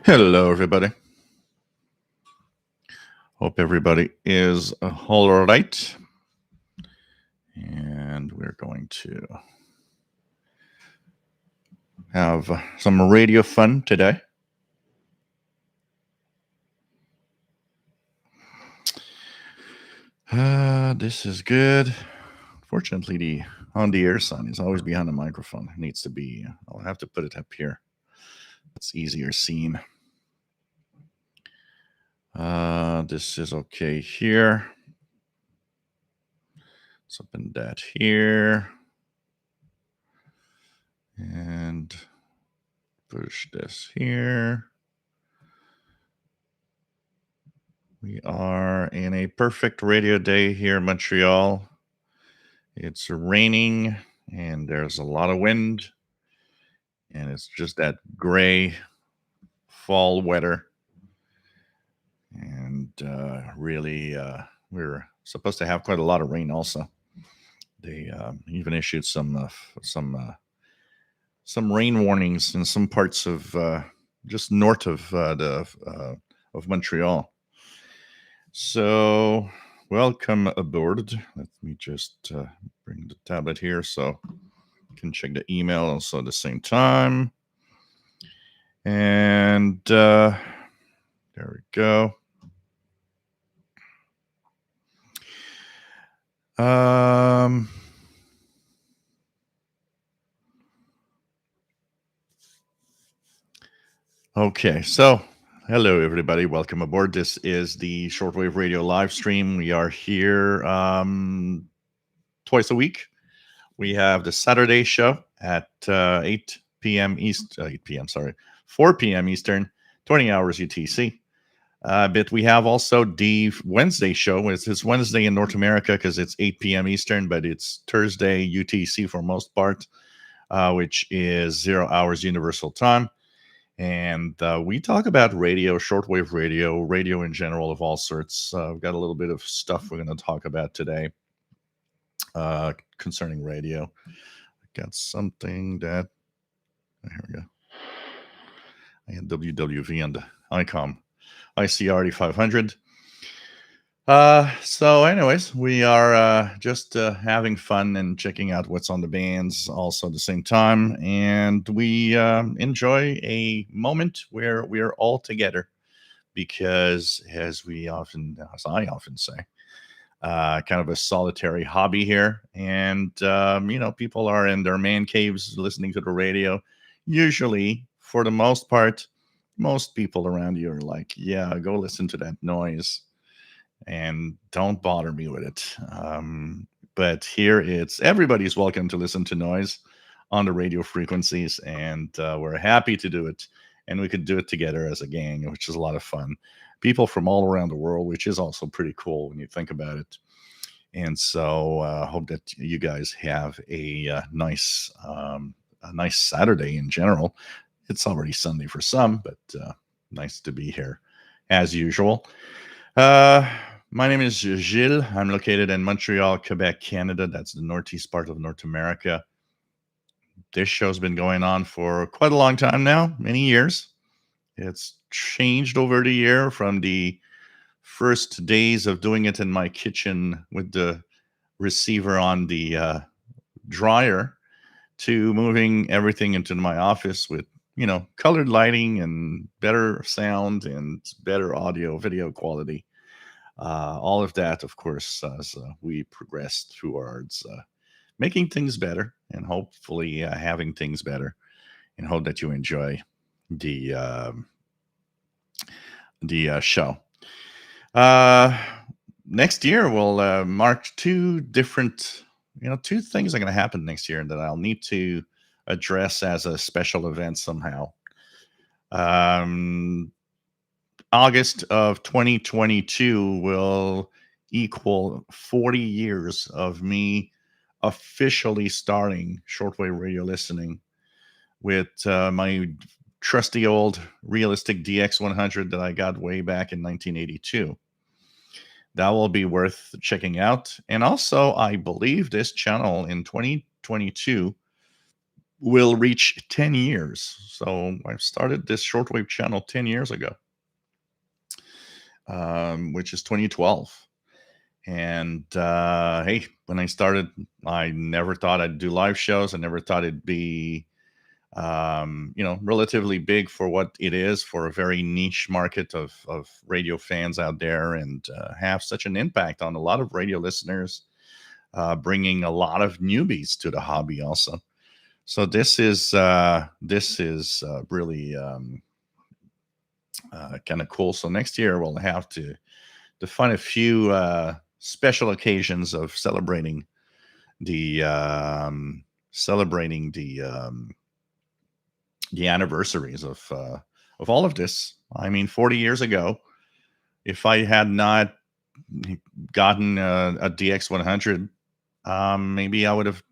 Hello, everybody. Hope everybody is all right. And we're going to have some radio fun today. This is good. Fortunately, the on the air sign is always behind the microphone. It needs to be, I'll have to put it up here. It's easier seen. This is okay here. Let's open that here. And push this here. We are in a perfect radio day here in Montreal. It's raining and there's a lot of wind, and it's just that gray fall weather. And really, we're supposed to have quite a lot of rain. Also, they even issued some rain warnings in some parts of just north of of Montreal. So, welcome aboard. Let me just bring the tablet here so you can check the email also at the same time. And there we go. Okay, so hello everybody, welcome aboard. This is the Shortwave Radio live stream. We are here twice a week. We have the Saturday show at 8 p.m. East, 8 p.m. Sorry, 4 p.m. Eastern, 20 hours UTC. But we have also the Wednesday show. It's Wednesday in North America because it's 8 p.m. Eastern, but it's Thursday UTC for most part, which is 0 hours Universal Time. And we talk about radio, shortwave radio, radio in general of all sorts. We've got a little bit of stuff we're going to talk about today concerning radio. I got something that, here we go. I had WWV on the ICOM ICRD 500. So anyways, we are just having fun and checking out what's on the bands also at the same time. And we enjoy a moment where we're all together because as I often say, kind of a solitary hobby here. And, people are in their man caves listening to the radio. Usually, for the most part, most people around you are like, yeah, go listen to that noise and don't bother me with it. But here it's everybody's welcome to listen to noise on the radio frequencies, and we're happy to do it. And we could do it together as a gang, which is a lot of fun. People from all around the world, which is also pretty cool when you think about it. And so I hope that you guys have a nice Saturday in general. It's already Sunday for some, but nice to be here as usual. My name is Gilles. I'm located in Montreal, Quebec, Canada. That's the northeast part of North America. This show's been going on for quite a long time now, many years. It's changed over the year from the first days of doing it in my kitchen with the receiver on the dryer to moving everything into my office with colored lighting and better sound and better audio video quality. All of that, of course, as we progress towards making things better and hopefully having things better, and hope that you enjoy the show. Next year will mark two things are going to happen next year that I'll need to address as a special event somehow. August of 2022 will equal 40 years of me officially starting shortwave radio listening with my trusty old realistic DX100 that I got way back in 1982. That will be worth checking out. And also, I believe this channel in 2022 will reach 10 years. So I started this shortwave channel 10 years ago, which is 2012. And hey, when I started, I never thought I'd do live shows. I never thought it'd be, relatively big for what it is, for a very niche market of radio fans out there, and have such an impact on a lot of radio listeners, bringing a lot of newbies to the hobby also. So this is really kind of cool. So next year we'll have to find a few special occasions of celebrating the anniversaries of all of this. I mean, 40 years ago, if I had not gotten a DX100, maybe I would have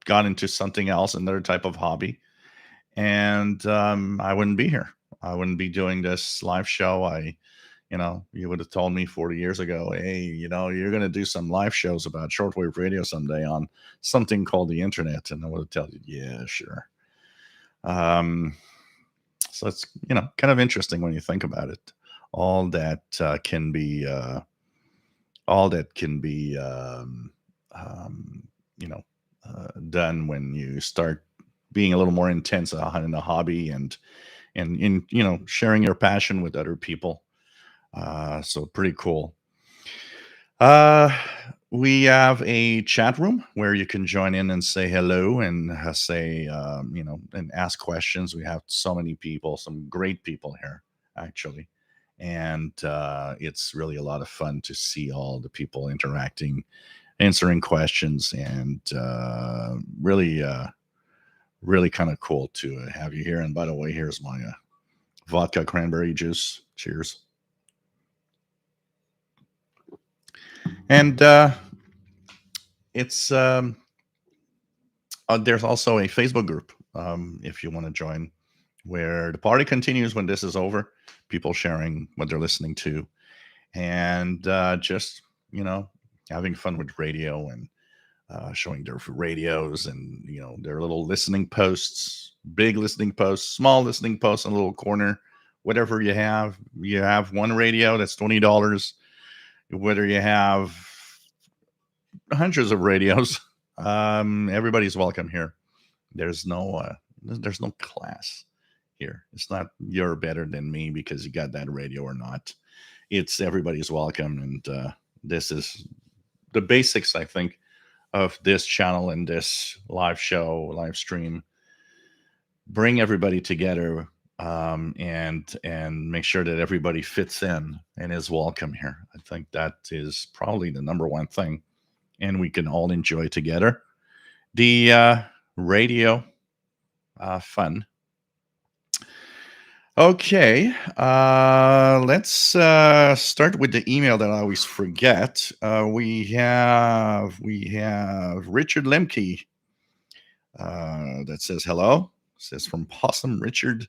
gone into something else, another type of hobby, and I wouldn't be here. I wouldn't be doing this live show. You would have told me 40 years ago, hey, you're going to do some live shows about shortwave radio someday on something called the internet. And I would have told you, yeah, sure. So it's, kind of interesting when you think about it. All that can be, done when you start being a little more intense in the hobby, and in sharing your passion with other people. So pretty cool. Uh, we have a chat room where you can join in and say hello, and and ask questions. We have so many people, some great people here, actually. And it's really a lot of fun to see all the people interacting, answering questions, and really kind of cool to have you here. And by the way, here's my vodka cranberry juice. Cheers. And it's there's also a Facebook group, if you want to join, where the party continues when this is over. People sharing what they're listening to, and just having fun with radio, and showing their radios, and their little listening posts, big listening posts, small listening posts in a little corner. Whatever you have, one radio that's $20. Whether you have hundreds of radios, everybody's welcome here. There's no class here. It's not you're better than me because you got that radio or not. It's everybody's welcome, and this is the basics, I think, of this channel and this live stream. Bring everybody together, and make sure that everybody fits in and is welcome here. I think that is probably the number one thing, and we can all enjoy together the radio fun. Okay, let's start with the email that I always forget. We have Richard Lemke that says hello. Says from Possum Richard.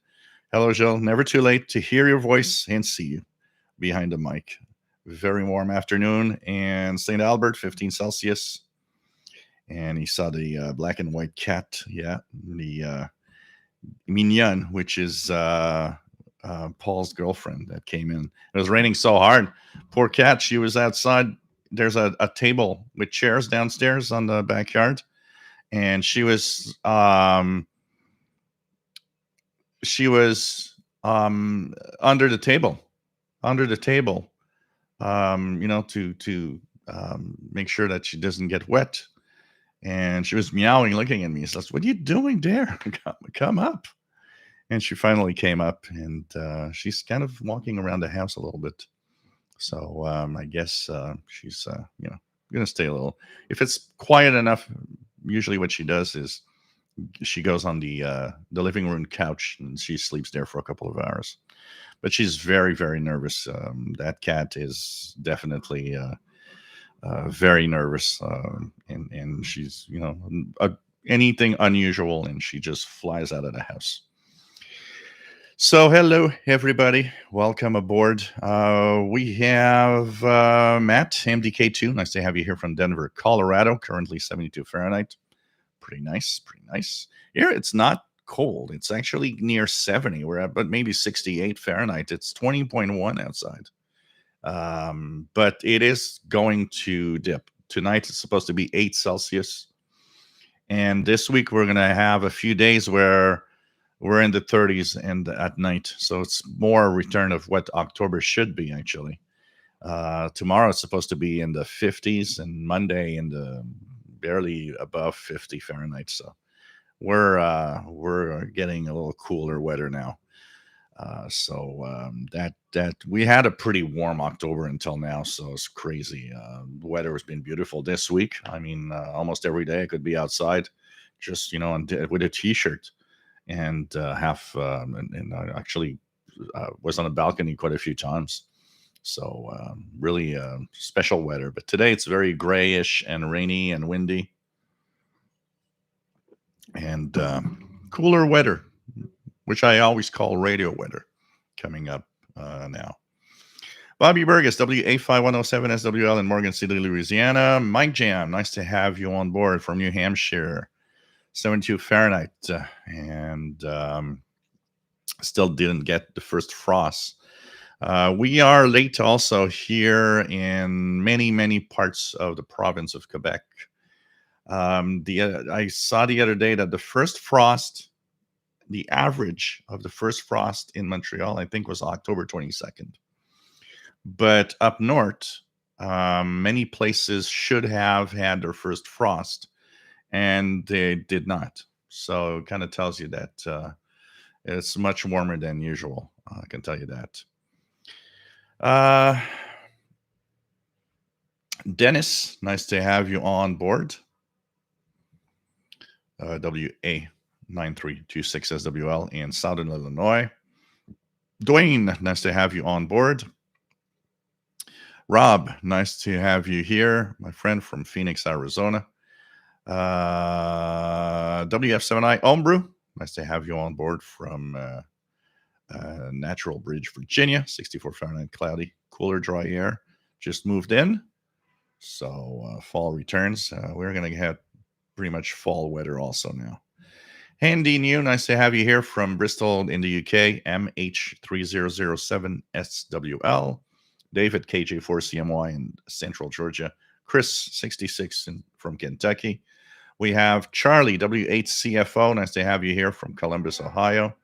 Hello, Joe. Never too late to hear your voice and see you behind the mic. Very warm afternoon in St. Albert, 15 Celsius. And he saw the black and white cat. Yeah, the Mignon, which is Paul's girlfriend that came in. It was raining so hard. Poor cat. She was outside. There's a table with chairs downstairs on the backyard. And she was under the table, to make sure that she doesn't get wet. And she was meowing, looking at me. So I said, "What are you doing there? Come up." And she finally came up, and she's kind of walking around the house a little bit. So I guess she's going to stay a little. If it's quiet enough, usually what she does is she goes on the living room couch, and she sleeps there for a couple of hours. But she's very, very nervous. That cat is definitely very nervous, and she's anything unusual, and she just flies out of the house. So hello everybody, welcome aboard. We have Matt MDK2. Nice to have you here from Denver, Colorado. Currently 72 Fahrenheit. Pretty nice. Pretty nice. Here, it's not cold. It's actually near 70. We're at, but maybe 68 Fahrenheit. It's 20.1 outside. But it is going to dip. Tonight, it's supposed to be 8 Celsius. And this week, we're going to have a few days where we're in the 30s and at night. So it's more a return of what October should be, actually. Tomorrow it's supposed to be in the 50s, and Monday in the barely above 50 Fahrenheit. So we're getting a little cooler weather now. That we had a pretty warm October until now, so it's crazy. The weather has been beautiful this week. I mean, almost every day I could be outside, just with a t-shirt and and I actually was on a balcony quite a few times. So really special weather. But today it's very grayish and rainy and windy and cooler weather, which I always call radio weather, coming up now. Bobby Burgess, WA5107 SWL in Morgan City, Louisiana. Mike Jam, nice to have you on board from New Hampshire. 72 Fahrenheit. And still didn't get the first frost. We are late also here in many parts of the province of Quebec. I saw the other day that the average of the first frost in Montreal, I think, was October 22nd. But up north, many places should have had their first frost, and they did not. So it kind of tells you that it's much warmer than usual. I can tell you that. Dennis, nice to have you on board. WA9326SWL in Southern Illinois. Dwayne, nice to have you on board. Rob, nice to have you here, my friend from Phoenix, Arizona. WF7I Homebrew, nice to have you on board from Natural Bridge, Virginia. 64 Fahrenheit, cloudy, cooler, dry air. Just moved in. So fall returns. We're going to get pretty much fall weather also now. Handy New, nice to have you here from Bristol in the UK. MH3007SWL. David, KJ4CMY in Central Georgia. Chris, 66 from Kentucky. We have Charlie, W8CFO. Nice to have you here from Columbus, Ohio.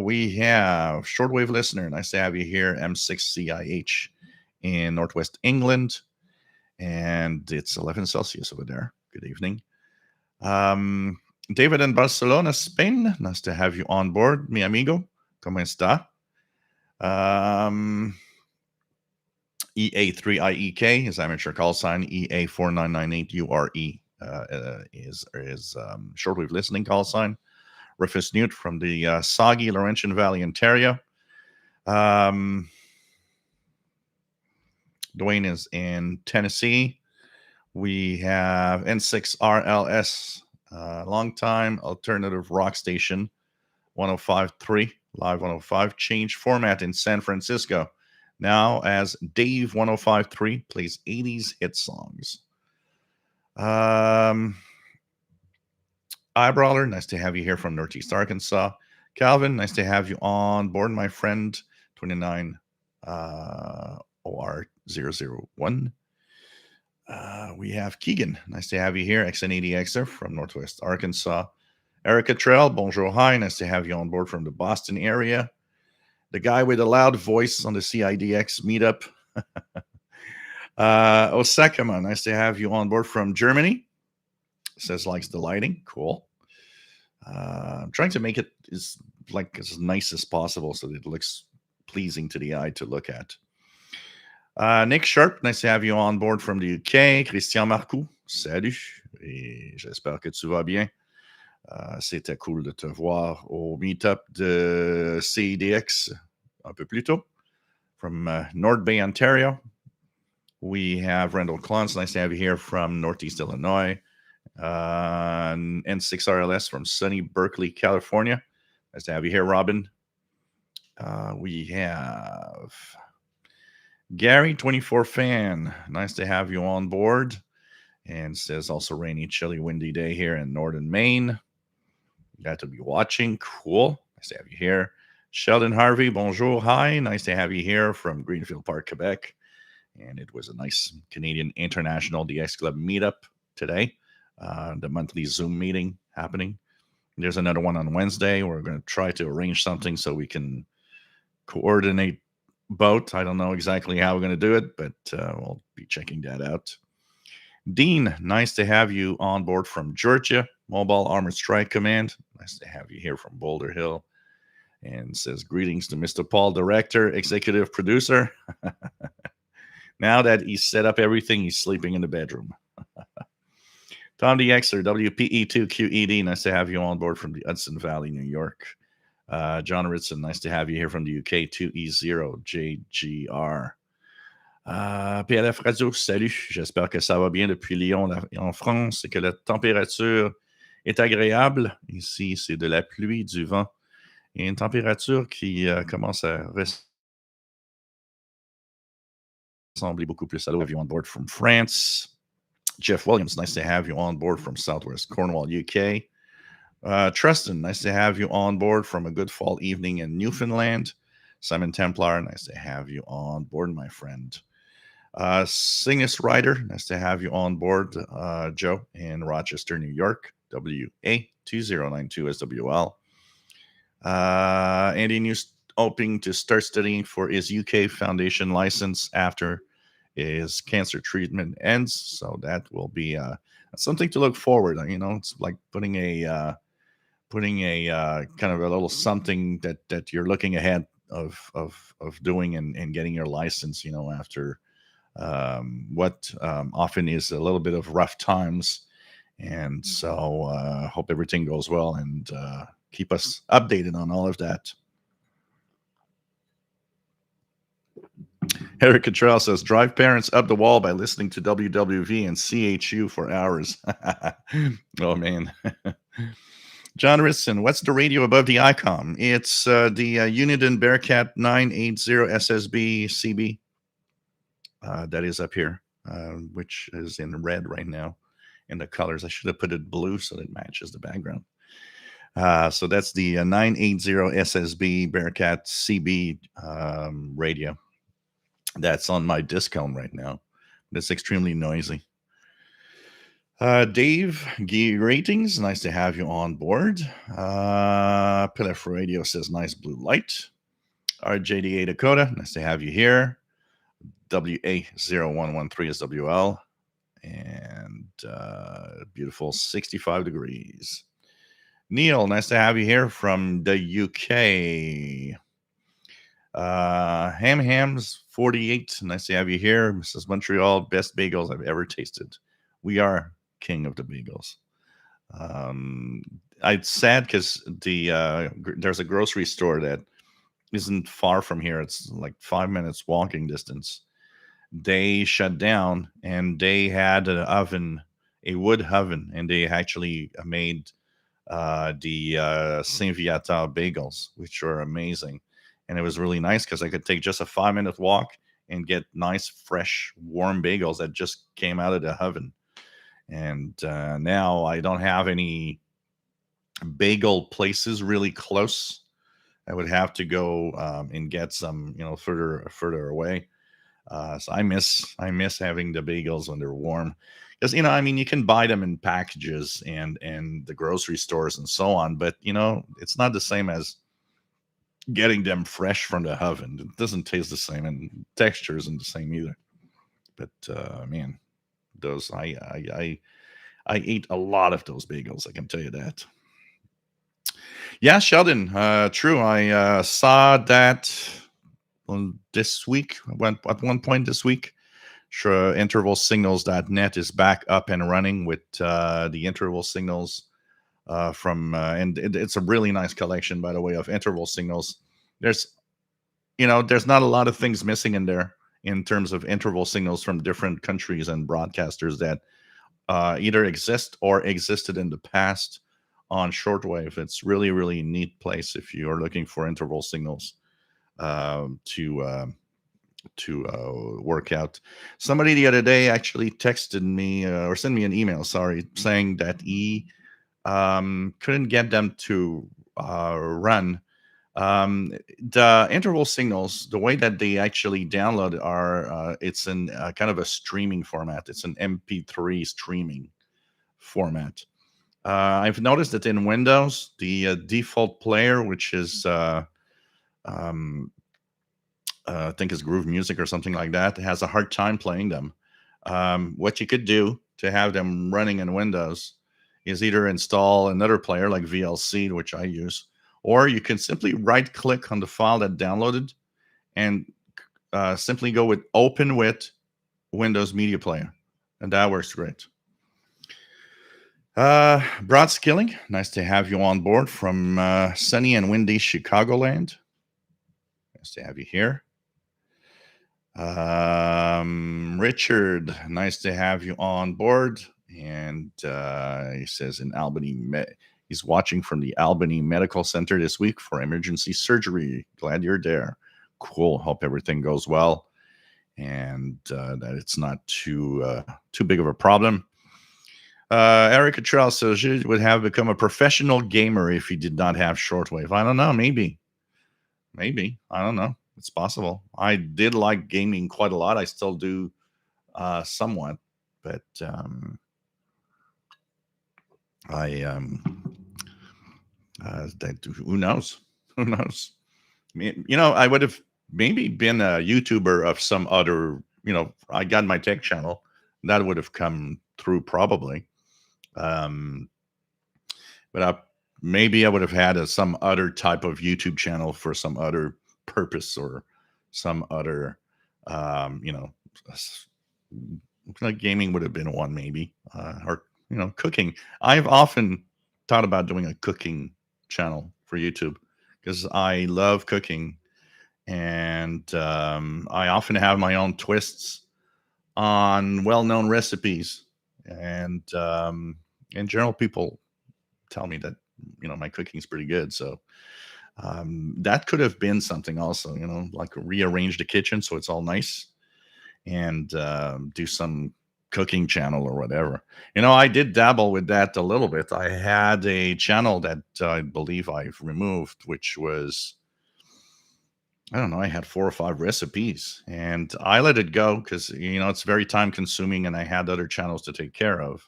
We have Shortwave Listener. Nice to have you here. M6CIH in Northwest England. And it's 11 Celsius over there. Good evening. David in Barcelona, Spain. Nice to have you on board, mi amigo. ¿Cómo está? EA3IEK, his amateur call sign. EA4998URE is Shortwave Listening call sign. Rufus Newt from the soggy Laurentian Valley, Ontario. Dwayne is in Tennessee. We have N6RLS, long time alternative rock station, 105.3, live 105, changed format in San Francisco. Now as Dave 105.3 plays 80s hit songs. Eyebrawler, nice to have you here from Northeast Arkansas. Calvin, nice to have you on board, my friend. 29 OR001. We have Keegan, nice to have you here. XN80Xer from Northwest Arkansas. Erica Trell, bonjour, hi, nice to have you on board from the Boston area. The guy with a loud voice on the CIDX meetup. Osakama, nice to have you on board from Germany. Says likes the lighting. Cool. I'm trying to make it as nice as possible so that it looks pleasing to the eye to look at. Nick Sharp, nice to have you on board from the UK. Christian Marcoux, salut. Et j'espère que tu vas bien. C'était cool de te voir au meetup de CIDX un peu plus tôt from North Bay, Ontario. We have Randall Klons, nice to have you here from Northeast Illinois. N6RLS from sunny Berkeley, California. Nice to have you here, Robin. We have Gary, 24 fan. Nice to have you on board. and says also rainy, chilly, windy day here in northern Maine. Glad to be watching. Cool. Nice to have you here. Sheldon Harvey, bonjour. Hi. Nice to have you here from Greenfield Park, Quebec. And it was a nice Canadian International DX Club meetup today. The monthly Zoom meeting happening. There's another one on Wednesday. We're going to try to arrange something so we can coordinate both. I don't know exactly how we're going to do it, but we'll be checking that out. Dean, nice to have you on board from Georgia, Mobile Armored Strike Command. Nice to have you here from Boulder Hill. And says, greetings to Mr. Paul, director, executive producer. Now that he's set up everything, he's sleeping in the bedroom. Tom DXer, WPE2QED, nice to have you on board from the Hudson Valley, New York. John Ritson, nice to have you here from the UK, 2E0JGR. PLF Radio, salut. J'espère que ça va bien depuis Lyon en France et que la température est agréable. Ici, c'est de la pluie, du vent et une température qui commence à ressembler beaucoup plus à l'eau. Have you on board from France. Jeff Williams, nice to have you on board from Southwest Cornwall, UK. Tristan, nice to have you on board from a good fall evening in Newfoundland. Simon Templar, nice to have you on board, my friend. Singus Rider, nice to have you on board, Joe, in Rochester, New York, WA2092SWL. Andy News hoping to start studying for his UK Foundation license after his cancer treatment ends, so that will be something to look forward. It's like putting a kind of a little something that you're looking ahead of doing and getting your license. After what often is a little bit of rough times, and so hope everything goes well and keep us updated on all of that. Eric Cottrell says, drive parents up the wall by listening to WWV and CHU for hours. Oh, man. John Risson, what's the radio above the ICOM? It's the Uniden Bearcat 980 SSB CB. That is up here, which is in red right now. In the colors, I should have put it blue so that it matches the background. So that's the 980 SSB Bearcat CB radio. That's on my Discom right now. It's extremely noisy. Dave, ratings, nice to have you on board. Pilaf Radio says, nice blue light. RJDA Dakota, nice to have you here. WA0113SWL. And beautiful 65 degrees. Neil, nice to have you here from the UK. Hams 48, nice to have you here. Mrs. Montreal, best bagels I've ever tasted. We are king of the bagels. It's sad because there's a grocery store that isn't far from here. It's like 5 minutes walking distance. They shut down and they had an oven, a wood oven, and they actually made the Saint Viateur bagels, which are amazing. And it was really nice because I could take just a 5-minute walk and get nice, fresh, warm bagels that just came out of the oven. And now I don't have any bagel places really close. I would have to go and get some, further away. So I miss having the bagels when they're warm. Because, you can buy them in packages and the grocery stores and so on. But, it's not the same as getting them fresh from the oven. It doesn't taste the same, and texture isn't the same either. But man, those I ate a lot of those bagels. I can tell you that. Yeah, Sheldon. True. I saw that this week. At one point this week. Sure, intervalsignals.net is back up and running with the interval signals. And it's a really nice collection, by the way, of interval signals. There's not a lot of things missing in there in terms of interval signals from different countries and broadcasters that either exist or existed in the past on shortwave. It's really, really neat place if you are looking for interval signals to to work out. Somebody the other day actually texted me or sent me an email, sorry, saying that he couldn't get them to run. The interval signals, the way that they actually download are, it's in kind of a streaming format. It's an MP3 streaming format. I've noticed that in Windows, the default player, which is um, I think it's Groove Music or something like that, has a hard time playing them. What you could do to have them running in Windows is either install another player like VLC, which I use, or you can simply right click on the file that downloaded and simply go with Open with Windows Media Player. And that works great. Broad Skilling, nice to have you on board from sunny and windy Chicagoland. Nice to have you here. Richard, nice to have you on board. And he says in Albany, he's watching from the Albany Medical Center this week for emergency surgery. Glad you're there. Cool. Hope everything goes well and that it's not too big of a problem. Eric Cottrell says you would have become a professional gamer if you did not have shortwave. I don't know. Maybe. I don't know. It's possible. I did like gaming quite a lot. I still do somewhat, but who knows? Who knows? I would have maybe been a YouTuber of some other. I got my tech channel that would have come through probably. But maybe I would have had some other type of YouTube channel for some other purpose or some other, like gaming would have been one maybe, or cooking. I've often thought about doing a cooking channel for YouTube because I love cooking, and I often have my own twists on well-known recipes, and in general, people tell me that my cooking is pretty good. So that could have been something also. Like rearrange the kitchen so it's all nice, and do some cooking channel or whatever. I did dabble with that a little bit. I had a channel that I believe I've removed, which was, I don't know, I had 4 or 5 recipes, and I let it go because it's very time consuming and I had other channels to take care of.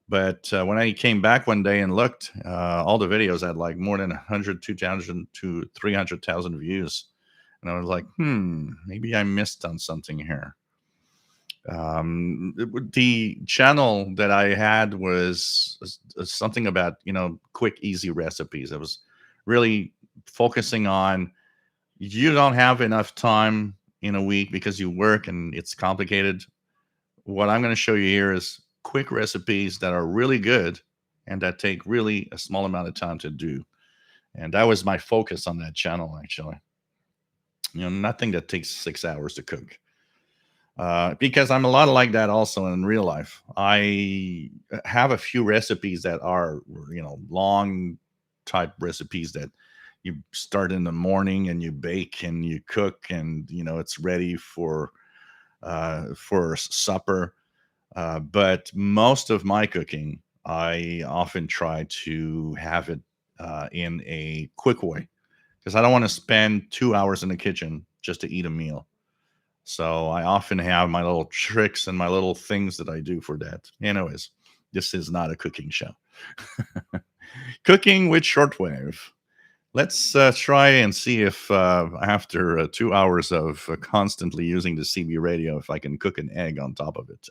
But when I came back one day and looked, all the videos had like more than 100, 2,000 to 300,000 views. And I was like, maybe I missed on something here. The channel that I had was something about, quick, easy recipes. I was really focusing on, you don't have enough time in a week because you work and it's complicated. What I'm going to show you here is quick recipes that are really good and that take really a small amount of time to do. And that was my focus on that channel, actually. Nothing that takes 6 hours to cook. Because I'm a lot like that also in real life. I have a few recipes that are, long type recipes that you start in the morning and you bake and you cook and, it's ready for supper. But most of my cooking, I often try to have it in a quick way because I don't want to spend 2 hours in the kitchen just to eat a meal. So I often have my little tricks and my little things that I do for that. Anyways, this is not a cooking show. Cooking with shortwave. Let's try and see if after 2 hours of constantly using the CB radio, if I can cook an egg on top of it.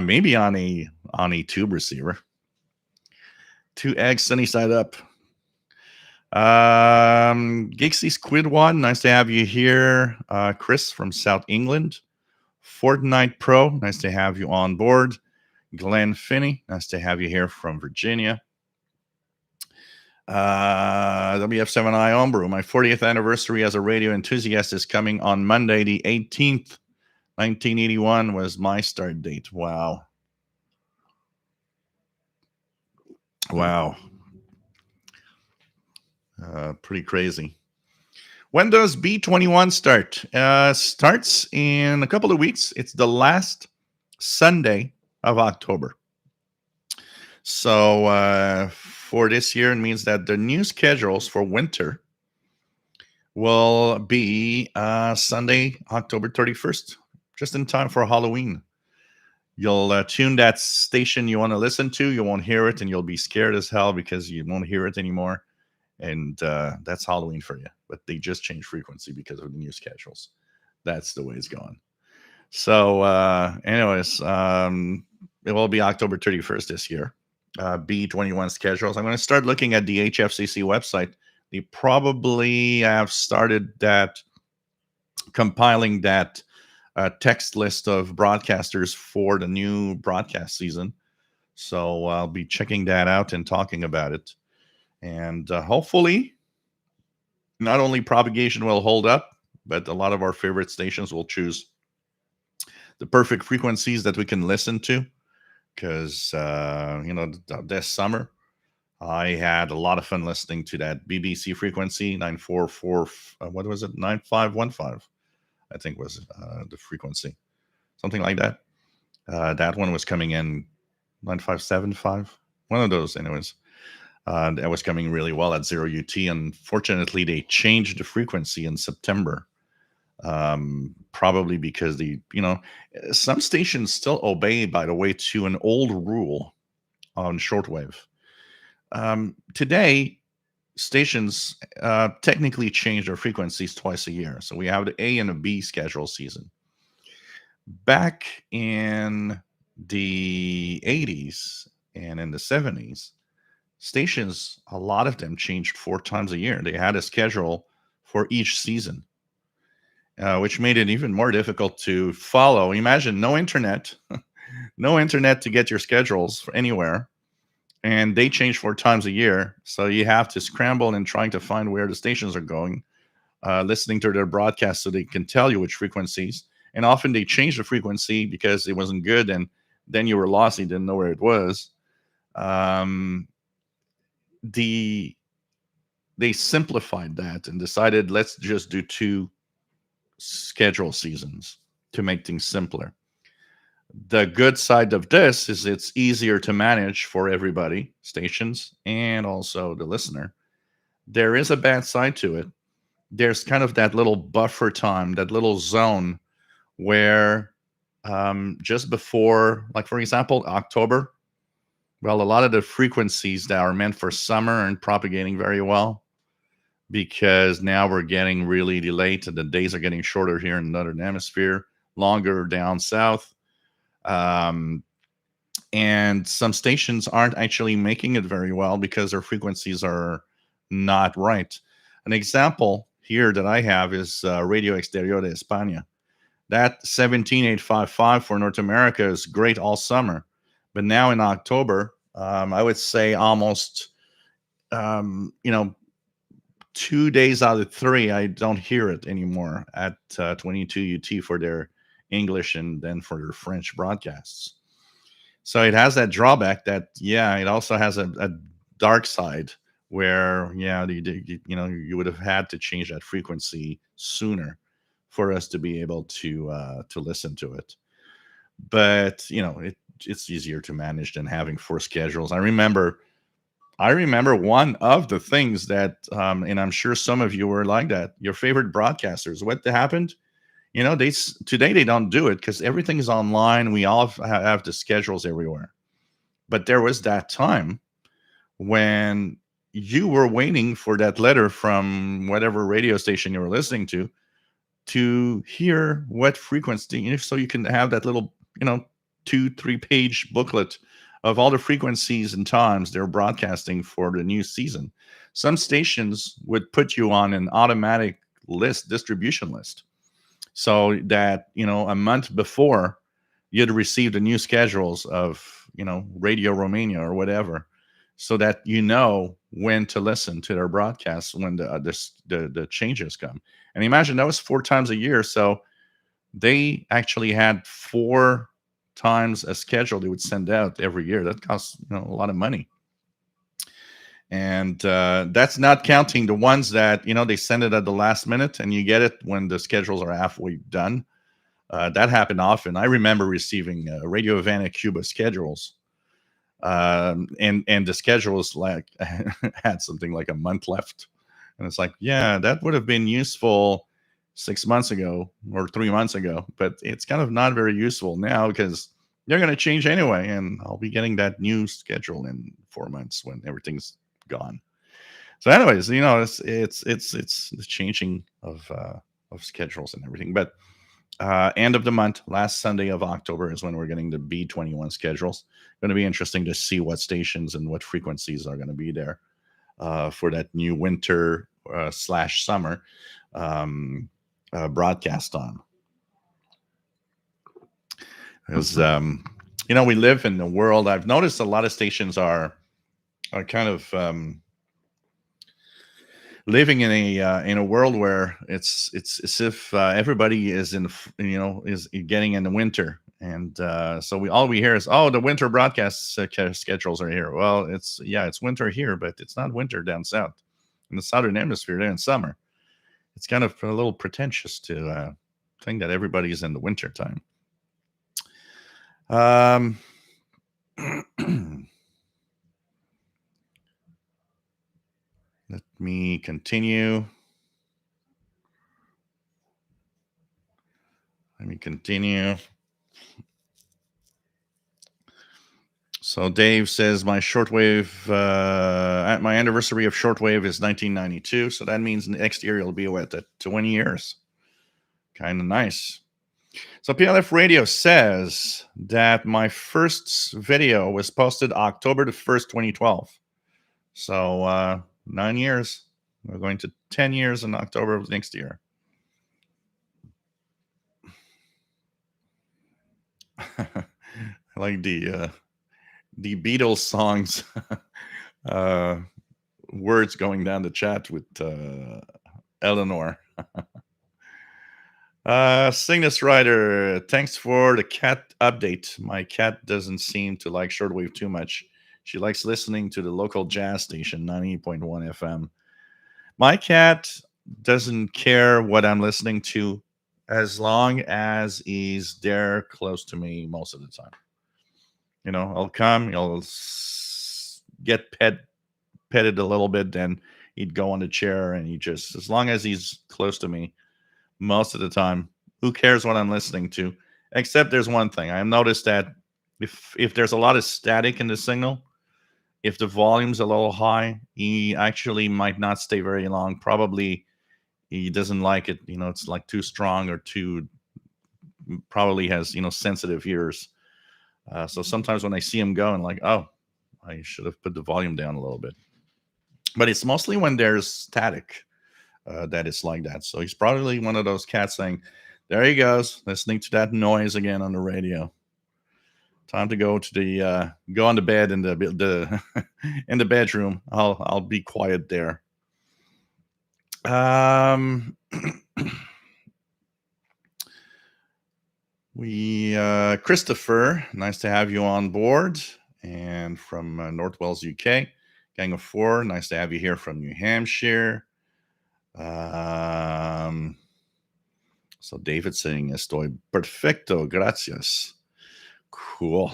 Maybe on a tube receiver. 2 eggs sunny side up. Gixie Squidwad, nice to have you here. Chris from South England. Fortnite Pro, nice to have you on board. Glenn Finney, nice to have you here from Virginia. WF7I Homebrew, my 40th anniversary as a radio enthusiast is coming on Monday, the 18th. 1981 was my start date. Wow. Pretty crazy. When does B21 start? Starts in a couple of weeks. It's the last Sunday of October. So for this year, it means that the new schedules for winter will be Sunday, October 31st, just in time for Halloween. You'll tune that station you want to listen to. You won't hear it, and you'll be scared as hell because you won't hear it anymore. And that's Halloween for you. But they just changed frequency because of the new schedules. That's the way it's going. So, anyways, it will be October 31st this year. B21 schedules. I'm going to start looking at the HFCC website. They probably have started that, compiling that text list of broadcasters for the new broadcast season. So I'll be checking that out and talking about it. And hopefully, not only propagation will hold up, but a lot of our favorite stations will choose the perfect frequencies that we can listen to. Because, this summer, I had a lot of fun listening to that BBC frequency, 944, what was it, 9515, I think was the frequency. Something like that. That one was coming in 9575, one of those, anyways. That was coming really well at 0UT. Unfortunately, they changed the frequency in September. Probably because some stations still obey, by the way, to an old rule on shortwave. Today, stations technically change their frequencies twice a year. So we have the A and a B schedule season. Back in the 80s and in the 70s, stations, a lot of them changed 4 times a year. They had a schedule for each season, which made it even more difficult to follow. Imagine no internet, no internet to get your schedules for anywhere. And they change 4 times a year. So you have to scramble and trying to find where the stations are going, listening to their broadcasts so they can tell you which frequencies. And often they change the frequency because it wasn't good. And then you were lost. You didn't know where it was. They simplified that and decided, let's just do 2 schedule seasons to make things simpler. The good side of this is it's easier to manage for everybody, stations, and also the listener. There is a bad side to it. There's kind of that little buffer time, that little zone where just before, like for example, October, well, a lot of the frequencies that are meant for summer aren't propagating very well because now we're getting really delayed and the days are getting shorter here in the Northern Hemisphere, longer down south. And some stations aren't actually making it very well because their frequencies are not right. An example here that I have is Radio Exterior de España. That 17855 for North America is great all summer. But now in October, I would say almost, 2 days out of 3, I don't hear it anymore at 22 UT for their English and then for their French broadcasts. So it has that drawback that, it also has a dark side where, you would have had to change that frequency sooner for us to be able to listen to it. But, it's easier to manage than having 4 schedules. I remember one of the things that, and I'm sure some of you were like that, your favorite broadcasters, what happened? Today they don't do it because everything is online. We all have the schedules everywhere. But there was that time when you were waiting for that letter from whatever radio station you were listening to hear what frequency, so you can have that little, 2-3 page booklet of all the frequencies and times they're broadcasting for the new season. Some stations would put you on an automatic distribution list. So that, a month before you'd receive the new schedules of, Radio Romania or whatever, so that when to listen to their broadcasts when the changes come. And imagine that was 4 times a year. So they actually had 4 times a schedule they would send out every year. That costs, a lot of money. And that's not counting the ones that they send it at the last minute and you get it when the schedules are halfway done. That happened often. I remember receiving Radio Havana Cuba schedules, and the schedules like had something like a month left, and it's like, yeah, that would have been useful 6 months ago or 3 months ago, but it's kind of not very useful now because they're going to change anyway, and I'll be getting that new schedule in 4 months when everything's gone. So, anyways, it's the changing of schedules and everything, but end of the month, last Sunday of October is when we're getting the B21 schedules. Going to be interesting to see what stations and what frequencies are going to be there for that new winter slash summer broadcast on. Because we live in the world. I've noticed a lot of stations are kind of living in a world where it's as if everybody is is getting in the winter, and so we hear is, oh, the winter broadcast schedules are here. Well, it's winter here, but it's not winter down south in the southern hemisphere. They're in summer. It's kind of a little pretentious to think that everybody's in the winter time. Let me continue. So Dave says my shortwave, at my anniversary of shortwave is 1992. So that means next year it'll be at 20 years. Kind of nice. So PLF Radio says that my first video was posted October the 1st, 2012. So 9 years. We're going to 10 years in October of next year. I like the Beatles songs words going down the chat with Eleanor. Cygnus Rider, thanks for the cat update. My cat doesn't seem to like shortwave too much. She likes listening to the local jazz station, 98.1 FM. My cat doesn't care what I'm listening to as long as he's there close to me most of the time. I'll come, he'll get petted a little bit, then he'd go on the chair, and he just, as long as he's close to me most of the time, who cares what I'm listening to? Except there's one thing. I've noticed that if there's a lot of static in the signal, if the volume's a little high, he actually might not stay very long. Probably he doesn't like it. It's like too strong or probably has, sensitive ears. So sometimes when I see him go, I'm like, oh, I should have put the volume down a little bit. But it's mostly when there's static that it's like that. So he's probably one of those cats saying, there he goes, listening to that noise again on the radio. Time to go to go on the bed in the in the bedroom. I'll be quiet there. Christopher, nice to have you on board, and from North Wales, UK. Gang of Four, nice to have you here from New Hampshire. So David saying estoy perfecto, gracias. Cool.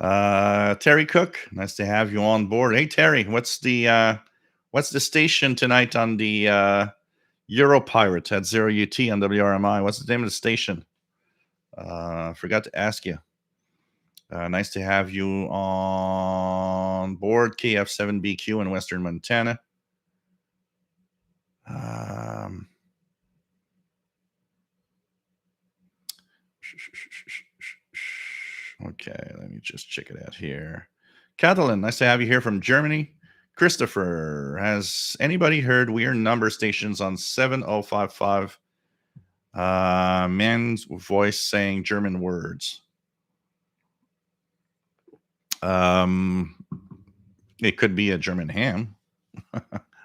Terry Cook, nice to have you on board. Hey Terry, what's the station tonight on the Europirate at 0UT on WRMI? What's the name of the station? Forgot to ask you. Nice to have you on board. KF7BQ in Western Montana. Okay, let me just check it out here. Catalan, nice to have you here from Germany. Christopher, has anybody heard weird number stations on 7055? Man's voice saying German words. It could be a German ham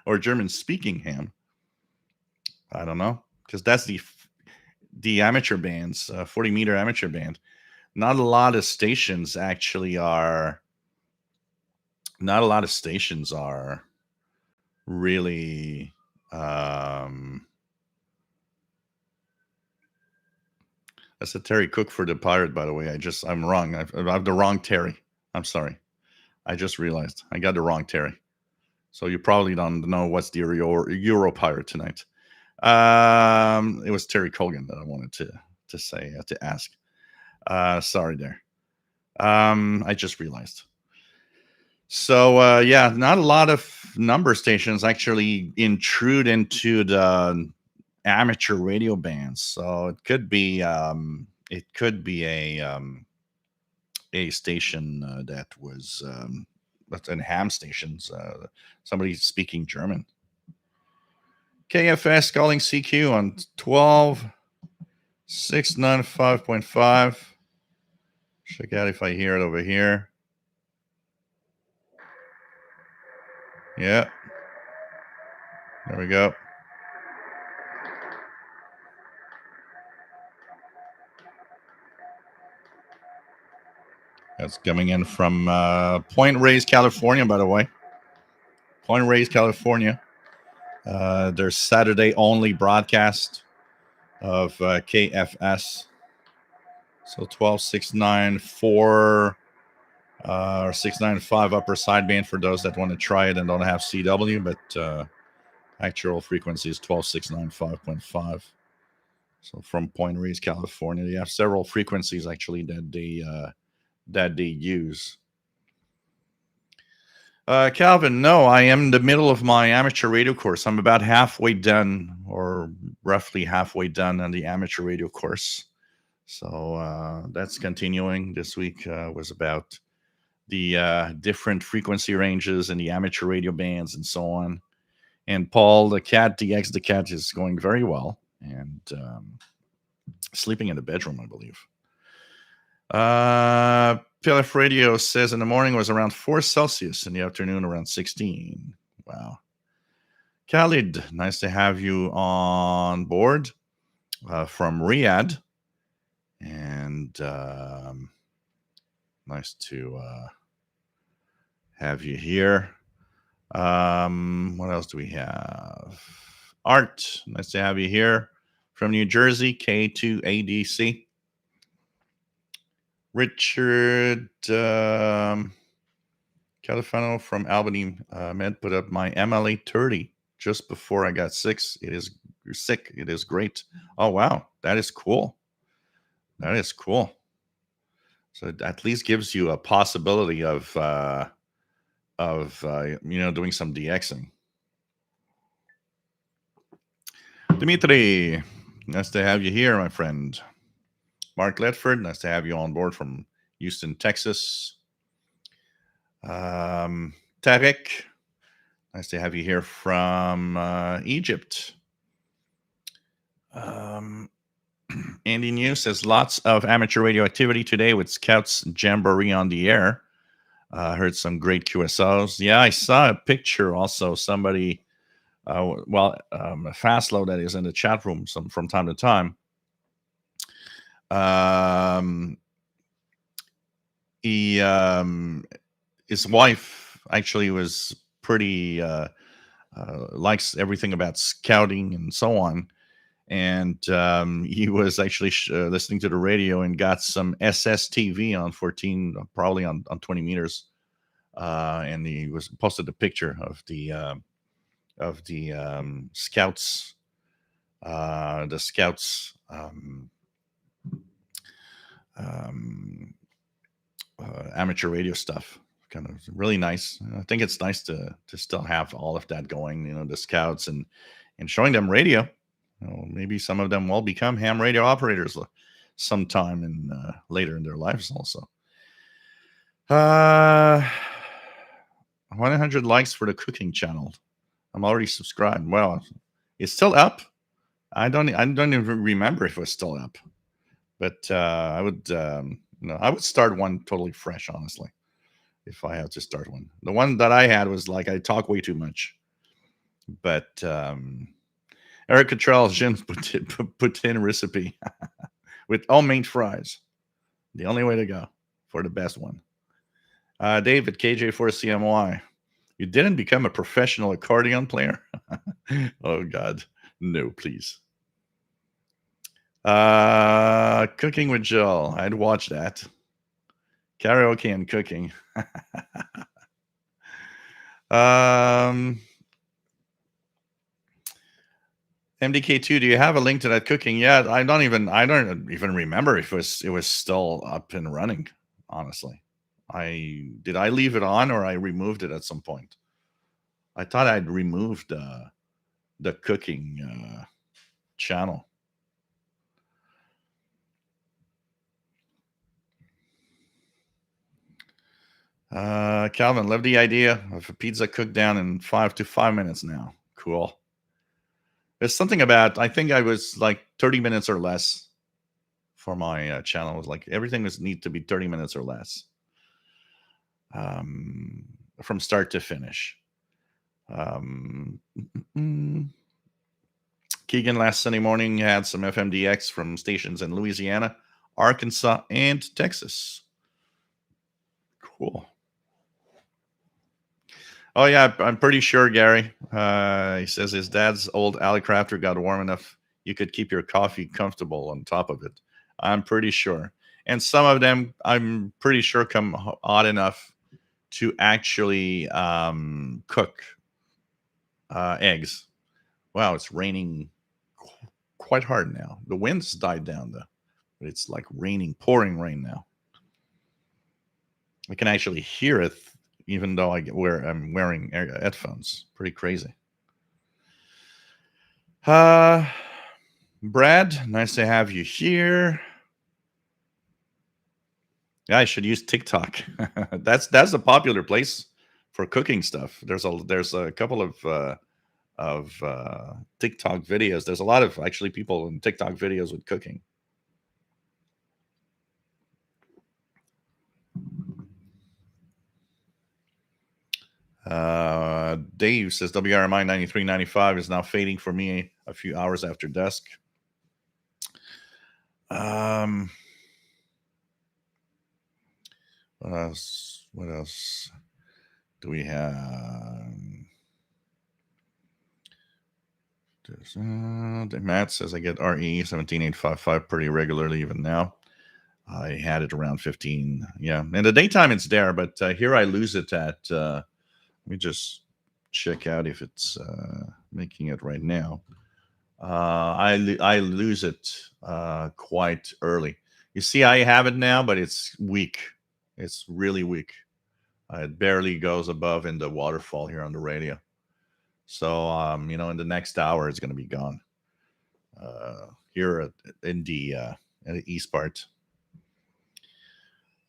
or German speaking ham. I don't know, because that's the amateur bands, 40 meter amateur band. Not a lot of stations actually are not a lot of stations are really. Um, that's a Terry Cook for the Pirate, by the way. I'm wrong. I've the wrong Terry. I'm sorry. I just realized I got the wrong Terry. So you probably don't know what's the Euro Pirate tonight. It was Terry Colgan that I wanted to say to ask. Sorry there. I just realized. So yeah, not a lot of number stations actually intrude into the amateur radio bands. So it could be a station that was that's in ham stations. Somebody speaking German. KFS calling CQ on 12,695.5. Check out if I hear it over here. Yeah. There we go. That's coming in from Point Reyes, California, by the way. Point Reyes, California. Their Saturday only broadcast of KFS. So 12,694 or 695 upper sideband for those that want to try it and don't have CW, but actual frequency is 12,695.5. So from Point Reyes, California, they have several frequencies actually that they use. Calvin, no, I am in the middle of my amateur radio course. I'm about halfway done, or roughly halfway done on the amateur radio course. So that's continuing. This week was about the different frequency ranges and the amateur radio bands and so on. And Paul, the cat, DX the cat, is going very well and sleeping in the bedroom, I believe. PLF Radio says in the morning was around 4 Celsius, in the afternoon around 16. Wow. Khalid, nice to have you on board from Riyadh. And nice to have you here. What else do we have? Art, nice to have you here from New Jersey, K2ADC. Richard Califano from Albany Med put up my MLA 30 just before I got sick. You're sick. It is great. Oh wow, that is cool. That is cool. So it at least gives you a possibility of doing some DXing. Dimitri, nice to have you here, my friend. Mark Ledford, nice to have you on board from Houston, Texas. Tarek, nice to have you here from Egypt. Andy New says lots of amateur radio activity today with Scouts Jamboree on the air. Heard some great QSOs. Yeah, I saw a picture also. Somebody, Fastlow that is in the chat room from time to time. His wife actually was pretty likes everything about scouting and so on, and he was actually listening to the radio and got some SSTV on 14, probably on 20 meters, and he was posted a picture of the scouts, amateur radio stuff. Kind of really nice. I think it's nice to still have all of that going. The scouts and showing them radio. Maybe some of them will become ham radio operators sometime later in their lives. Also, 100 likes for the cooking channel. I'm already subscribed. Well, it's still up. I don't even remember if it was still up, but I would start one totally fresh, honestly, if I had to start one. The one that I had was like I talk way too much, but Eric Cottrell Jim put in a recipe with homemade fries. The only way to go for the best one. David, KJ4CMY. You didn't become a professional accordion player? Oh, God. No, please. Cooking with Jill. I'd watch that. Karaoke and cooking. MDK2, do you have a link to that cooking yet? I don't even remember if it was still up and running, honestly. I leave it on or I removed it at some point? I thought I'd removed the cooking channel. Calvin, love the idea of a pizza cooked down in 5 to 5 minutes now. Cool. There's something about, I think I was like 30 minutes or less for my channel. It was like everything was need to be 30 minutes or less from start to finish. Keegan last Sunday morning had some FMDX from stations in Louisiana, Arkansas, and Texas. Cool. Oh yeah, I'm pretty sure, Gary. He says his dad's old alley crafter got warm enough you could keep your coffee comfortable on top of it. I'm pretty sure, and some of them I'm pretty sure come hot enough to actually cook eggs. Wow, it's raining quite hard now. The wind's died down though, but it's like raining, pouring rain now. I can actually hear it even though I'm wearing headphones. Pretty crazy. Brad, nice to have you here. Yeah, I should use TikTok. that's a popular place for cooking stuff. There's a couple of TikTok videos. There's a lot of actually people in TikTok videos with cooking. Dave says WRMI 9395 is now fading for me a few hours after dusk. What else? What else do we have? Matt says I get RE 17855 pretty regularly even now. I had it around 15. Yeah, in the daytime it's there, but here I lose it at. Let me just check out if it's making it right now. I lose it quite early. You see, I have it now, but it's weak. It's really weak. It barely goes above in the waterfall here on the radio. So, in the next hour, it's going to be gone. Here in the east part.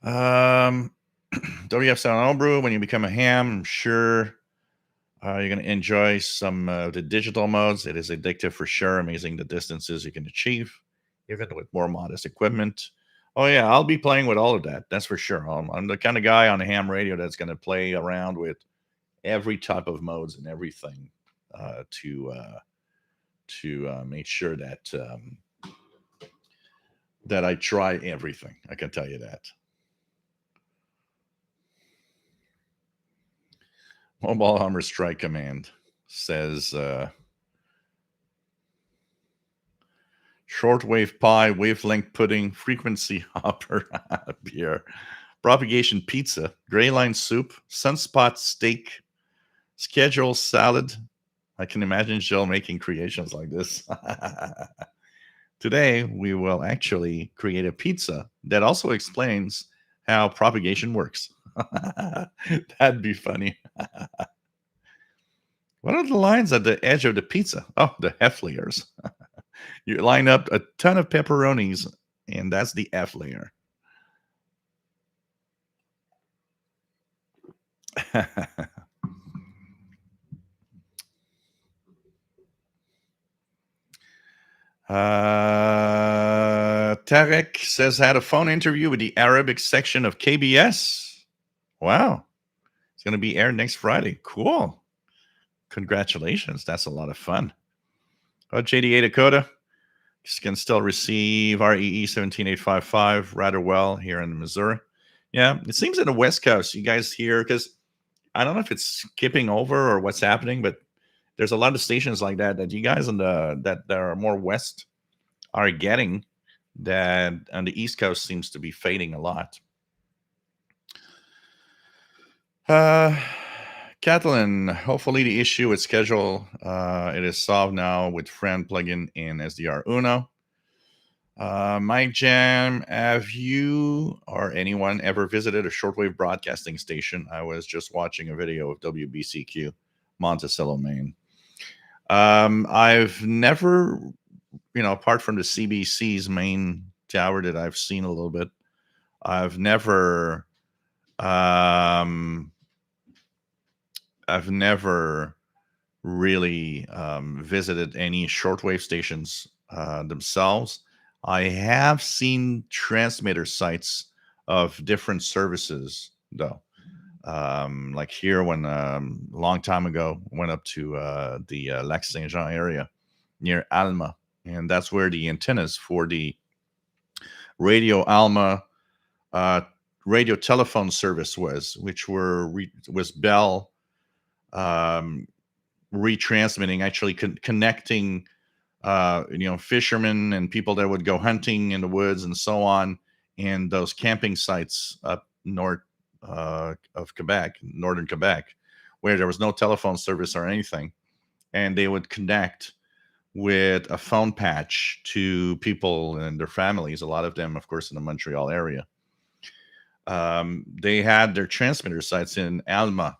WF Sound Homebrew, when you become a ham, I'm sure you're going to enjoy some of the digital modes. It is addictive for sure. Amazing the distances you can achieve, even with more modest equipment. Oh, yeah, I'll be playing with all of that. That's for sure. I'm the kind of guy on the ham radio that's going to play around with every type of modes and everything to make sure that that I try everything. I can tell you that. Mobile Hummer Strike Command says shortwave pie, wavelength pudding, frequency hopper beer, propagation pizza, gray line soup, sunspot steak, schedule salad. I can imagine Jill making creations like this. Today, we will actually create a pizza that also explains how propagation works. That'd be funny. What are the lines at the edge of the pizza? Oh, the F layers. You line up a ton of pepperonis, and that's the F layer. Tarek says had a phone interview with the Arabic section of KBS. Wow. It's going to be aired next Friday. Cool. Congratulations. That's a lot of fun. Oh, JDA Dakota can still receive REE 17855 rather well here in Missouri. Yeah, it seems in the West Coast, you guys hear because I don't know if it's skipping over or what's happening, but there's a lot of stations like that that you guys in the that are more west are getting that on the East Coast seems to be fading a lot. Uh, Catalan, hopefully the issue with schedule it is solved now with friend plugin in SDR Uno. Mike Jam, have you or anyone ever visited a shortwave broadcasting station? I was just watching a video of WBCQ, Monticello, Maine. I've never, apart from the CBC's main tower that I've seen a little bit, I've never, um, I've never really visited any shortwave stations themselves. I have seen transmitter sites of different services, though. Like here, when a long time ago, went up to the Lac Saint Jean area near Alma, and that's where the antennas for the Radio Alma uh, radio telephone service was, which was Bell um, retransmitting, actually connecting fishermen and people that would go hunting in the woods and so on, and those camping sites up north of Quebec, northern Quebec, where there was no telephone service or anything, and they would connect with a phone patch to people and their families. A lot of them, of course, in the Montreal area. They had their transmitter sites in Alma,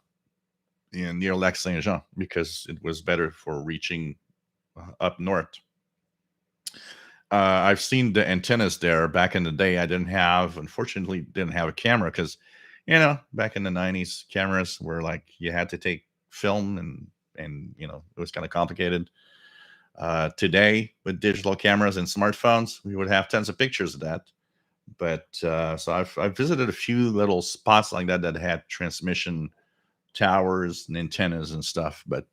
in near Lac Saint Jean, because it was better for reaching up north. I've seen the antennas there back in the day. Unfortunately, didn't have a camera because, back in the '90s, cameras were like you had to take film and it was kind of complicated. Today, with digital cameras and smartphones, we would have tons of pictures of that. But so I've visited a few little spots like that that had transmission towers and antennas and stuff, but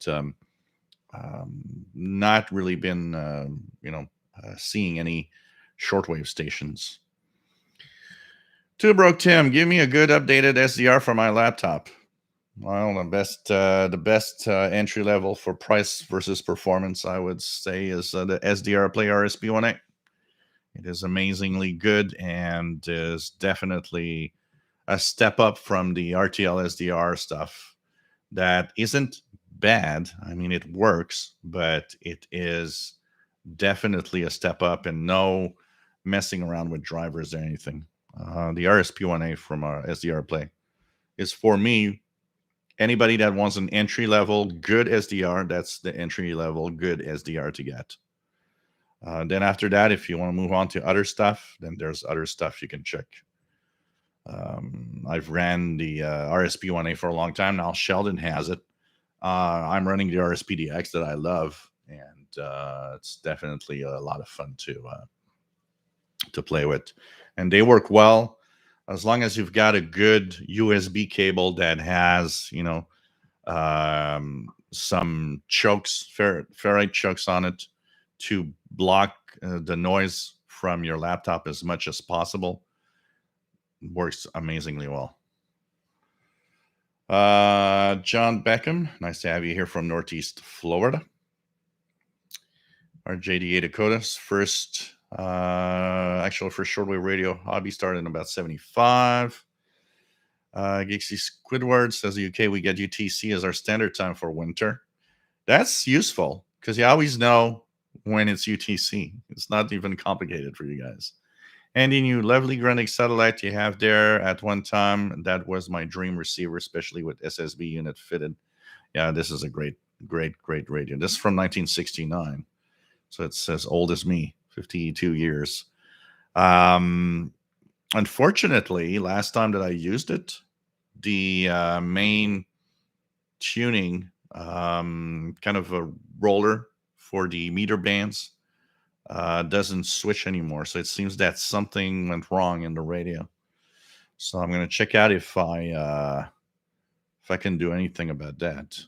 not really been seeing any shortwave stations. Two Broke Tim, give me a good updated SDR for my laptop. Well, the best entry level for price versus performance, I would say, is the SDR Play RSP1A. It is amazingly good and is definitely a step up from the RTL SDR stuff. That isn't bad. I mean, it works, but it is definitely a step up, and no messing around with drivers or anything. The RSP1A from our SDR Play is, for me, anybody that wants an entry level good SDR. That's the entry level good SDR to get. Then after that, if you want to move on to other stuff, then there's other stuff you can check. I've ran the RSP1A for a long time now. Sheldon has it. I'm running the RSPDX that I love, and it's definitely a lot of fun to play with. And they work well as long as you've got a good USB cable that has, some chokes, ferrite chokes on it to block the noise from your laptop as much as possible. Works amazingly well. John Beckham, nice to have you here from Northeast Florida. Our JDA Dakota's first shortwave radio hobby started in about 75. Geeksy Squidward says the UK, we get UTC as our standard time for winter. That's useful because you always know when it's UTC. It's not even complicated for you guys. And the new lovely Grundig satellite you have there at one time, that was my dream receiver, especially with SSB unit fitted. Yeah, this is a great radio. This is from 1969. So it's as old as me, 52 years. Unfortunately, last time that I used it, the main tuning, kind of a roller for the meter bands, doesn't switch anymore. So it seems that something went wrong in the radio. So I'm going to check out if I can do anything about that.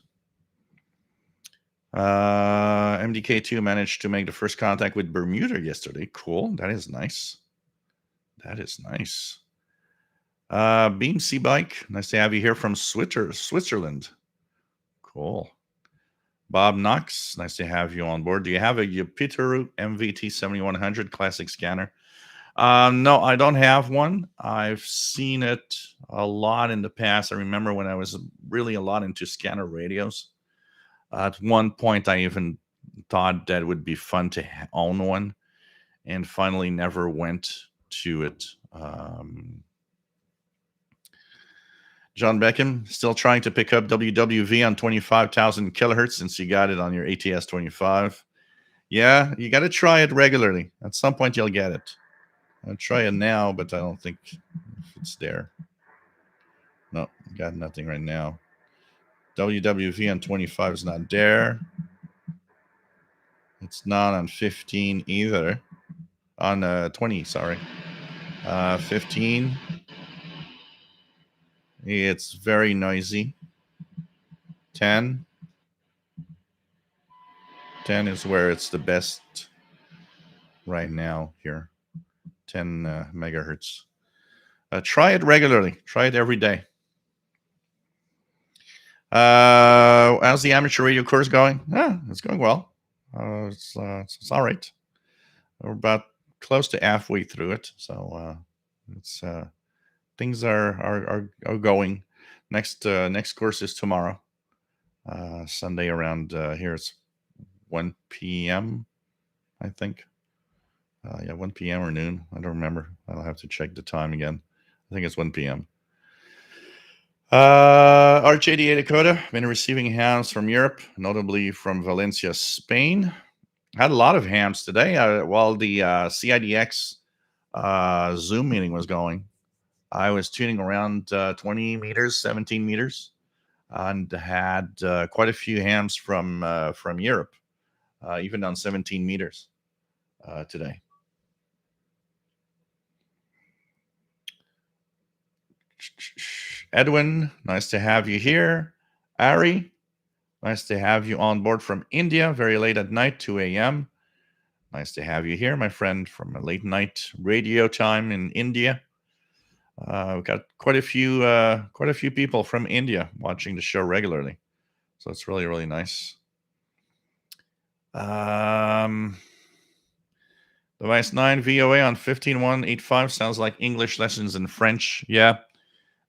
MDK2 managed to make the first contact with Bermuda yesterday. Cool. That is nice. Beam Sea Bike, nice to have you here from Switzerland. Cool. Bob Knox, nice to have you on board. Do you have a Jupiter MVT 7100 classic scanner? No, I don't have one. I've seen it a lot in the past. I remember when I was really a lot into scanner radios. At one point, I even thought that it would be fun to own one, and finally never went to it. John Beckham, still trying to pick up WWV on 25,000 kilohertz since you got it on your ATS 25. Yeah, you got to try it regularly. At some point, you'll get it. I'll try it now, but I don't think it's there. No, got nothing right now. WWV on 25 is not there. It's not on 15 either. On 20, sorry. 15. It's very noisy. 10. 10 is where it's the best right now here. 10 megahertz. Try it regularly. Try it every day. How's the amateur radio course going? Yeah, it's going well. It's all right. We're about close to halfway through it, so it's things are going. Next course is tomorrow, Sunday around here. It's 1 p.m. I think. Yeah, 1 p.m. or noon. I don't remember. I'll have to check the time again. I think it's 1 p.m. RJDA Dakota, been receiving hams from Europe, notably from Valencia, Spain. Had a lot of hams today while the CIDX Zoom meeting was going. I was tuning around 20 meters, 17 meters, and had quite a few hams from Europe, even on 17 meters today. Edwin, nice to have you here. Ari, nice to have you on board from India, very late at night, 2 a.m. Nice to have you here, my friend, from a late night radio time in India. We've got quite a few people from India watching the show regularly, so it's really, really nice. Device 9 VOA on 15185 sounds like English lessons in French. Yeah,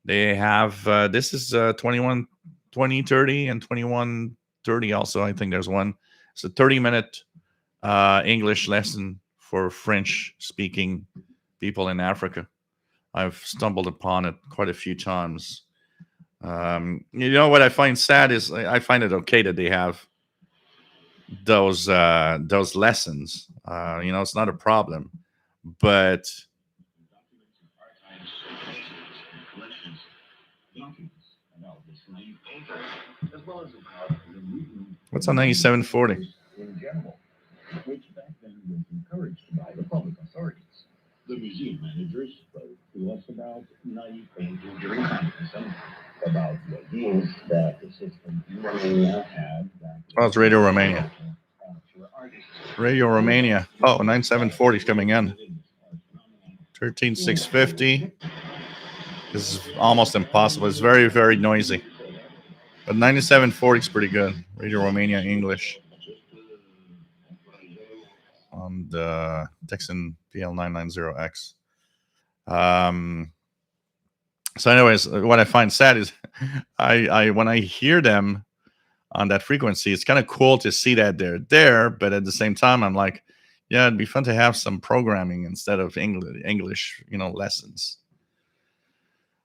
they have. This is 21, 2030 and 2130 also. I think there's one. It's a 30-minute English lesson for French-speaking people in Africa. I've stumbled upon it quite a few times. You know what I find sad is I find it okay that they have those lessons. You know, it's not a problem, but what's on 9740? Which back then was encouraged by the public authorities. The museum managers spoke to us about naive thinking during communism, about the ideas that the system may have had. Oh, it's Radio Romania. Radio Romania. Oh, 9740 is coming in. 13650. This is almost impossible. It's very, very noisy. But 9740 is pretty good. Radio Romania English. On the Texan PL990X. So anyways, what I find sad is I when I hear them on that frequency, it's kind of cool to see that they're there, but at the same time, I'm like, yeah, it'd be fun to have some programming instead of English, you know, lessons.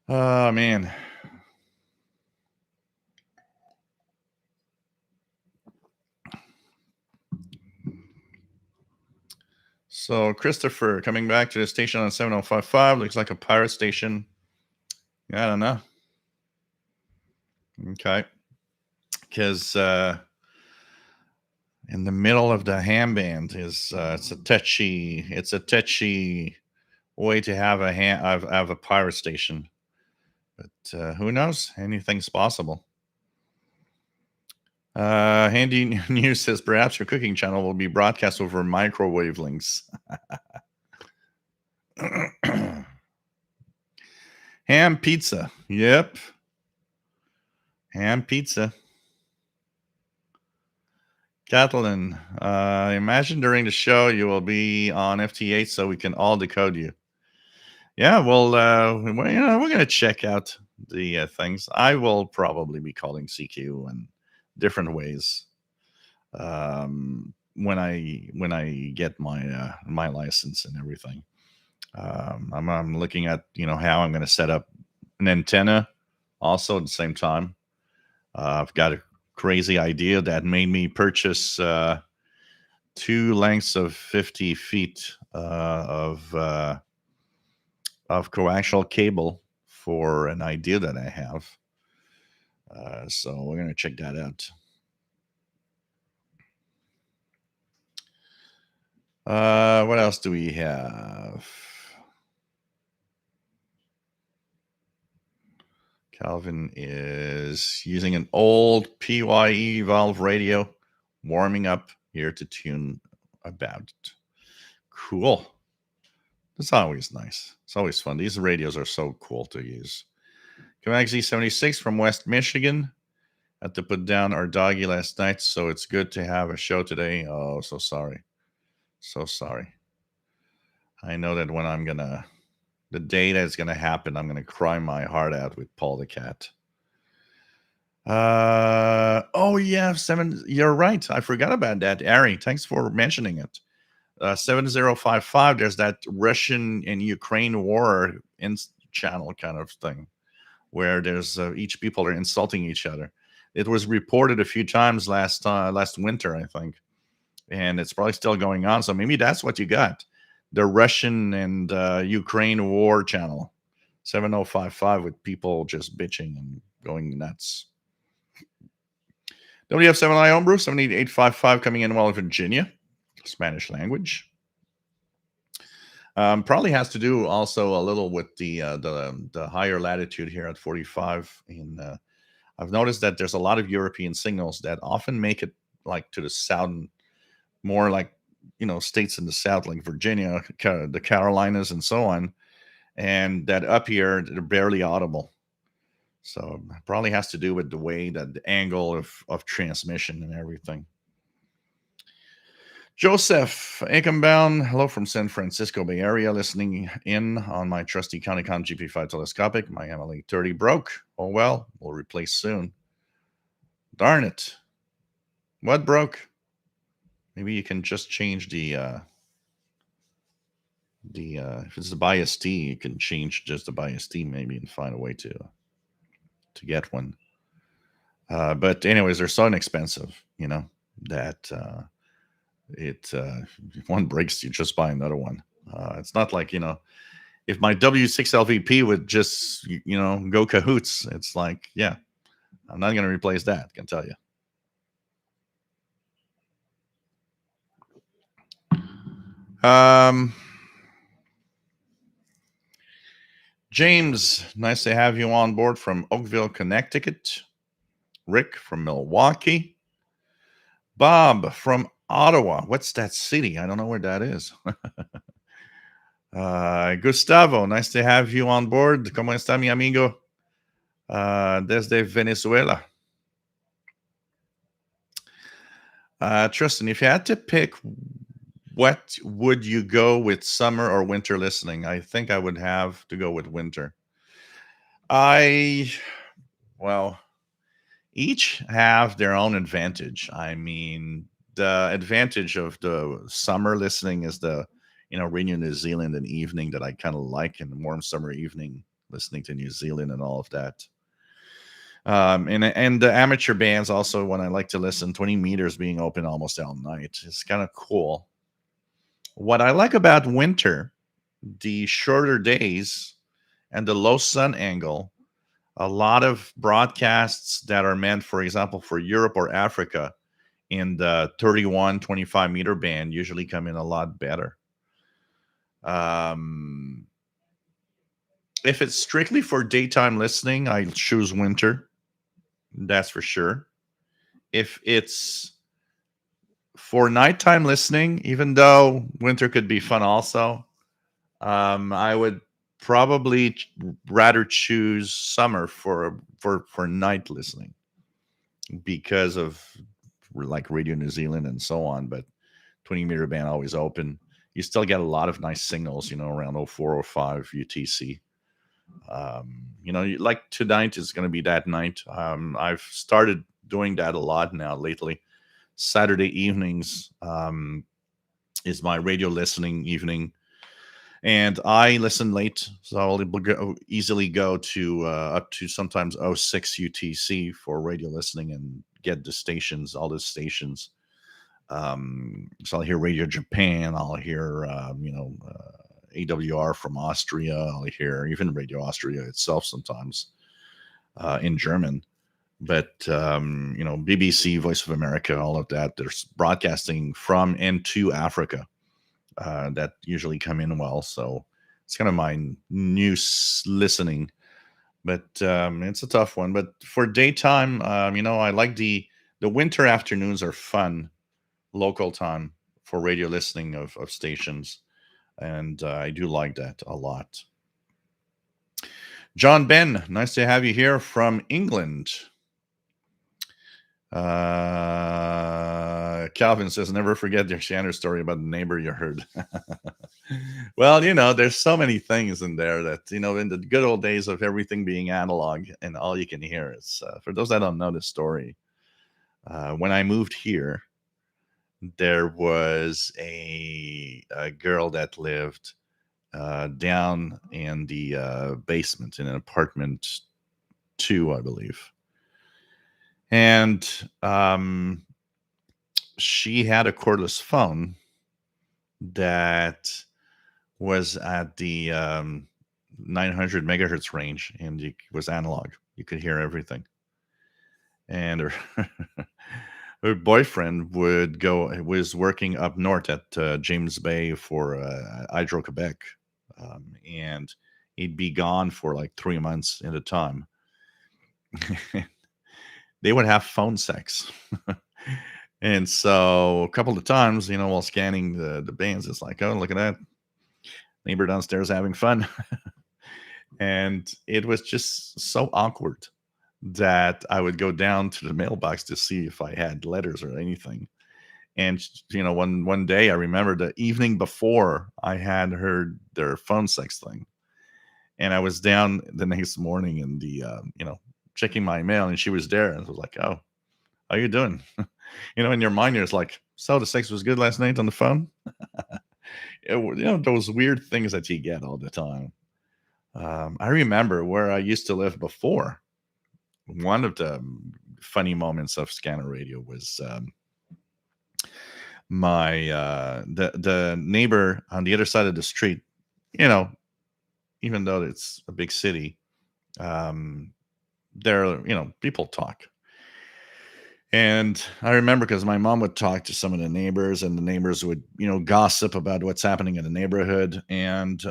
Oh, man. So Christopher coming back to the station on 7055 looks like a pirate station. Yeah, I don't know. Okay. Because in the middle of the ham band is it's a touchy way to have a pirate station. But who knows? Anything's possible. Handy News says perhaps your cooking channel will be broadcast over microwave links. Ham pizza. Yep. Ham pizza. Kathleen, imagine during the show you will be on FT8 so we can all decode you. Yeah, well, we're going to check out the things. I will probably be calling CQ in different ways when I get my license and everything. I'm looking at how I'm going to set up an antenna also at the same time. I've got a crazy idea that made me purchase two lengths of 50 feet of coaxial cable for an idea that I have. So we're going to check that out. What else do we have? Calvin is using an old PYE valve radio, warming up here to tune about. Cool. It's always nice. It's always fun. These radios are so cool to use. Comaxi 76 from West Michigan. Had to put down our doggy last night, so it's good to have a show today. Oh, so sorry. So sorry. I know that the day that's gonna happen, I'm gonna cry my heart out with Paul the cat. Oh yeah, you're right. I forgot about that, Ari. Thanks for mentioning it. 7055. There's that Russian and Ukraine war in channel kind of thing, where there's each people are insulting each other. It was reported a few times last winter, I think, and it's probably still going on. So maybe that's what you got, the Russian and Ukraine war channel, 7055, with people just bitching and going nuts. WF7I Homebrew 78855 coming in well, Virginia, Spanish language. Probably has to do also a little with the higher latitude here at 45. And I've noticed that there's a lot of European signals that often make it like to the south, more like states in the south, like Virginia, the Carolinas, and so on. And that up here they're barely audible. So it probably has to do with the way that the angle of transmission and everything. Joseph Aikenbound, hello from San Francisco Bay Area, listening in on my trusty Countycom GP5 telescopic. My MLA 30 broke. Oh well, we'll replace soon. Darn it. What broke? Maybe you can just change the if it's the bias T, you can change just the bias T maybe and find a way to get one. But anyways, they're so inexpensive, that if one breaks, you just buy another one. It's not like if my W6LVP would just go cahoots, it's like, yeah, I'm not going to replace that, I can tell you. James, nice to have you on board from Oakville, Connecticut. Rick from Milwaukee. Bob from Ottawa. What's that city? I don't know where that is. Gustavo, nice to have you on board. ¿Cómo está, mi amigo? Desde Venezuela. Tristan, if you had to pick, what would you go with, summer or winter listening? I think I would have to go with winter. Each have their own advantage. I mean, the advantage of the summer listening is the Radio New Zealand in the evening that I kind of like, in the warm summer evening, listening to New Zealand and all of that. And the amateur bands also, when I like to listen, 20 meters being open almost all night. It's kind of cool. What I like about winter, the shorter days and the low sun angle, a lot of broadcasts that are meant, for example, for Europe or Africa in the 31, 25 meter band usually come in a lot better. If it's strictly for daytime listening, I choose winter. That's for sure. If it's for nighttime listening, even though winter could be fun also, I would probably rather choose summer for night listening because of like Radio New Zealand and so on. But 20-meter band always open. You still get a lot of nice signals, around 0405 UTC. Like tonight is going to be that night. I've started doing that a lot now lately. Saturday evenings is my radio listening evening, and I listen late, so I'll easily go to up to sometimes 06 UTC for radio listening and get the stations, all the stations. So I'll hear Radio Japan, I'll hear AWR from Austria, I'll hear even Radio Austria itself sometimes in German. But BBC, Voice of America, all of that, there's broadcasting from and to Africa that usually come in well. So it's kind of my new listening, but it's a tough one. But for daytime, I like the winter afternoons are fun, local time for radio listening of stations, and I do like that a lot. John Ben, nice to have you here from England. Calvin says, never forget your Shanner story about the neighbor you heard. Well, there's so many things in there that, in the good old days of everything being analog and all you can hear is, for those that don't know the story, when I moved here, there was a girl that lived down in the basement in an apartment 2, I believe. And she had a cordless phone that was at the 900 megahertz range, and it was analog. You could hear everything. And her boyfriend was working up north at James Bay for Hydro-Quebec, and he'd be gone for like 3 months at a time. They would have phone sex. And so a couple of times, while scanning the bands, it's like, oh, look at that. Neighbor downstairs having fun. And it was just so awkward that I would go down to the mailbox to see if I had letters or anything. And, one day I remember the evening before I had heard their phone sex thing. And I was down the next morning and checking my mail, and she was there, and I was like, oh, how you doing? In your mind, you're just like, so the sex was good last night on the phone? Those weird things that you get all the time. I remember where I used to live before. One of the funny moments of Scanner Radio was my the neighbor on the other side of the street. Even though it's a big city, there people talk. And I remember because my mom would talk to some of the neighbors, and the neighbors would, gossip about what's happening in the neighborhood. And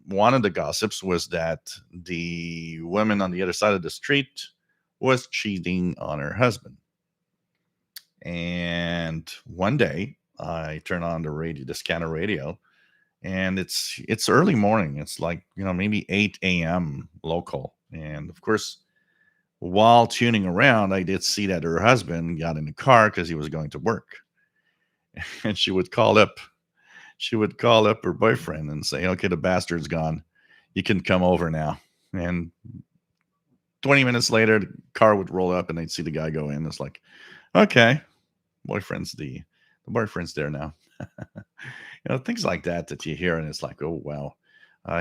one of the gossips was that the woman on the other side of the street was cheating on her husband. And one day I turn on the Scanner Radio, and it's early morning. It's like, maybe 8 a.m. local. And of course, while tuning around, I did see that her husband got in the car because he was going to work. And she would call up her boyfriend and say, okay, the bastard's gone. You can come over now. And 20 minutes later, the car would roll up and they'd see the guy go in. It's like, okay, the boyfriend's there now. Things like that you hear, and it's like, oh, wow.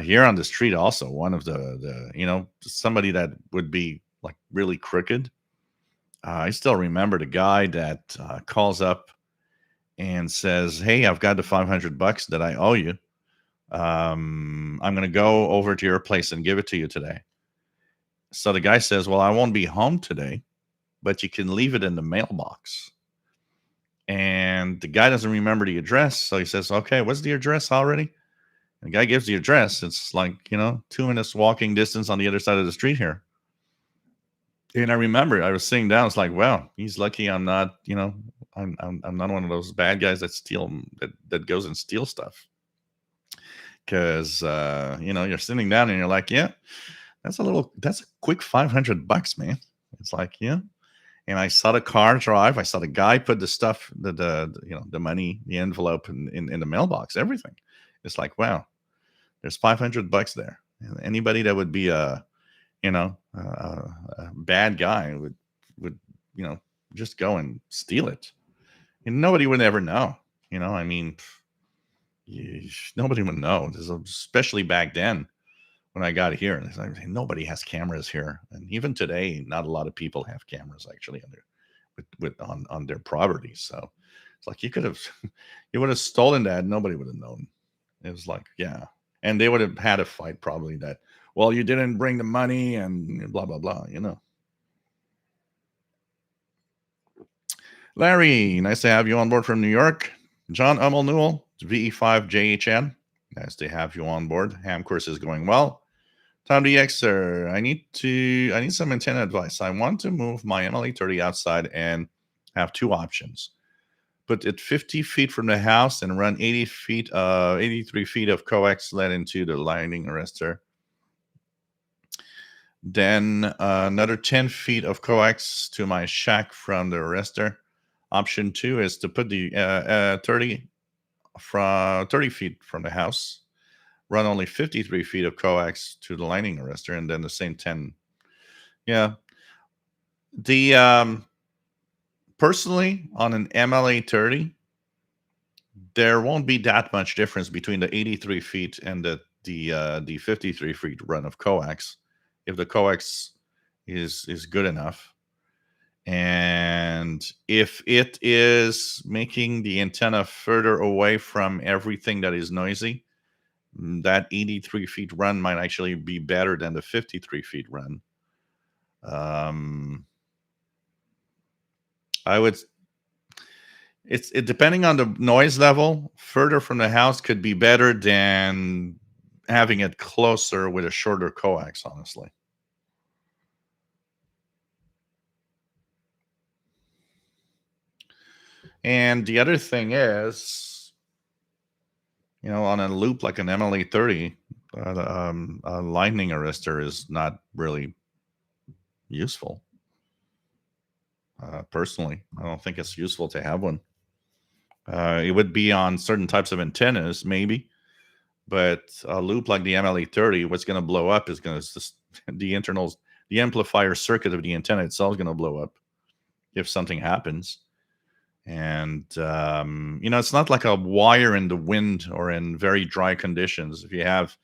Here on the street also, one of the somebody that would be like really crooked. I still remember the guy that calls up and says, hey, I've got the $500 that I owe you. I'm going to go over to your place and give it to you today. So the guy says, well, I won't be home today, but you can leave it in the mailbox. And the guy doesn't remember the address. So he says, okay, what's the address already? And the guy gives the address. It's like, 2 minutes walking distance on the other side of the street here. And I remember I was sitting down. It's like, wow, he's lucky I'm not, I'm not one of those bad guys that steal, that goes and steals stuff. because you're sitting down and you're like, yeah, that's a quick $500, man. It's like, yeah. And I saw the car drive. I saw the guy put the stuff, the money, the envelope in the mailbox, everything. It's like, wow, there's $500 there. And anybody that would be a bad guy would just go and steal it, and nobody would ever know. I mean, nobody would know. Especially back then when I got here. It's like, nobody has cameras here, and even today, not a lot of people have cameras actually on their properties. So it's like you would have stolen that, nobody would have known. It was like, yeah, and they would have had a fight probably that, well, you didn't bring the money and blah blah blah. Larry, nice to have you on board from New York. John Ummel Newell, VE5JHN. Nice to have you on board. Ham course is going well. Tom DX, sir, I need some antenna advice. I want to move my MLA30 outside and have two options. Put it 50 feet from the house and run 83 feet of coax led into the lightning arrestor. Then another 10 feet of coax to my shack from the arrestor. Option 2 is to put the 30 feet from the house, run only 53 feet of coax to the lightning arrestor, and then the same 10. Yeah. The personally, on an MLA30, there won't be that much difference between the 83 feet and the 53 feet run of coax, if the coax is good enough. And if it is making the antenna further away from everything that is noisy, that 83 feet run might actually be better than the 53 feet run. I would. It depending on the noise level. Further from the house could be better than having it closer with a shorter coax. Honestly. And the other thing is, on a loop like an MLA30, a lightning arrestor is not really useful. Personally, I don't think it's useful to have one. It would be on certain types of antennas, maybe, but a loop like the MLA30, what's going to blow up is going to the amplifier circuit of the antenna itself is going to blow up if something happens. And it's not like a wire in the wind or in very dry conditions. If you have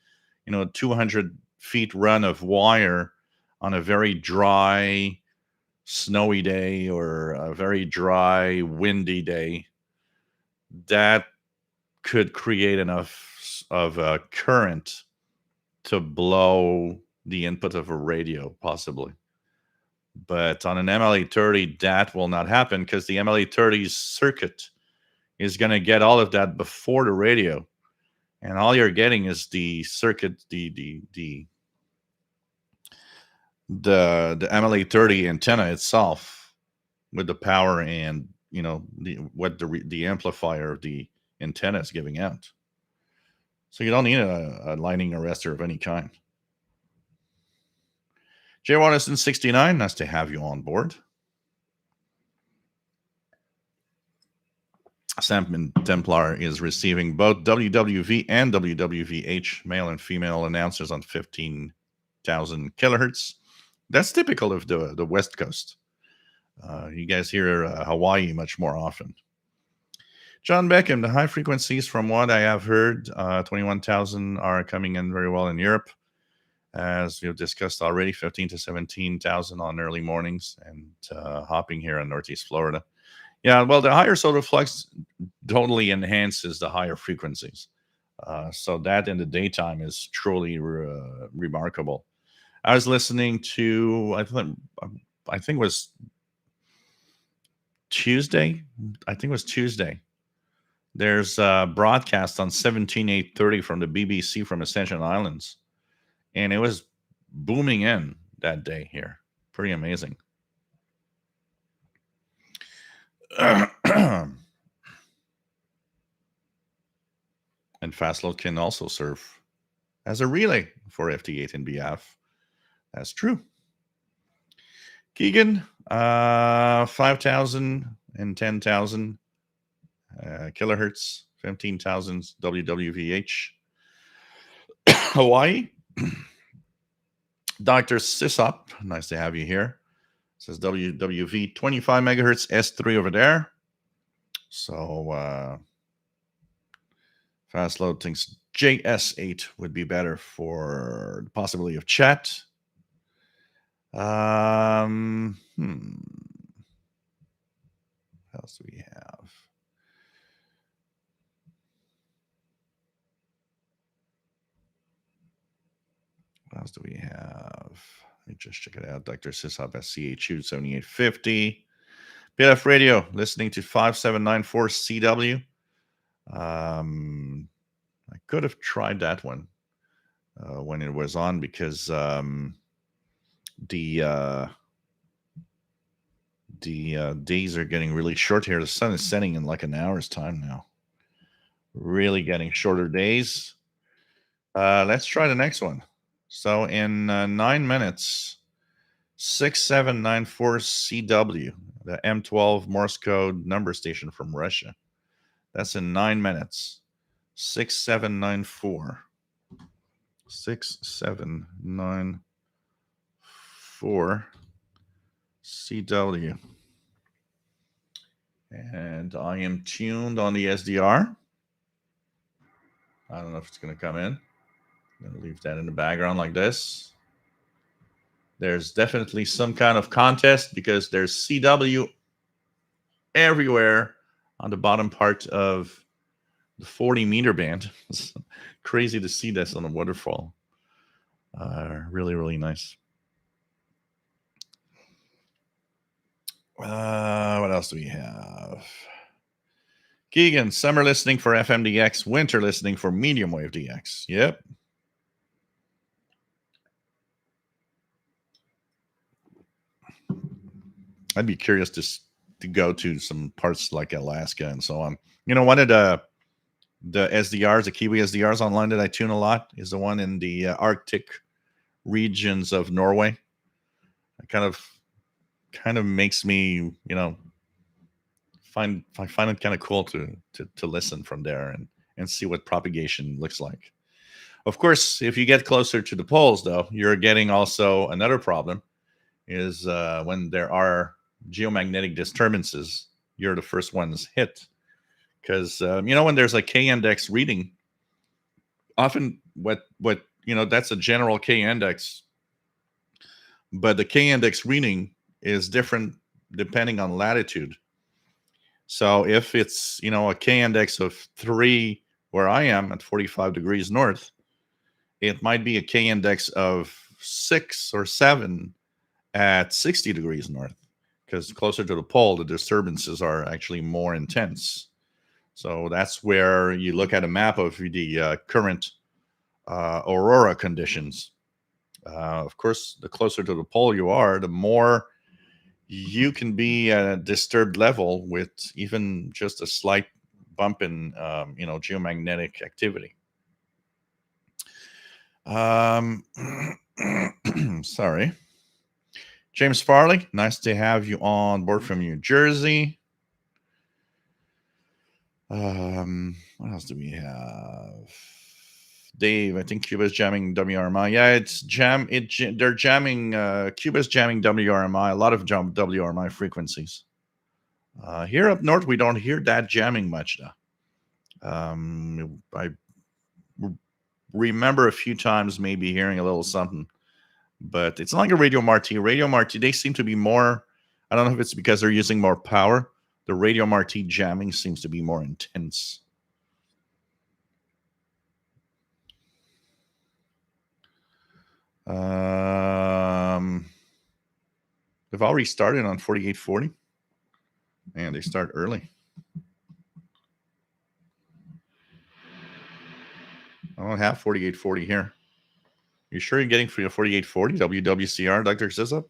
200 feet run of wire on a very dry snowy day or a very dry windy day, that could create enough of a current to blow the input of a radio, possibly. But on an MLA30, that will not happen because the MLA30's circuit is going to get all of that before the radio, and all you're getting is the circuit, the MLA30 antenna itself with the power and what the amplifier of the antenna is giving out. So you don't need a lightning arrestor of any kind. Jay Watterson 69, nice to have you on board. Sam Templar is receiving both WWV and WWVH male and female announcers on 15,000 kilohertz. That's typical of the West Coast. You guys hear Hawaii much more often. John Beckham, the high frequencies, from what I have heard, 21,000 are coming in very well in Europe. As we've discussed already, 15 to 17,000 on early mornings and hopping here in Northeast Florida. Yeah, well, the higher solar flux totally enhances the higher frequencies. So that in the daytime is truly remarkable. I was listening to, I think it was Tuesday. There's a broadcast on 17830 from the BBC from Ascension Islands. And it was booming in that day here. Pretty amazing. And fastload can also serve as a relay for FT8 and BF. That's true. Keegan, 5,000 and 10,000 kilohertz, 15,000 WWVH. Hawaii. Dr. Sisop, nice to have you here. Says WWV 25 megahertz S3 over there. So fast load thinks JS8 would be better for the possibility of chat. What else do we have? What else do we have? Let me just check it out. Dr. Sisop SCHU 7850. PLF radio, listening to 5794 CW. I could have tried that one when it was on because the days are getting really short here. The sun is setting in like an hour's time now. Really getting shorter days. Let's try the next one. So in 9 minutes, 6794 CW, the M12 Morse code number station from Russia. That's in 9 minutes. 6794. 6794 CW. And I am tuned on the SDR. I don't know if it's going to come in. I'm going to leave that in the background like this. There's definitely some kind of contest because there's CW everywhere on the bottom part of the 40-meter band. It's crazy to see this on a waterfall. Really, really nice. What else do we have? Keegan, summer listening for FMDX, winter listening for medium wave DX. Yep. I'd be curious to go to some parts like Alaska and so on. You know, one of the SDRs, the Kiwi SDRs online that I tune a lot is the one in the Arctic regions of Norway. It kind of makes me, you know, I find it kind of cool to listen from there and see what propagation looks like. Of course, if you get closer to the poles, though, you're getting also another problem is when there are geomagnetic disturbances, you're the first ones hit. Because, you know, when there's a K-index reading, often what you know, that's a general K-index, but the K-index reading is different depending on latitude. So if it's, you know, a K-index of 3 where I am at 45 degrees north, it might be a K-index of 6 or 7 at 60 degrees north, because closer to the pole, the disturbances are actually more intense. So that's where you look at a map of the current aurora conditions. Of course, the closer to the pole you are, the more you can be at a disturbed level with even just a slight bump in, you know, geomagnetic activity. Sorry. James Farley, nice to have you on board from New Jersey. What else do we have? Dave, I think Cuba's jamming WRMI. Yeah, they're jamming. Cuba's jamming WRMI. A lot of WRMI frequencies. Here up north, we don't hear that jamming much, though. I remember a few times maybe hearing a little something, but it's not like a Radio Marti. Radio Marti, they seem to be more. I don't know if it's because they're using more power. The Radio Marti jamming seems to be more intense. They've already started on 4840. Man, they start early. I don't have 4840 here. You sure you're getting for your 4840 WWCR, Dr. Sissup?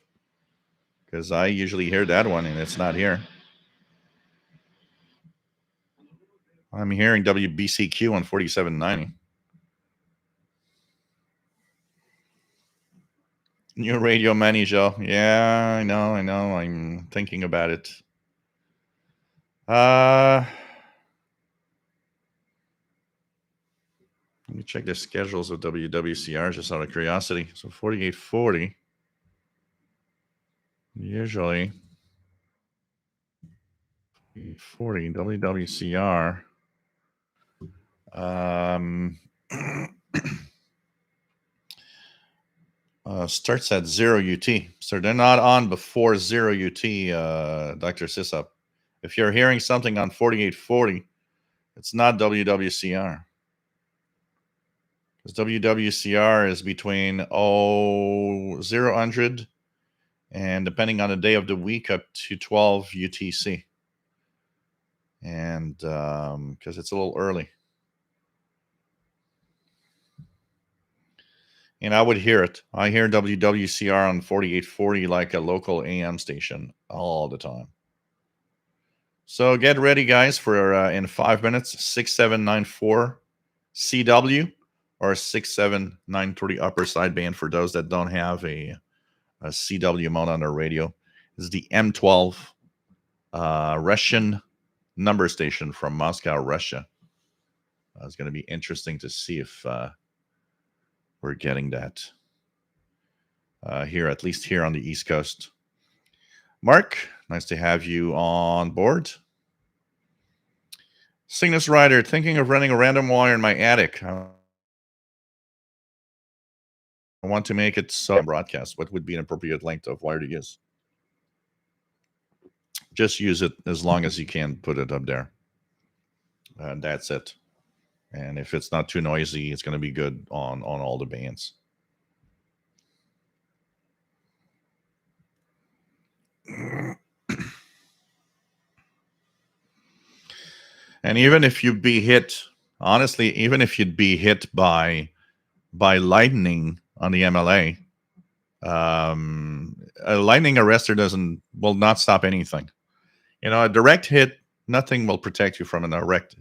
Because I usually hear that one and it's not here. I'm hearing WBCQ on 4790. New radio manager. Yeah, I know. I'm thinking about it. Let me check the schedules of WWCR just out of curiosity. So 4840. Usually 40 WWCR. Starts at 0 UT. So they're not on before 0 UT, Dr. Sisup. If you're hearing something on 4840, it's not WWCR. Because WWCR is between 000 and depending on the day of the week up to 12 UTC. And because it's a little early. And I would hear it. I hear WWCR on 4840 like a local AM station all the time. So get ready, guys, for in 5 minutes, 6794 CW or 67930 upper sideband for those that don't have a CW mount on their radio. This is the M12 Russian number station from Moscow, Russia. It's going to be interesting to see if we're getting that here, at least here on the East Coast. Mark, nice to have you on board. Cygnus Rider, thinking of running a random wire in my attic. I want to make it so broadcast. What would be an appropriate length of wire to use? Just use it as long as you can put it up there. And that's it. And if it's not too noisy, it's going to be good on all the bands. And even if you'd be hit, honestly, even if you'd be hit by lightning on the MLA, a lightning arrestor will not stop anything. You know, a direct hit, nothing will protect you from a direct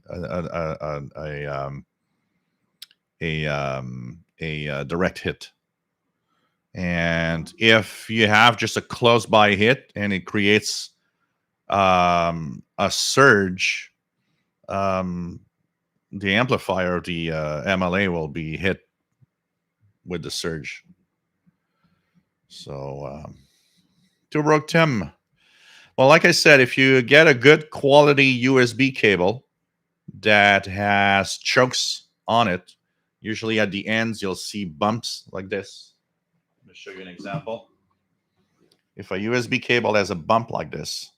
direct hit. And if you have just a close by hit and it creates a surge, the amplifier of the MLA will be hit with the surge. So, to Broke Tim. Well, like I said, if you get a good quality USB cable that has chokes on it, usually at the ends, you'll see bumps like this. Let me show you an example. If a USB cable has a bump like this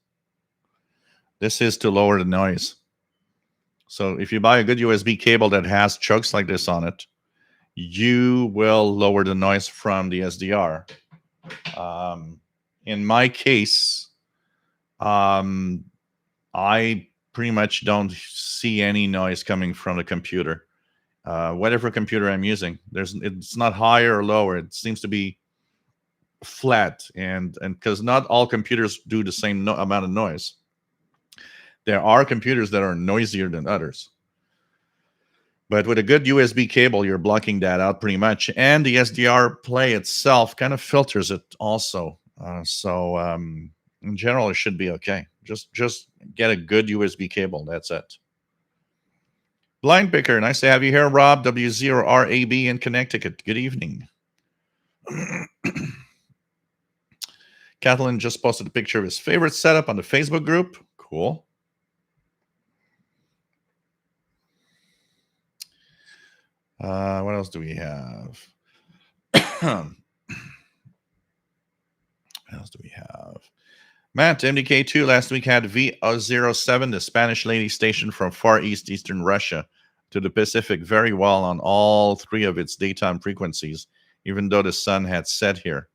is to lower the noise. So if you buy a good USB cable that has chokes like this on it, you will lower the noise from the SDR. In my case, I pretty much don't see any noise coming from the computer. Whatever computer I'm using, it's not higher or lower. It seems to be flat, and because not all computers do the same amount of noise. There are computers that are noisier than others. But with a good USB cable, you're blocking that out pretty much. And the SDR play itself kind of filters it also. So in general, it should be okay. Just get a good USB cable. That's it. Blind Picker, nice to have you here, Rob. W0RAB in Connecticut. Good evening. Kathleen just posted a picture of his favorite setup on the Facebook group. Cool. What else do we have? What else do we have? Matt, MDK2 last week had V07, the Spanish lady station from Far East, Eastern Russia to the Pacific very well on all three of its daytime frequencies, even though the sun had set here.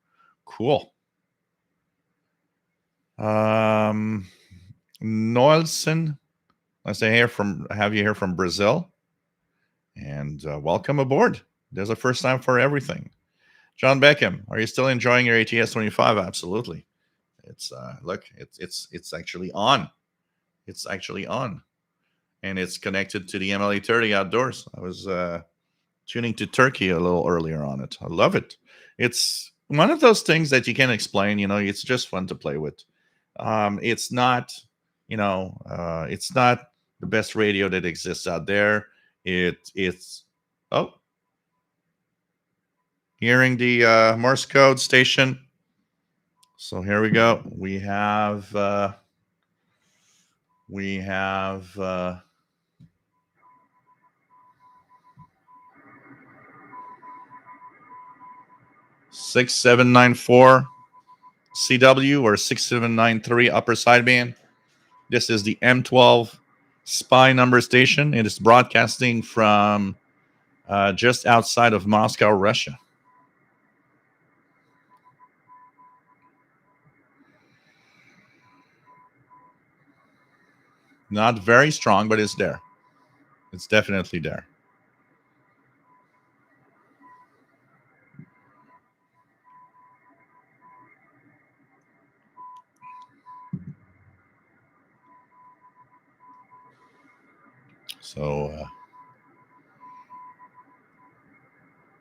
Cool. Noelson, have you here from Brazil. And welcome aboard. There's a first time for everything. John Beckham, are you still enjoying your ATS 25? Absolutely. It's look, it's actually on. It's actually on. and it's connected to the MLA 30 outdoors. I was tuning to Turkey a little earlier on it. I love it. It's one of those things that you can't explain. It's just fun to play with. It's not, it's not the best radio that exists out there. It's oh, hearing the Morse code station. So here we go. We have 6794 CW or 6793 upper sideband. This is the M12 spy number station. It is broadcasting from just outside of Moscow, Russia. Not very strong, but it's there. It's definitely there. So,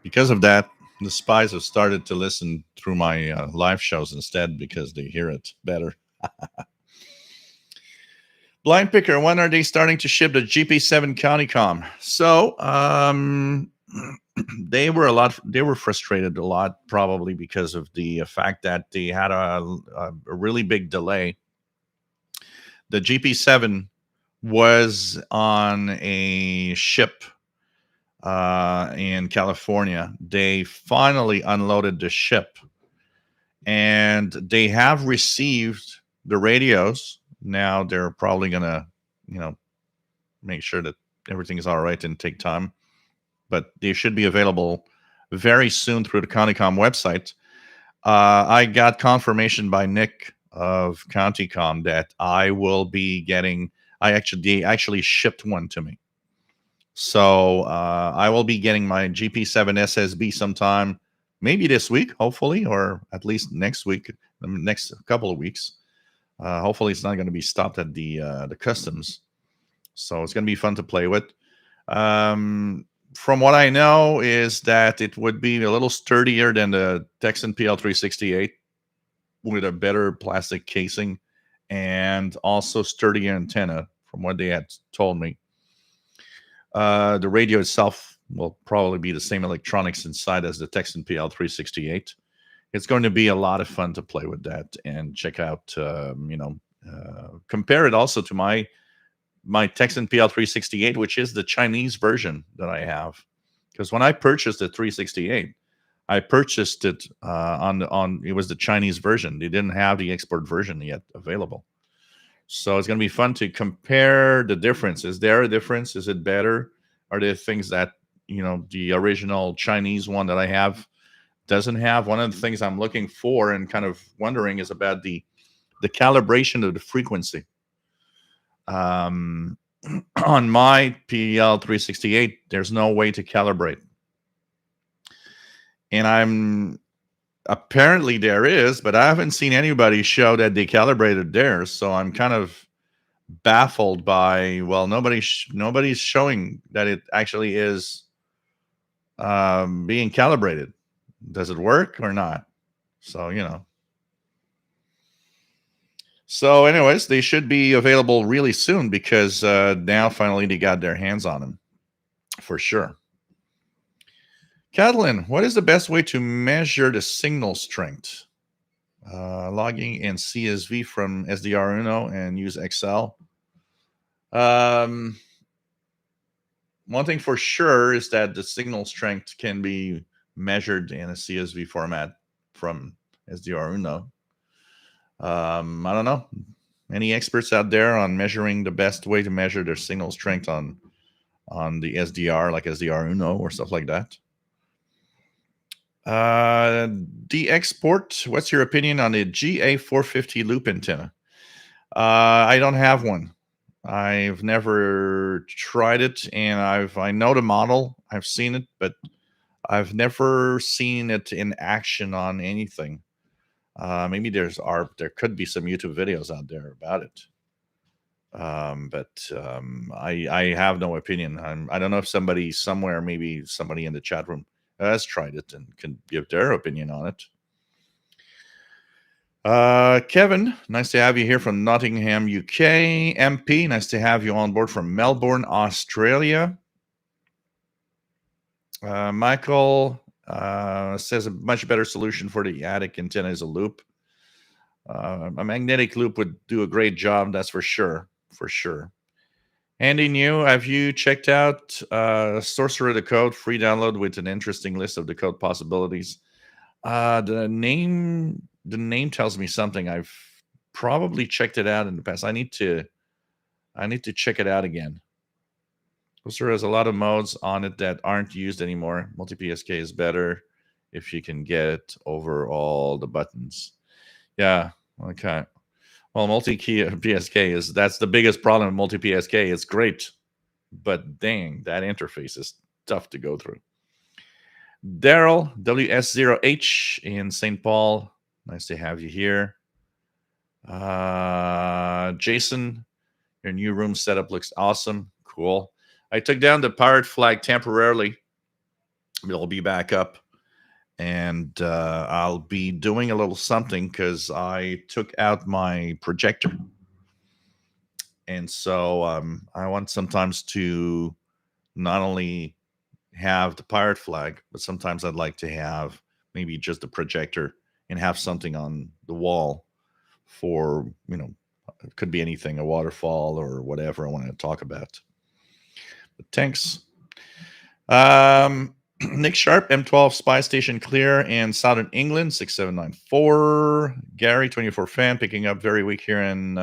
because of that, the spies have started to listen through my live shows instead because they hear it better. Blind Picker, when are they starting to ship the GP7 CountyCom? So, they were frustrated a lot, probably because of the fact that they had a really big delay. The GP7 was on a ship in California. They finally unloaded the ship, and they have received the radios. Now they're probably gonna, make sure that everything is all right and take time, but they should be available very soon through the CountyCom website. I got confirmation by Nick of CountyCom that I will be getting. They actually shipped one to me. So I will be getting my GP7 SSB sometime, maybe this week, hopefully, or at least next week, the next couple of weeks. Hopefully, it's not going to be stopped at the customs. So it's going to be fun to play with. From what I know, is that it would be a little sturdier than the Texan PL368 with a better plastic casing and also sturdier antenna, from what they had told me. The radio itself will probably be the same electronics inside as the Texan PL368. It's going to be a lot of fun to play with that and check out, compare it also to my Texan PL368, which is the Chinese version that I have. Because when I purchased the 368, I purchased it on it was the Chinese version. They didn't have the export version yet available. So it's going to be fun to compare the difference. Is there a difference? Is it better? Are there things that, the original Chinese one that I have doesn't have? One of the things I'm looking for and kind of wondering is about the calibration of the frequency. On my PL368, there's no way to calibrate. And apparently there is, but I haven't seen anybody show that they calibrated theirs. So I'm kind of baffled by, nobody's showing that it actually is being calibrated. Does it work or not? So, So, anyways, they should be available really soon because now finally they got their hands on them, for sure. Catalin, what is the best way to measure the signal strength? Logging in CSV from SDR Uno and use Excel. One thing for sure is that the signal strength can be measured in a CSV format from SDR Uno. I don't know. Any experts out there on measuring the best way to measure their signal strength on the SDR, like SDR Uno or stuff like that? The export, what's your opinion on the GA450 loop antenna? I don't have one. I've never tried it, and I know the model. I've seen it, but I've never seen it in action on anything. Maybe there could be some YouTube videos out there about it. I have no opinion. I don't know if somebody somewhere, maybe somebody in the chat room, has tried it and can give their opinion on it. Kevin, nice to have you here from Nottingham, UK. MP, nice to have you on board from Melbourne, Australia. Michael says a much better solution for the attic antenna is a loop. A magnetic loop would do a great job, that's for sure. For sure. Andy New, have you checked out Sorcerer the Code free download with an interesting list of the code possibilities? The name tells me something. I've probably checked it out in the past. I need to check it out again. Sorcerer has a lot of modes on it that aren't used anymore. Multi PSK is better if you can get over all the buttons. Yeah. Okay. Well, multi-key PSK that's the biggest problem with multi PSK. It's great, but dang, that interface is tough to go through. Daryl, WS0H in St. Paul. Nice to have you here. Jason, your new room setup looks awesome. Cool. I took down the pirate flag temporarily. It'll be back up. And I'll be doing a little something because I took out my projector. And so I want sometimes to not only have the pirate flag, but sometimes I'd like to have maybe just a projector and have something on the wall for, it could be anything, a waterfall or whatever I want to talk about. But thanks. Nick Sharp, M12 Spy Station clear in Southern England, 6794. Gary, 24 fan, picking up very weak here in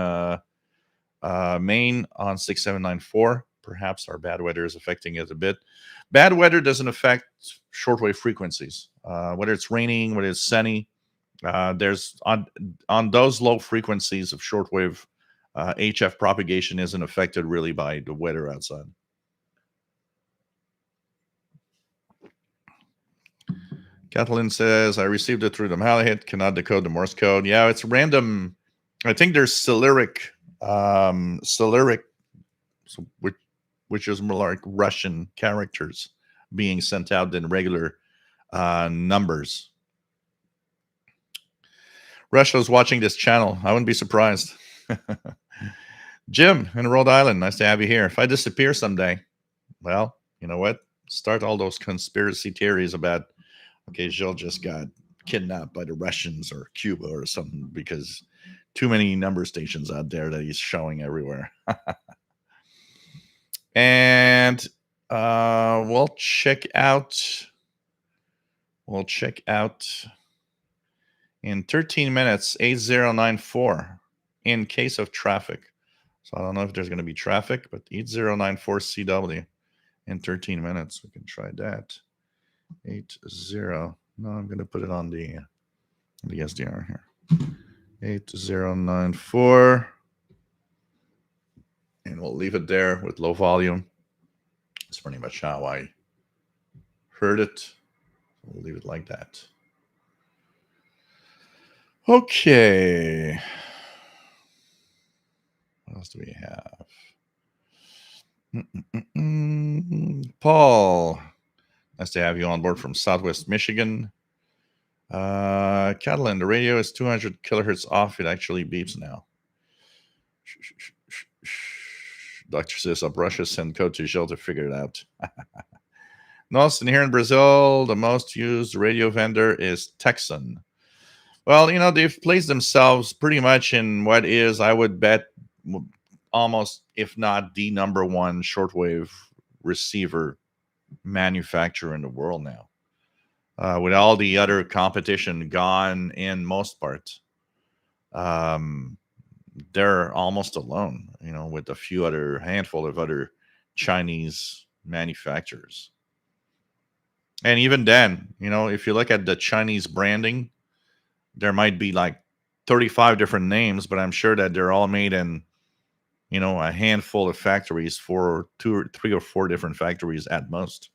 Maine on 6794. Perhaps our bad weather is affecting it a bit. Bad weather doesn't affect shortwave frequencies. Whether it's raining, whether it's sunny, there's on those low frequencies of shortwave, HF propagation isn't affected really by the weather outside. Kathleen says, I received it through the Malahit, cannot decode the Morse code. Yeah, it's random. I think there's Cyrillic, so which is more like Russian characters being sent out than regular numbers. Russia's watching this channel. I wouldn't be surprised. Jim in Rhode Island, nice to have you here. If I disappear someday, well, you know what? Start all those conspiracy theories about, okay, Jill just got kidnapped by the Russians or Cuba or something because too many number stations out there that he's showing everywhere. And we'll check out in 13 minutes 8094 in case of traffic. So I don't know if there's going to be traffic, but 8094 CW in 13 minutes. We can try that. 80. No, I'm going to put it on the SDR here. 8094. And we'll leave it there with low volume. It's pretty much how I heard it. We'll leave it like that. Okay. What else do we have? Paul, nice to have you on board from Southwest Michigan. Catalan, the radio is 200 kilohertz off. It actually beeps now. Dr. says, up Russia, send code to Gilles to figure it out. Nelson, here in Brazil, the most used radio vendor is Texan. Well, they've placed themselves pretty much in what is, I would bet, almost, if not the number one shortwave receiver manufacturer in the world now. With all the other competition gone in most parts. They're almost alone, with a handful of other Chinese manufacturers. And even then, if you look at the Chinese branding, there might be like 35 different names, but I'm sure that they're all made in, a handful of factories, 2 or 3 or 4 different factories at most.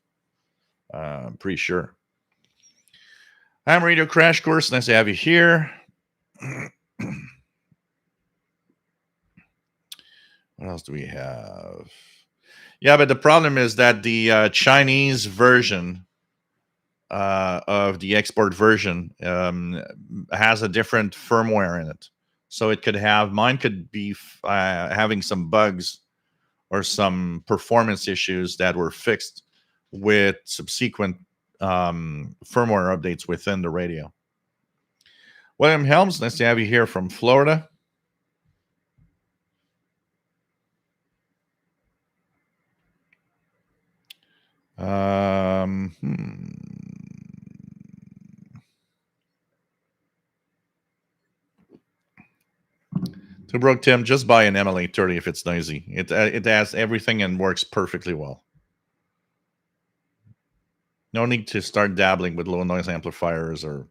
I'm pretty sure. I'm Radio Crash Course. Nice to have you here. What else do we have? Yeah, but the problem is that the Chinese version of the export version has a different firmware in it. So it could have, mine could be having some bugs or some performance issues that were fixed with subsequent firmware updates within the radio. William Helms, nice to have you here from Florida. Um, To Broke Tim, just buy an ML830 if it's noisy. It has everything and works perfectly well. No need to start dabbling with low noise amplifiers, or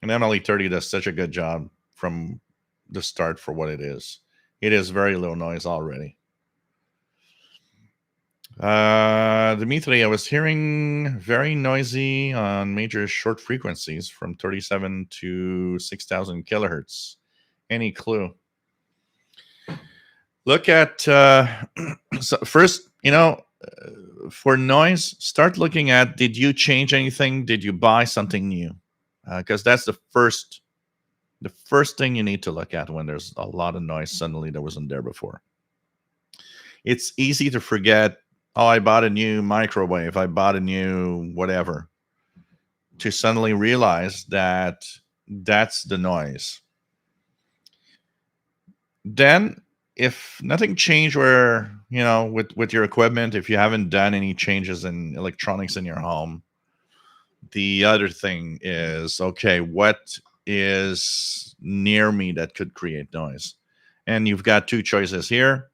an ML830 does such a good job from the start for what it is. It is very low noise already. Dimitri, I was hearing very noisy on major short frequencies from 37 to 6,000 kilohertz. Any clue? Look at so first, for noise, start looking at, did you change anything? Did you buy something new? Because that's the first thing you need to look at when there's a lot of noise suddenly that wasn't there before. It's easy to forget, oh, I bought a new microwave, I bought a new whatever, to suddenly realize that that's the noise. Then, if nothing changed where, with your equipment, if you haven't done any changes in electronics in your home, the other thing is, okay, what is near me that could create noise? And you've got two choices here.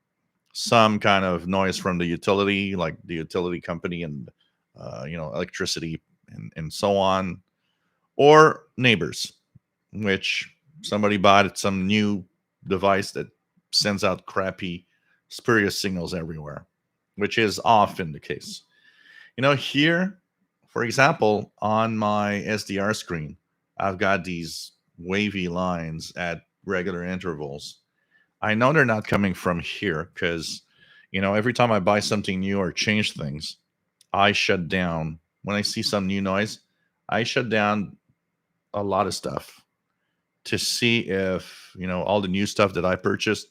Some kind of noise from the utility, like the utility company and, electricity and so on, or neighbors, which somebody bought some new device that sends out crappy, spurious signals everywhere, which is often the case. Here, for example, on my SDR screen, I've got these wavy lines at regular intervals. I know they're not coming from here because, every time I buy something new or change things, I shut down. When I see some new noise, I shut down a lot of stuff to see if, all the new stuff that I purchased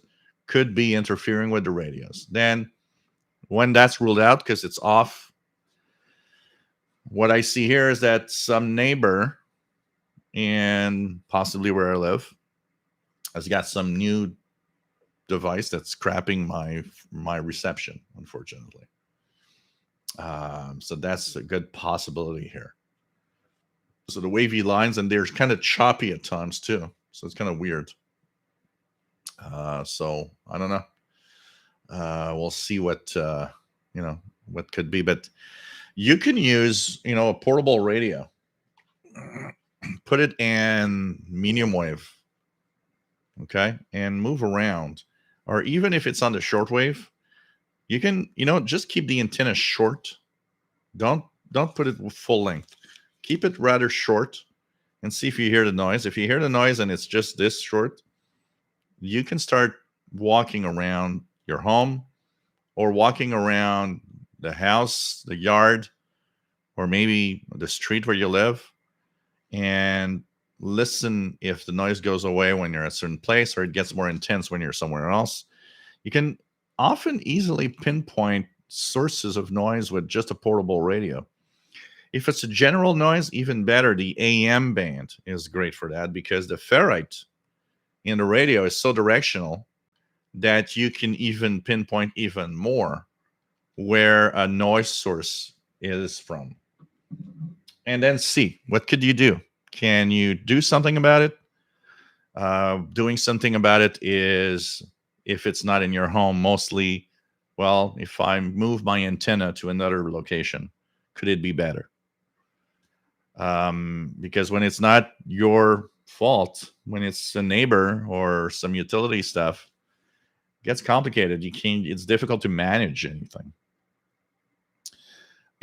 could be interfering with the radios. Then when that's ruled out because it's off, what I see here is that some neighbor, and possibly where I live, has got some new device that's crapping my reception, unfortunately. So that's a good possibility here. So the wavy lines, and they're kind of choppy at times too. So it's kind of weird. So I don't know. We'll see what what could be, but you can use a portable radio, put it in medium wave, okay, and move around, or even if it's on the shortwave, you can just keep the antenna short. Don't put it full length. Keep it rather short, and see if you hear the noise. If you hear the noise and it's just this short, you can start walking around your home or walking around the house, the yard, or maybe the street where you live, and listen if the noise goes away when you're at a certain place or it gets more intense when you're somewhere else. You can often easily pinpoint sources of noise with just a portable radio. If it's a general noise, even better. The AM band is great for that because the ferrite in the radio is so directional that you can even pinpoint even more where a noise source is from. And then see, what could you do? Can you do something about it? Doing something about it is, if it's not in your home, mostly, well, if I move my antenna to another location, could it be better? Because when it's not your fault, when it's a neighbor or some utility stuff, it gets complicated. It's difficult to manage anything.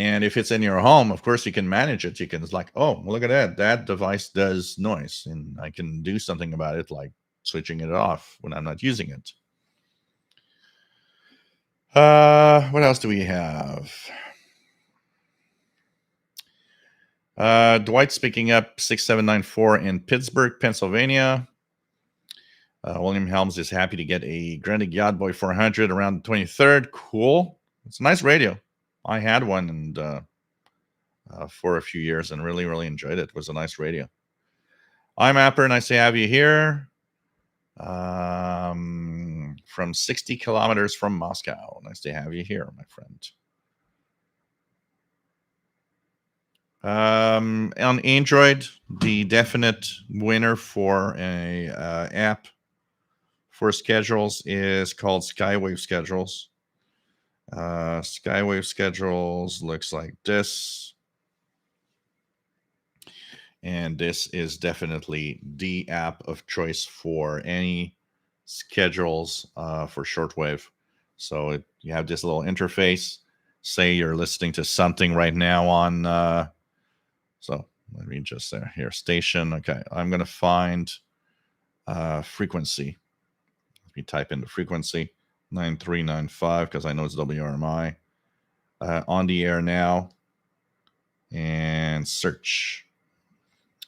And if it's in your home, of course, you can manage it. You can, it's like, oh, well, look at that. That device does noise, and I can do something about it, like switching it off when I'm not using it. What else do we have? Dwight's picking up 6794 in Pittsburgh, Pennsylvania. William Helms is happy to get a Grenadier Yacht Boy 400 around the 23rd. Cool. It's a nice radio. I had one and for a few years and really, really enjoyed it. It was a nice radio. I'm Apper, nice to have you here. From 60 kilometers from Moscow. Nice to have you here, my friend. On Android, the definite winner for a app for schedules is called Skywave Schedules. Skywave Schedules looks like this. And this is definitely the app of choice for any schedules for shortwave. So you have this little interface. Say you're listening to something right now on. So let me just here station. Okay, I'm going to find frequency. Let me type in the frequency 9395 because I know it's WRMI. On the air now, and search.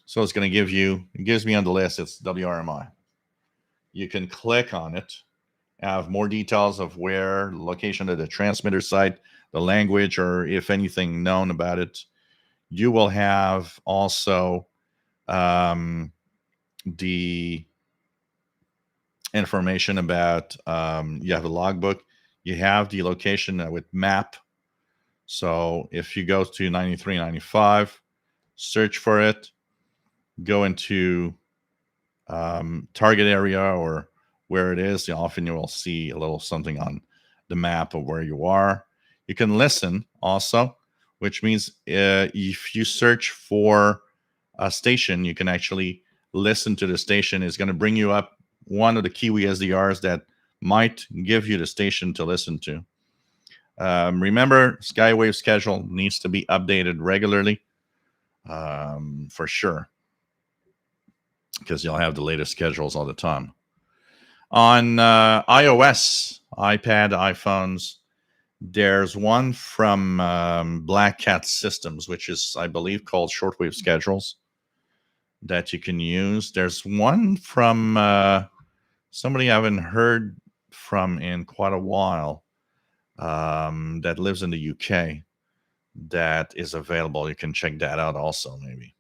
So it's going to it gives me on the list, it's WRMI. You can click on it, have more details of where, location of the transmitter site, the language, or if anything known about it. You will have also the information about, you have a logbook, you have the location with map. So if you go to 9395, search for it, go into target area or where it is. Often you will see a little something on the map of where you are. You can listen also, which means if you search for a station, you can actually listen to the station. It's going to bring you up one of the Kiwi SDRs that might give you the station to listen to. Remember, Skywave schedule needs to be updated regularly, for sure, because you'll have the latest schedules all the time. On iOS, iPad, iPhones, there's one from Black Cat Systems, which is, I believe, called Shortwave Schedules that you can use. There's one from somebody I haven't heard from in quite a while that lives in the UK that is available. You can check that out also, maybe.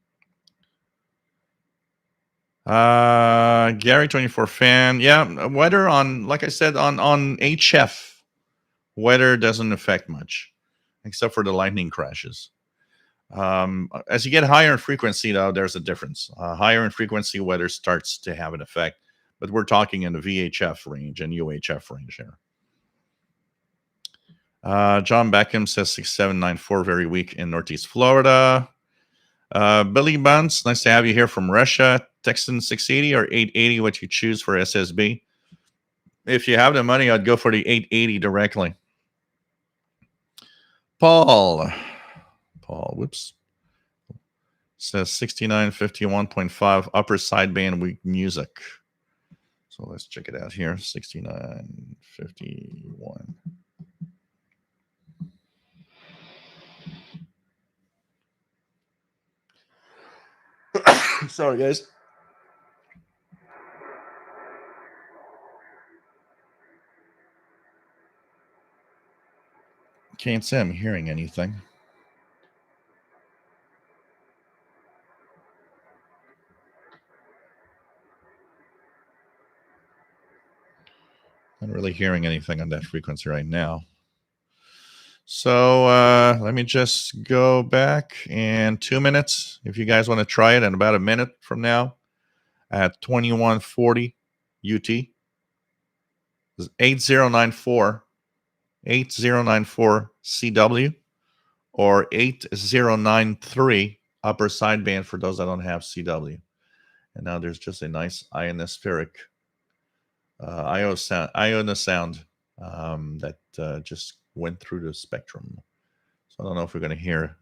Gary 24 fan. Yeah, weather on, like I said, on HF, weather doesn't affect much except for the lightning crashes. As you get higher in frequency, though, there's a difference. Higher in frequency, weather starts to have an effect, but we're talking in the VHF range and UHF range here. John Beckham says 6794, very weak in Northeast Florida. Billy Buns, nice to have you here from Russia. Texan 680 or 880, what you choose for SSB. If you have the money, I'd go for the 880 directly. Paul, whoops, says 6951.5 upper sideband weak music. So let's check it out here. 6951. Sorry, guys. Can't say I'm hearing anything. Not really hearing anything on that frequency right now. So let me just go back in 2 minutes. If you guys want to try it in about a minute from now at 2140 UT. 8094 CW or 8093 upper sideband for those that don't have CW. And now there's just a nice ionospheric iona sound that just went through the spectrum. So I don't know if we're going to hear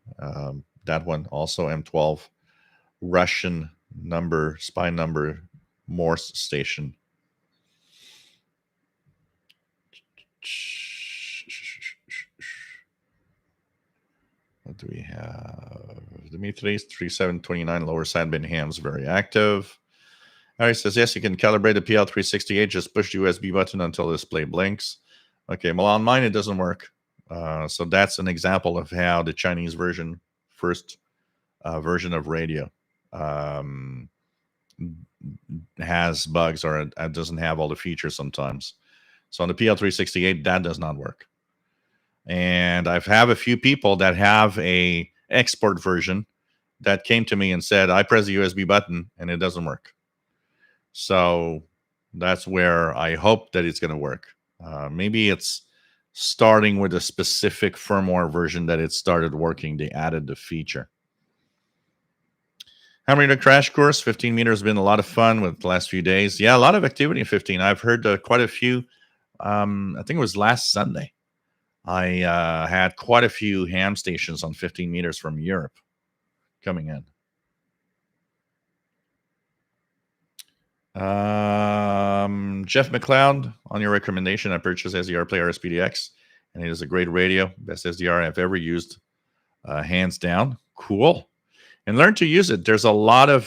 that one. Also M12 Russian spy number Morse station. What do we have? Dimitri's 3729 lower sideband hams very active. Harry says, yes, you can calibrate the PL368. Just push the USB button until the display blinks. Okay, well, on mine, it doesn't work. So that's an example of how the Chinese version, first version of radio, um, has bugs or it doesn't have all the features sometimes. So on the PL368, that does not work. And I've have a few people that have a export version that came to me and said, I press the USB button and it doesn't work. So that's where I hope that it's going to work. Maybe it's starting with a specific firmware version that it started working. They added the feature. Hammer the crash course, 15 meters has been a lot of fun with the last few days. Yeah, a lot of activity in 15. I've heard quite a few. I think it was last Sunday. I had quite a few ham stations on 15 meters from Europe coming in. Jeff McLeod, on your recommendation, I purchased SDR Player SPDX, and it is a great radio. Best SDR I've ever used, hands down. Cool. And learn to use it. There's a lot of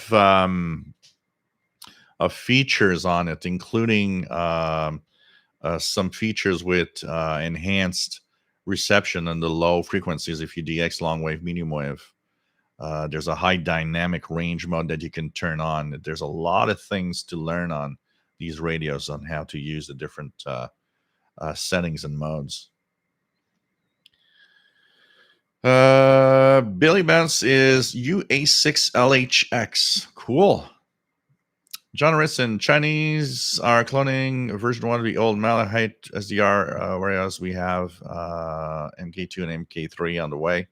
features on it, including some features with enhanced reception on the low frequencies if you DX long wave, medium wave. There's a high dynamic range mode that you can turn on. There's a lot of things to learn on these radios on how to use the different settings and modes. Billy Bounce is UA6LHX. Cool. John Ritson, Chinese are cloning version 1 of the old Malahite SDR, whereas we have MK2 and MK3 on the way,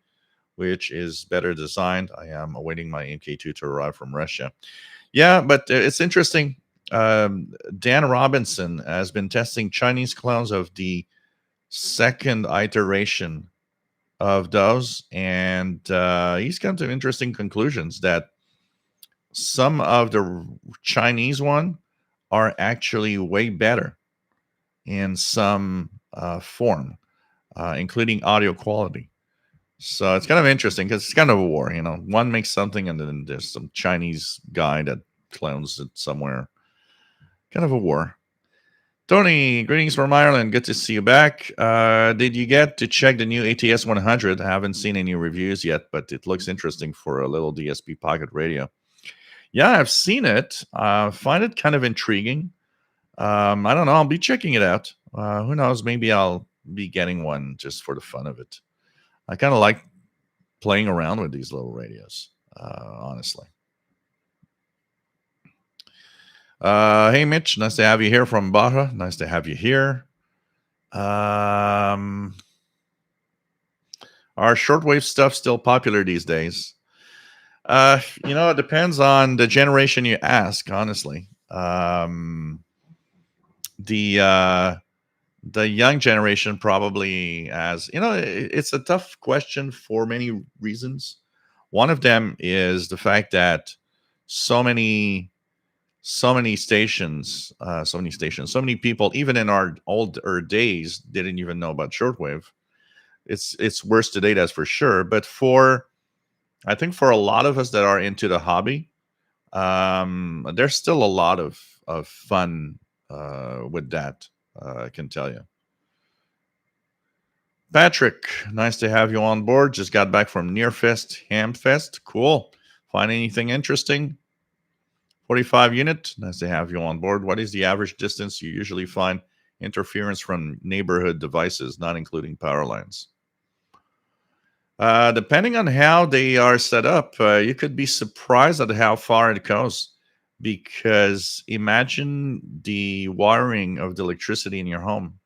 which is better designed. I am awaiting my MK2 to arrive from Russia. Yeah, but it's interesting. Dan Robinson has been testing Chinese clones of the second iteration of those, and he's come to interesting conclusions that some of the Chinese one are actually way better in some form, including audio quality. So it's kind of interesting because it's kind of a war. One makes something and then there's some Chinese guy that clones it somewhere. Kind of a war. Tony, greetings from Ireland. Good to see you back. Did you get to check the new ATS 100? I haven't seen any reviews yet, but it looks interesting for a little DSP pocket radio. Yeah, I've seen it. Find it kind of intriguing. I don't know. I'll be checking it out. Who knows? Maybe I'll be getting one just for the fun of it. I kind of like playing around with these little radios, honestly. Hey, Mitch. Nice to have you here from Baja. Nice to have you here. Are shortwave stuff still popular these days? It depends on the generation you ask, honestly. The young generation probably has, it's a tough question for many reasons. One of them is the fact that so many stations, so many people, even in our older days, didn't even know about shortwave. It's worse today, that's for sure. But I think for a lot of us that are into the hobby, there's still a lot of fun with that. I can tell you. Patrick, nice to have you on board. Just got back from Nearfest, Hamfest. Cool. Find anything interesting? 45 unit. Nice to have you on board. What is the average distance you usually find interference from neighborhood devices, not including power lines? Depending on how they are set up, you could be surprised at how far it goes. Because imagine the wiring of the electricity in your home.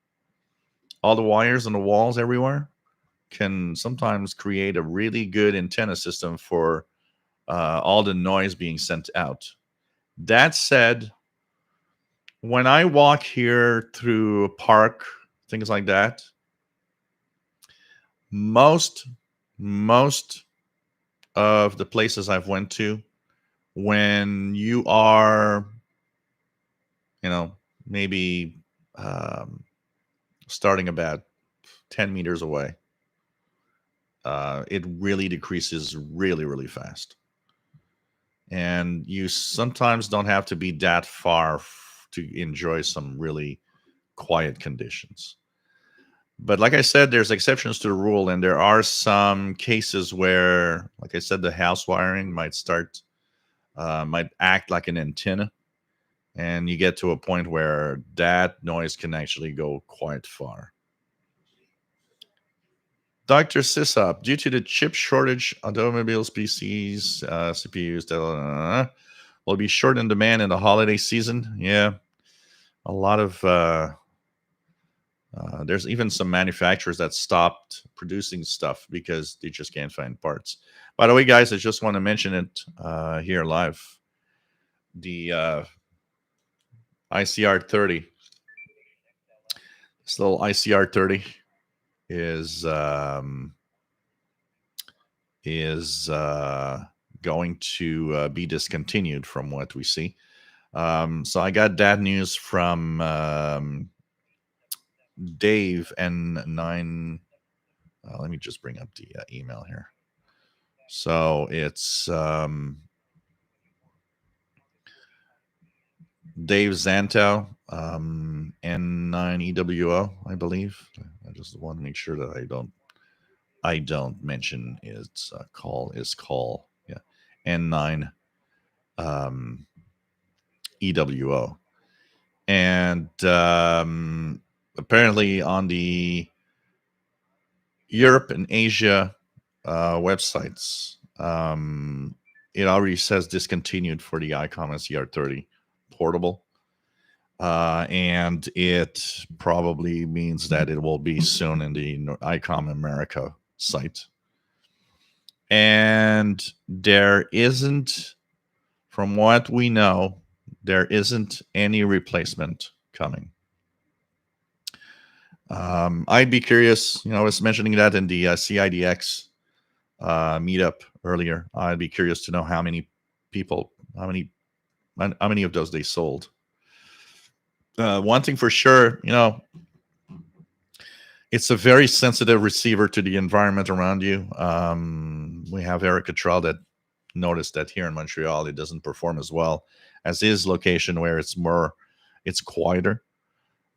All the wires on the walls everywhere can sometimes create a really good antenna system for all the noise being sent out. That said, when I walk here through a park, things like that, most of the places I've went to, when you are, maybe starting about 10 meters away, it really decreases really, really fast. And you sometimes don't have to be that far to enjoy some really quiet conditions. But like I said, there's exceptions to the rule, and there are some cases where, like I said, the house wiring might act like an antenna, and you get to a point where that noise can actually go quite far. Dr. Sisop, due to the chip shortage, automobiles, PCs, CPUs will be short in demand in the holiday season. Yeah, a lot of there's even some manufacturers that stopped producing stuff because they just can't find parts. By the way, guys, I just want to mention it here live. The ICR 30, this little ICR 30 is is going to be discontinued from what we see. So I got that news from Dave N9. Let me just bring up the email here. So it's Dave Zanto, N9EWO, I believe. I just want to make sure that I don't mention its call. Yeah, N9 EWO, and apparently on the Europe and Asia websites, it already says discontinued for the ICOM SCR30 portable. And it probably means that it will be soon in the ICOM America site. And there isn't, from what we know, there isn't any replacement coming. I'd be curious, I was mentioning that in the CIDX meetup earlier. I'd be curious to know how many of those they sold. One thing for sure, it's a very sensitive receiver to the environment around you. We have Eric Cottrell that noticed that here in Montreal, it doesn't perform as well as his location where it's quieter.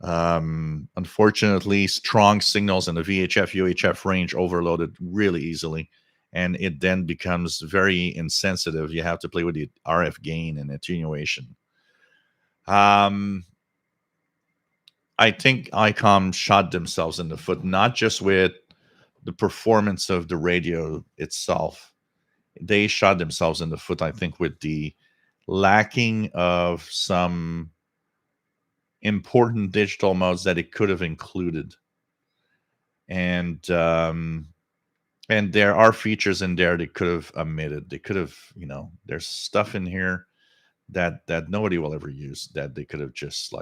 Unfortunately, strong signals in the VHF, UHF range overloaded really easily, and it then becomes very insensitive. You have to play with the RF gain and attenuation. I think ICOM shot themselves in the foot, not just with the performance of the radio itself. They shot themselves in the foot, I think, with the lacking of some important digital modes that it could have included. And there are features in there they could have omitted. They could have, there's stuff in here that nobody will ever use that they could have just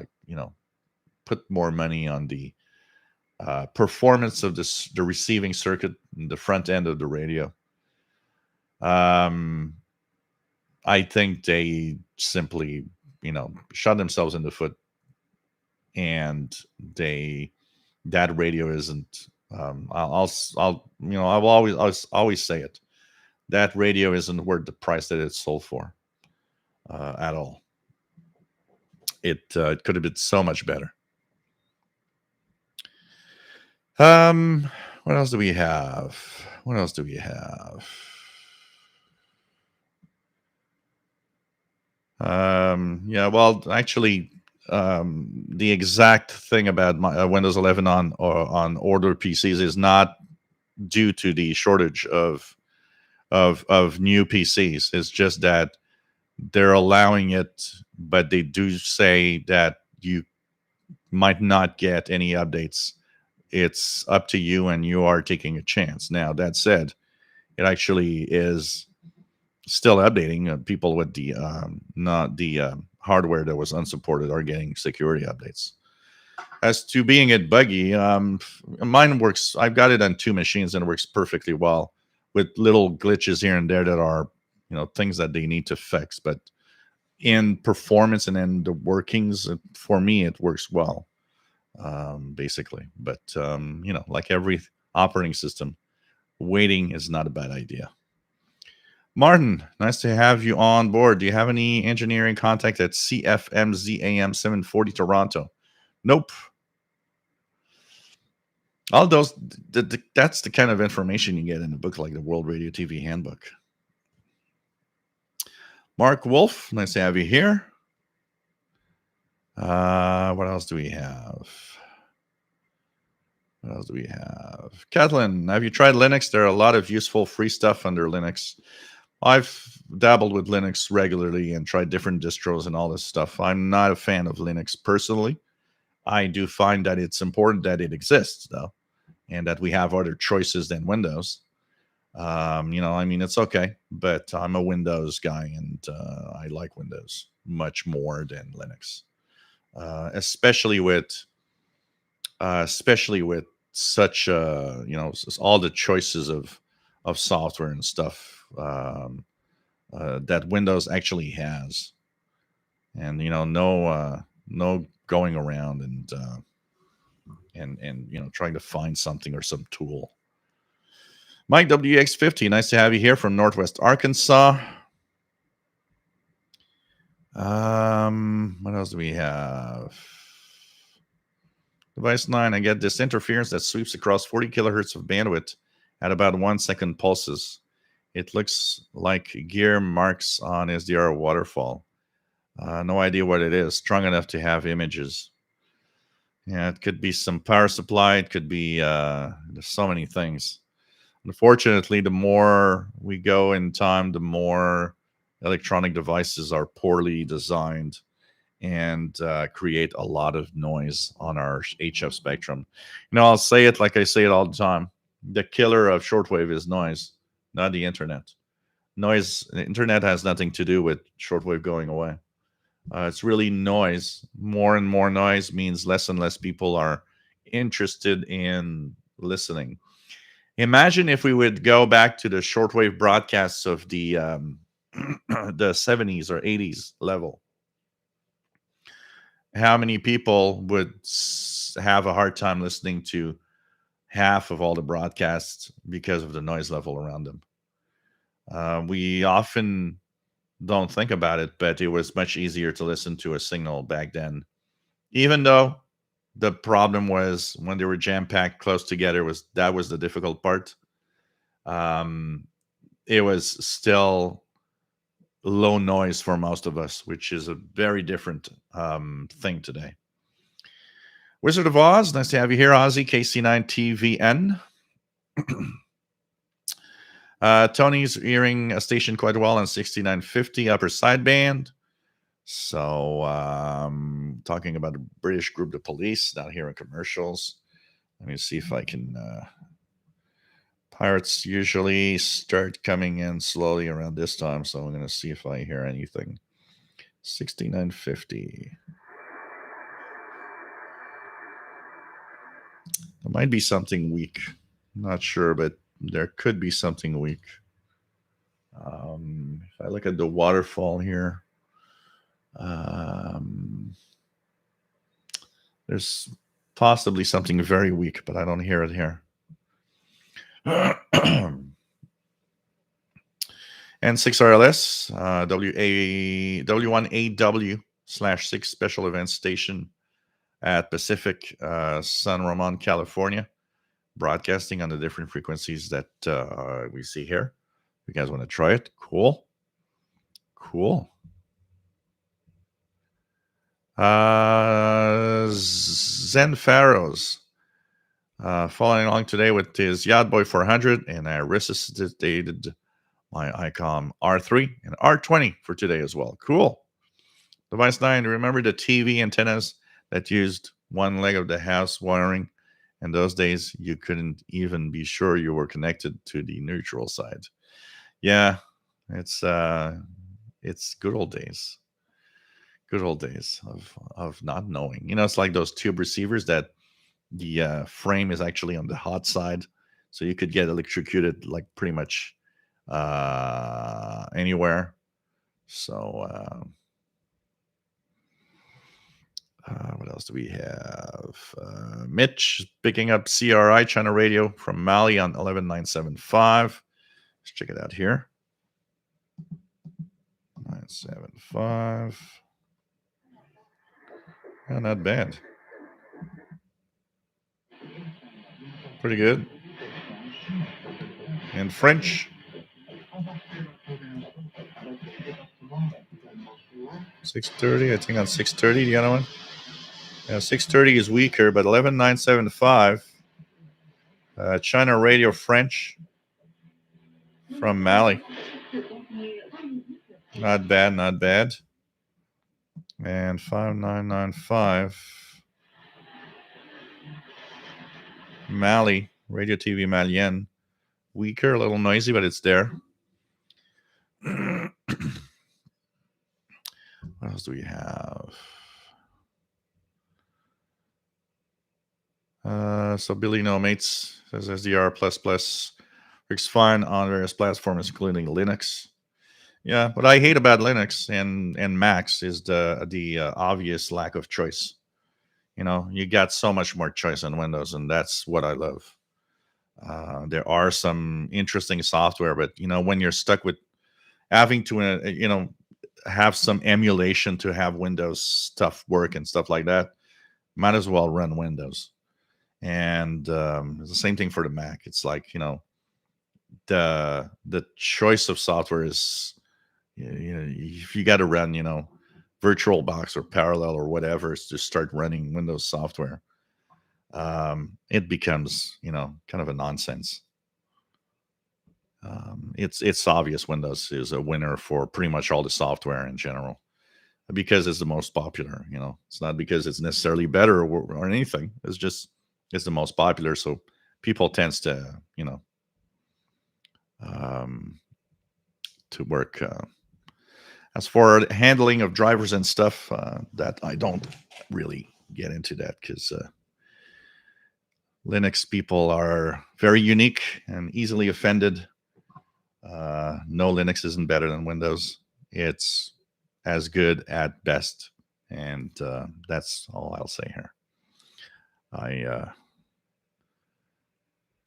put more money on the performance of the receiving circuit, the front end of the radio. I think they simply, shot themselves in the foot, and that radio isn't. I'll always say it. That radio isn't worth the price that it's sold for at all. It could have been so much better. What else do we have? Yeah, well, actually, the exact thing about my Windows 11 on order PCs is not due to the shortage of new PCs. It's just that they're allowing it, but they do say that you might not get any updates. It's up to you, and you are taking a chance. Now, that said, it actually is still updating. People with the not the hardware that was unsupported are getting security updates. As to being it buggy, mine works. I've got it on 2 machines and it works perfectly well, with little glitches here and there that are things that they need to fix. But in performance and in the workings, for me, it works well, basically. But like every operating system, waiting is not a bad idea. Martin, nice to have you on board. Do you have any engineering contact at CFMZAM 740 Toronto? Nope. All those, that's the kind of information you get in a book like the World Radio TV Handbook. Mark Wolf, nice to have you here. What else do we have? What else do we have? Kathleen, have you tried Linux? There are a lot of useful free stuff under Linux. I've dabbled with Linux regularly and tried different distros and all this stuff. I'm not a fan of Linux personally. I do find that it's important that it exists, though, and that we have other choices than Windows. It's okay, but I'm a Windows guy, and I like Windows much more than Linux, especially with such all the choices of software and stuff that Windows actually has, and no going around and trying to find something or some tool. Mike WX50, nice to have you here from Northwest Arkansas. What else do we have? Device 9, I get this interference that sweeps across 40 kilohertz of bandwidth at about 1 second pulses. It looks like gear marks on SDR waterfall. No idea what it is. Strong enough to have images. Yeah, it could be some power supply. It could be, there's so many things. Unfortunately, the more we go in time, the more electronic devices are poorly designed and create a lot of noise on our HF spectrum. I'll say it like I say it all the time. The killer of shortwave is noise, not the internet. The internet has nothing to do with shortwave going away. It's really noise. More and more noise means less and less people are interested in listening. Imagine if we would go back to the shortwave broadcasts of the the 70s or 80s level. How many people would have a hard time listening to half of all the broadcasts because of the noise level around them? We often don't think about it, but it was much easier to listen to a signal back then. Even though the problem was when they were jam-packed close together, that was the difficult part. It was still low noise for most of us, which is a very different thing today. Wizard of Oz, nice to have you here, Ozzy, KC9TVN. Tony's hearing a station quite well on 6950 upper sideband. So talking about a British group, the Police, not hearing commercials. Let me see if I can... Pirates usually start coming in slowly around this time, so I'm going to see if I hear anything. 6950. There might be something weak. I'm not sure, but there could be something weak. If I look at the waterfall here, there's possibly something very weak, but I don't hear it here. N6RLS, W1AW/6 special events station at Pacific, San Ramon, California, broadcasting on the different frequencies that we see here. You guys want to try it? Cool. Zen Pharaohs, following along today with his Yacht Boy 400, and I resuscitated my ICOM R3 and R20 for today as well. Cool. Device 9, remember the TV antennas that used one leg of the house wiring? In those days, you couldn't even be sure you were connected to the neutral side. Yeah, it's good old days. Good old days of not knowing. It's like those tube receivers that the frame is actually on the hot side, so you could get electrocuted like pretty much anywhere. So What else do we have? Mitch picking up CRI China Radio from Mali on 11975. Let's check it out here. 975. Oh, not bad. Pretty good. And French. 630. I think on 630, the other one. Yeah, 630 is weaker, but 11975. China Radio French from Mali. Not bad, not bad. And 5995. Mali, Radio TV Malienne. Weaker, a little noisy, but it's there. What else do we have? So Billy No Mates says SDR works fine on various platforms, including Linux. Yeah, what I hate about Linux and Macs is the obvious lack of choice. You know, you got so much more choice on Windows, and that's what I love. There are some interesting software, but you know, when you're stuck with having to, have some emulation to have Windows stuff work and stuff like that, might as well run Windows. And it's the same thing for the Mac. It's like, the choice of software is, if you got to run, VirtualBox or Parallel or whatever to start running Windows software, it becomes, kind of a nonsense. It's obvious Windows is a winner for pretty much all the software in general because it's the most popular. It's not because it's necessarily better or anything. It's the most popular, so people tends to to work. As for handling of drivers and stuff, that I don't really get into that because Linux people are very unique and easily offended. No, Linux isn't better than Windows. It's as good at best, and that's all I'll say here.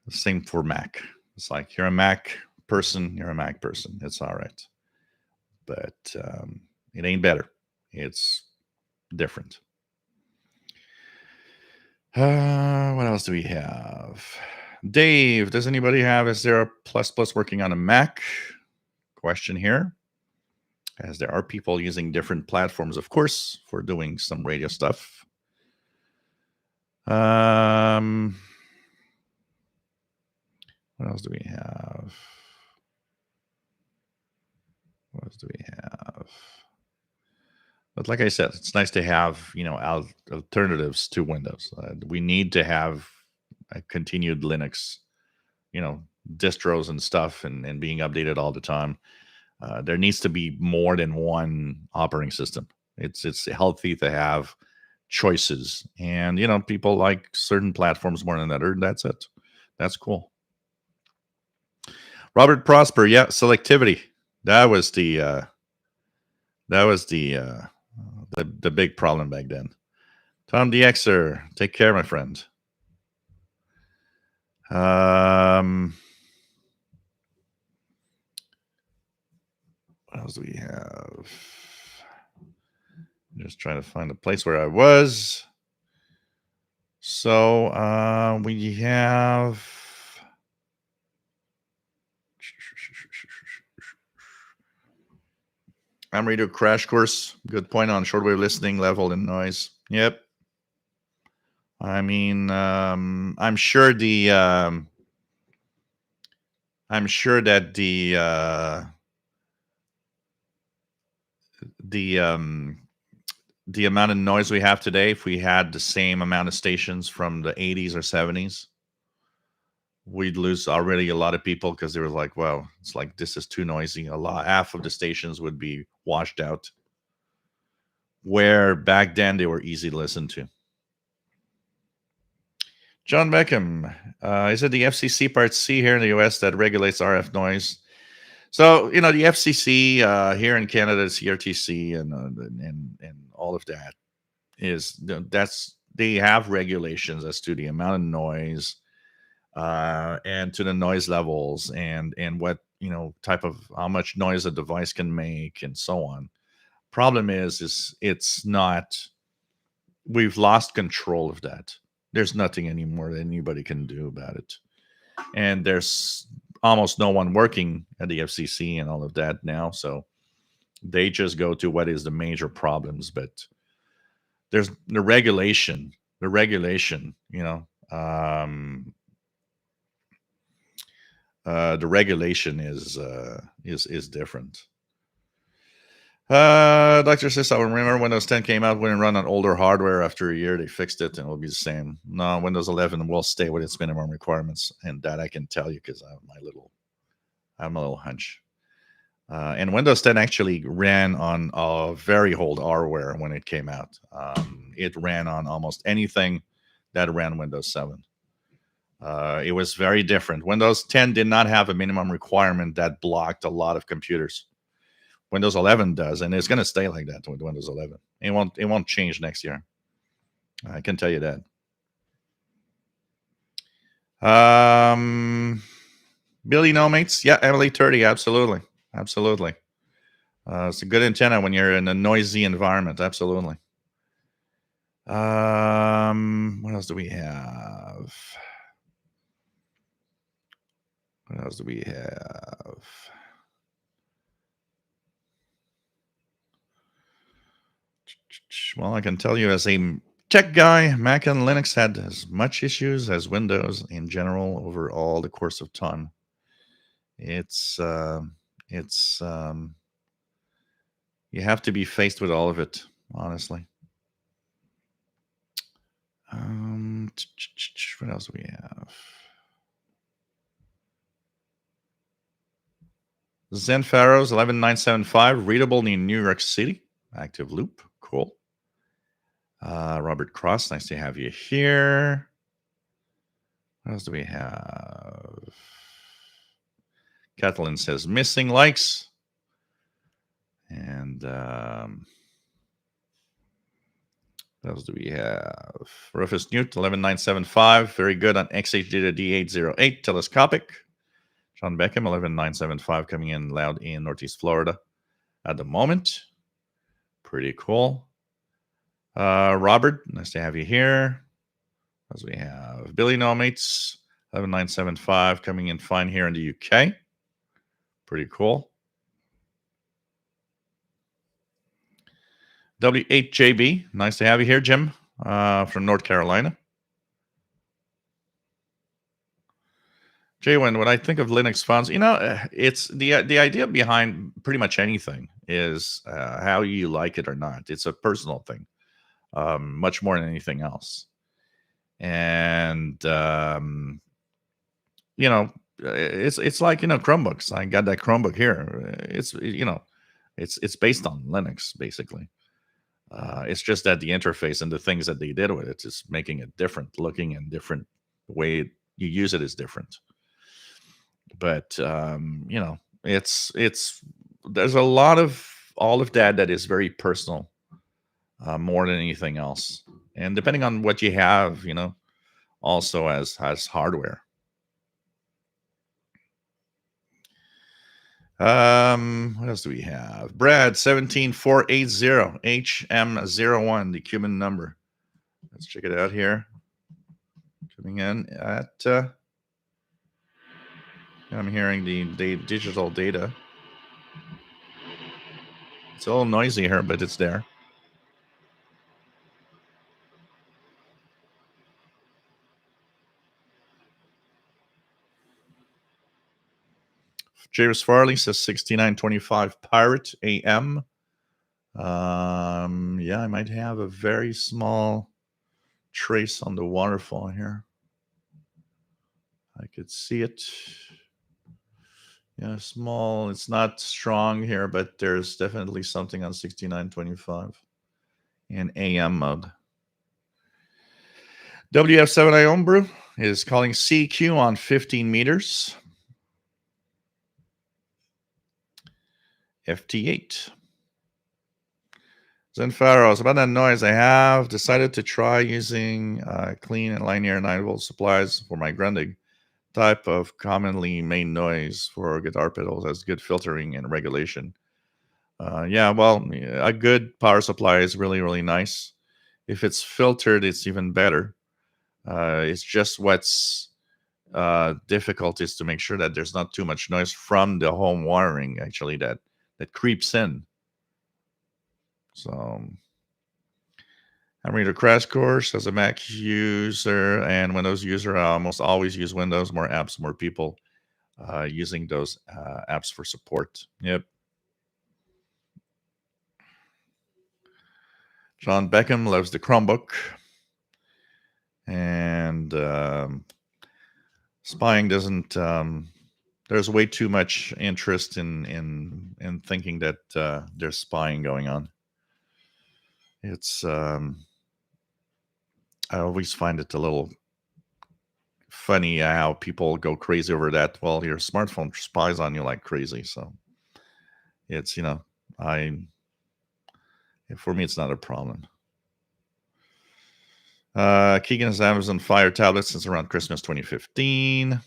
Same for Mac. It's like you're a Mac person, It's all right, but it ain't better. It's different. What else do we have? Dave, does anybody have Is there a plus working on a Mac? Question here. As there are people using different platforms, of course, for doing some radio stuff. What else do we have? But like I said, it's nice to have, alternatives to Windows. We need to have a continued Linux, distros and stuff and being updated all the time. There needs to be more than one operating system. It's healthy to have choices, and people like certain platforms more than other. That's it. That's cool. Robert Prosper, yeah, selectivity. That was the big problem back then. Tom DXer, take care, my friend. What else do we have? I'm just trying to find the place where I was. So we have I'm Radio Crash Course. Good point on shortwave listening, level, and noise. Yep. I mean, I'm sure that the amount of noise we have today, if we had the same amount of stations from the 80s or 70s, we'd lose already a lot of people because they were like, well, it's like this is too noisy. Half of the stations would be washed out, where back then they were easy to listen to. John Beckham, is it the FCC Part C here in the US that regulates RF noise? So, the FCC here in Canada is CRTC and all of that. That's they have regulations as to the amount of noise, and to the noise levels, and what, type of how much noise a device can make, and so on. Problem is it's not. We've lost control of that. There's nothing anymore that anybody can do about it, and there's almost no one working at the FCC and all of that now. So they just go to what is the major problems, but there's the regulation. The regulation, the regulation is different. Doctor says, I remember Windows 10 came out when it run on older hardware. After a year, they fixed it and it'll be the same. No, Windows 11 will stay with its minimum requirements, and that I can tell you because I have my little hunch. And Windows 10 actually ran on a very old hardware when it came out. It ran on almost anything that ran Windows 7. It was very different. Windows 10 did not have a minimum requirement that blocked a lot of computers. Windows 11 does, and it's going to stay like that with Windows 11. It won't change next year. I can tell you that. Billy No Mates, yeah, Emily 30, absolutely. It's a good antenna when you're in a noisy environment, absolutely. What else do we have? Well, I can tell you as a tech guy, Mac and Linux had as much issues as Windows in general over all the course of time. It's you have to be faced with all of it, honestly. What else do we have? Zen Pharaohs 11975, readable in New York City. Active loop, cool. Robert Cross, nice to have you here. What else do we have? Kathleen says missing likes. And what else do we have? Rufus Newt 11975, very good on XH Data D808, telescopic. John Beckham 11975 coming in loud in Northeast Florida at the moment. Pretty cool. Robert, nice to have you here. As we have Billy No Mates 11975 coming in fine here in the UK. Pretty cool. W8JB, nice to have you here, Jim, from North Carolina. Jay, when I think of Linux fonts, it's the idea behind pretty much anything is how you like it or not. It's a personal thing, much more than anything else. And it's like Chromebooks. I got that Chromebook here. It's based on Linux basically. It's just that the interface and the things that they did with it is making it different looking, and different way you use it is different. But it's there's a lot of all of that is very personal, more than anything else. And depending on what you have, also has hardware. What else do we have? Brad 17480 HM01, the Cuban number. Let's check it out here. Coming in at I'm hearing the digital data. It's a little noisy here, but it's there. James Farley says 6925 Pirate AM. Yeah, I might have a very small trace on the waterfall here. I could see it. Yeah, small. It's not strong here, but there's definitely something on 6925 in AM mode. WF7I Homebrew is calling CQ on 15 meters. FT8. Zenfaros, about that noise, I have decided to try using clean and linear 9-volt supplies for my grundig type of commonly made noise for guitar pedals as good filtering and regulation. Yeah, well, a good power supply is really, really nice. If it's filtered, it's even better. It's just what's difficult is to make sure that there's not too much noise from the home wiring, actually, that creeps in. So I'm reading a crash course as a Mac user and Windows user. I almost always use Windows. More apps, more people using those apps for support. Yep. John Beckham loves the Chromebook, and spying doesn't. There's way too much interest in thinking that there's spying going on. It's I always find it a little funny how people go crazy over that. Well, your smartphone spies on you like crazy, so it's I for me it's not a problem. Keegan has Amazon Fire tablets since around Christmas 2015,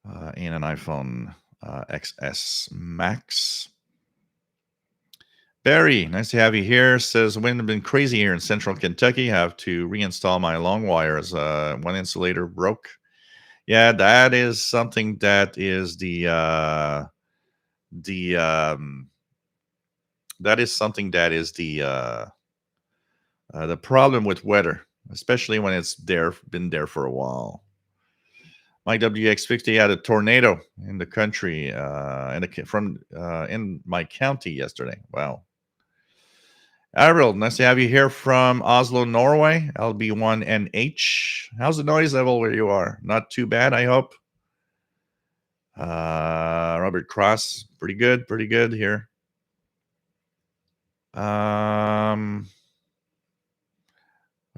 and an iPhone XS Max. Barry, nice to have you here. Says wind has been crazy here in central Kentucky. Have to reinstall my long wires. One insulator broke. Yeah, that is something that is that is something that is the problem with weather, especially when it's been there for a while. My WX50 had a tornado in the country, in my county yesterday. Wow. Ariel, nice to have you here from Oslo, Norway. LB1NH. How's the noise level where you are? Not too bad, I hope. Robert Cross, pretty good here. What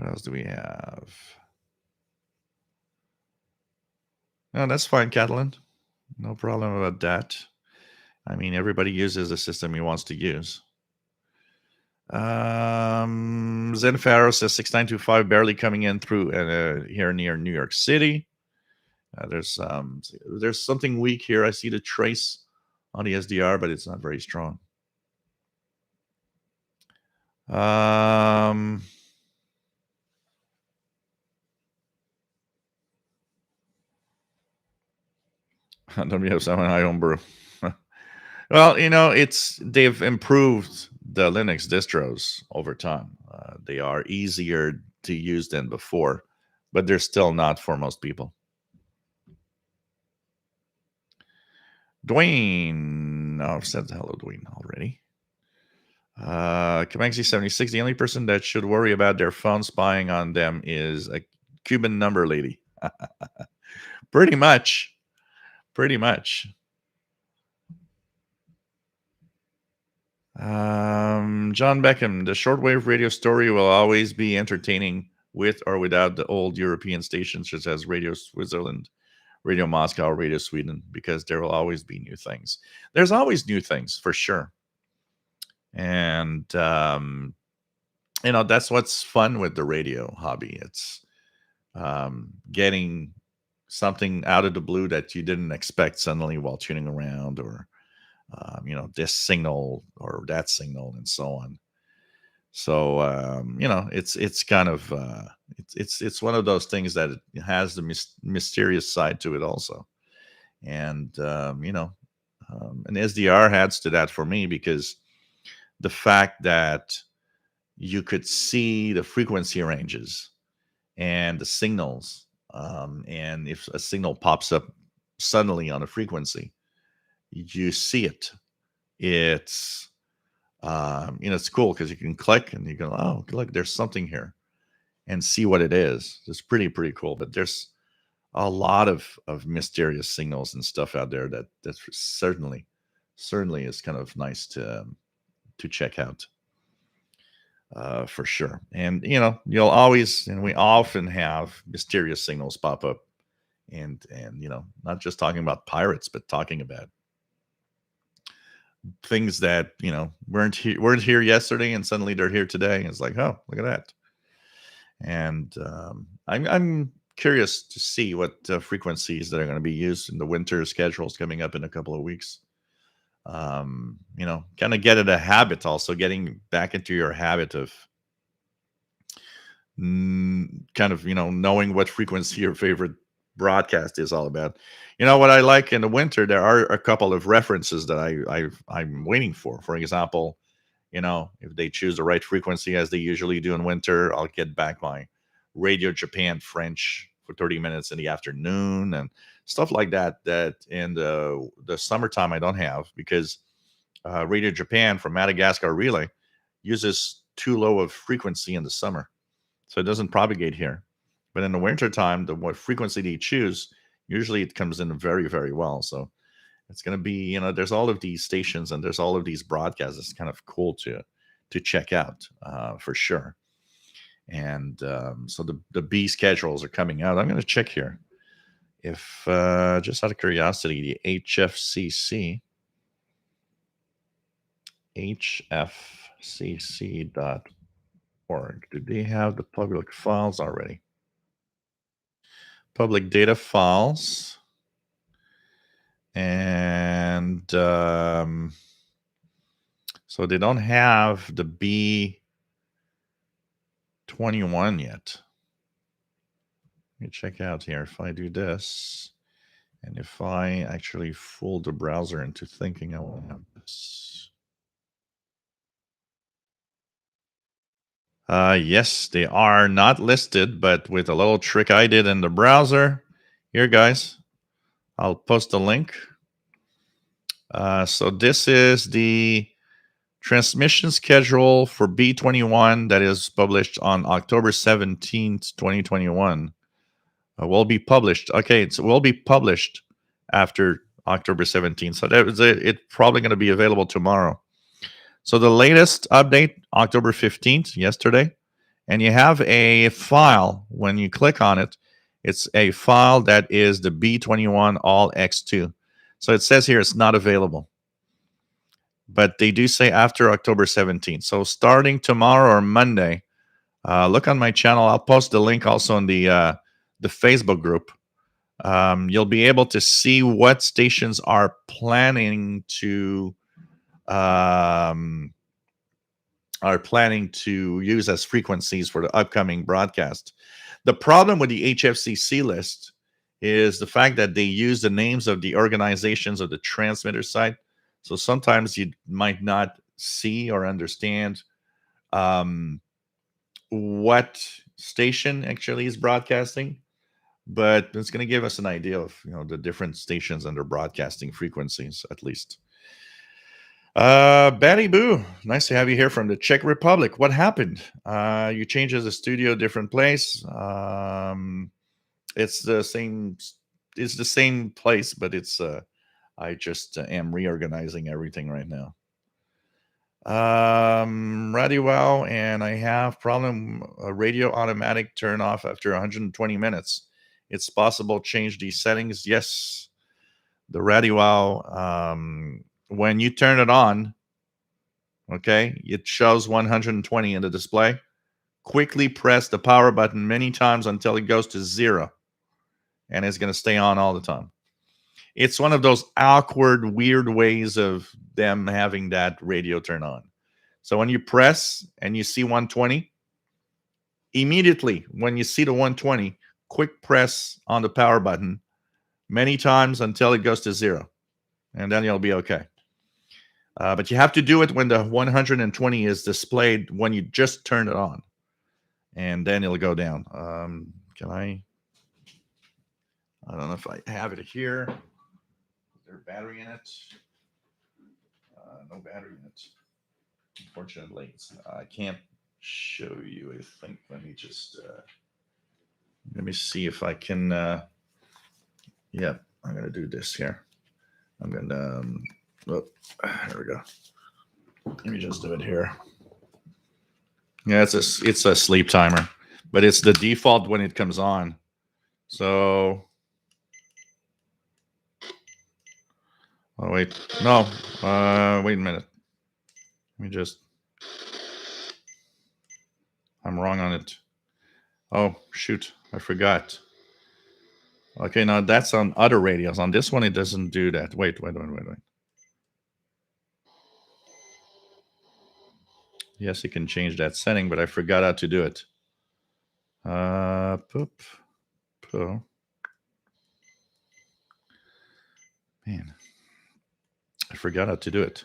else do we have? No, that's fine, Catalan. No problem about that. I mean, everybody uses the system he wants to use. Zen Pharaoh says 6925 barely coming in through here near New York City. There's something weak here. I see the trace on the SDR, but it's not very strong. WF7 high home brew. Well, they've improved the Linux distros over time. They are easier to use than before, but they're still not for most people. Dwayne, I've said hello, Dwayne, already. Kamaxi 76, the only person that should worry about their phone spying on them is a Cuban number lady. Pretty much. John Beckham, the shortwave radio story will always be entertaining with or without the old European stations such as Radio Switzerland, Radio Moscow, Radio Sweden, because there will always be new things. There's always new things for sure. And, that's what's fun with the radio hobby. It's getting something out of the blue that you didn't expect suddenly while tuning around, or this signal or that signal, and so on. So it's kind of it's one of those things that it has the mysterious side to it also, and an SDR adds to that for me, because the fact that you could see the frequency ranges and the signals, and if a signal pops up suddenly on a frequency, you see it. It's it's cool because you can click and you go, oh, look, there's something here, and see what it is. It's pretty cool. But there's a lot of mysterious signals and stuff out there that's certainly is kind of nice to check out, for sure. And you'll always, and we often have mysterious signals pop up, and not just talking about pirates, but talking about things that weren't here yesterday, and suddenly they're here today. It's like, oh, look at that. And I'm curious to see what frequencies that are going to be used in the winter schedules coming up in a couple of weeks. Kind of get it a habit, also getting back into your habit of kind of knowing what frequency your favorite broadcast is all about. What I like in the winter, there are a couple of references that I'm waiting for. For example, if they choose the right frequency as they usually do in winter, I'll get back my Radio Japan French for 30 minutes in the afternoon and stuff like that. That in the summertime I don't have, because Radio Japan from Madagascar Relay uses too low of frequency in the summer, so it doesn't propagate here. But in the wintertime, the what frequency they choose, usually it comes in very, very well. So it's going to be, there's all of these stations and there's all of these broadcasts. It's kind of cool to check out for sure. And so the B schedules are coming out. I'm going to check here if just out of curiosity, the hfcc.org, do they have the public files already? Public data files. And so they don't have the B21 yet. Let me check out here. If I do this, and if I actually fool the browser into thinking I will have this. Yes, they are not listed, but with a little trick I did in the browser, here, guys, I'll post a link. So this is the transmission schedule for B21 that is published on October 17th, 2021. Will be published. Okay, it will be published after October 17th. So it's probably going to be available tomorrow. So the latest update, October 15th, yesterday. And you have a file. When you click on it, it's a file that is the B21 All X2. So it says here it's not available, but they do say after October 17th. So starting tomorrow or Monday, look on my channel. I'll post the link also in the Facebook group. You'll be able to see what stations are planning to use as frequencies for the upcoming broadcast. The problem with the HFCC list is the fact that they use the names of the organizations of the transmitter site. So sometimes you might not see or understand what station actually is broadcasting, but it's going to give us an idea of the different stations and their broadcasting frequencies, at least. Batty Boo, nice to have you here from the Czech Republic. What happened? You changed the studio, different place. It's the same. It's the same place, but it's. I just am reorganizing everything right now. Radio Wow, and I have problem. Radio automatic turn off after 120 minutes. It's possible change these settings. Yes, the Radio Wow. When you turn it on, okay, it shows 120 in the display. Quickly press the power button many times until it goes to 0, and it's going to stay on all the time. It's one of those awkward, weird ways of them having that radio turn on. So when you press and you see 120, immediately when you see the 120, quick press on the power button many times until it goes to 0, and then you'll be okay. But you have to do it when the 120 is displayed when you just turn it on, and then it'll go down. Can I don't know if I have it here. Is there a battery in it? No battery in it. Unfortunately, I can't show you, I think. Let me just let me see if I can. Yeah, I'm gonna do this here. I'm gonna. Oh, there we go. Let me just do it here. Yeah, it's a sleep timer, but it's the default when it comes on. So Oh wait, no. Wait a minute. Let me just. I'm wrong on it. Oh shoot, I forgot. Okay, now that's on other radios. On this one, it doesn't do that. Wait. Yes, you can change that setting, but I forgot how to do it. Poop. Oh, man, I forgot how to do it.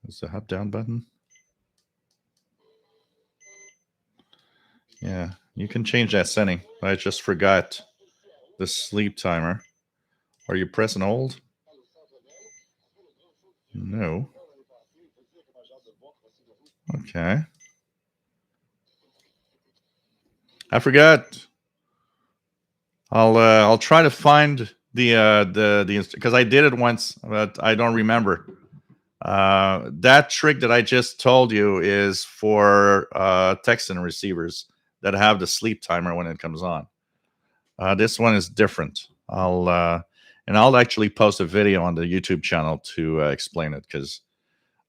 Is the up down button? Yeah, you can change that setting. I just forgot the sleep timer. Are you press and hold? No. Okay. I forgot. I'll try to find the because I did it once, but I don't remember. That trick that I just told you is for text and receivers that have the sleep timer when it comes on. This one is different. I'll actually post a video on the YouTube channel to explain it because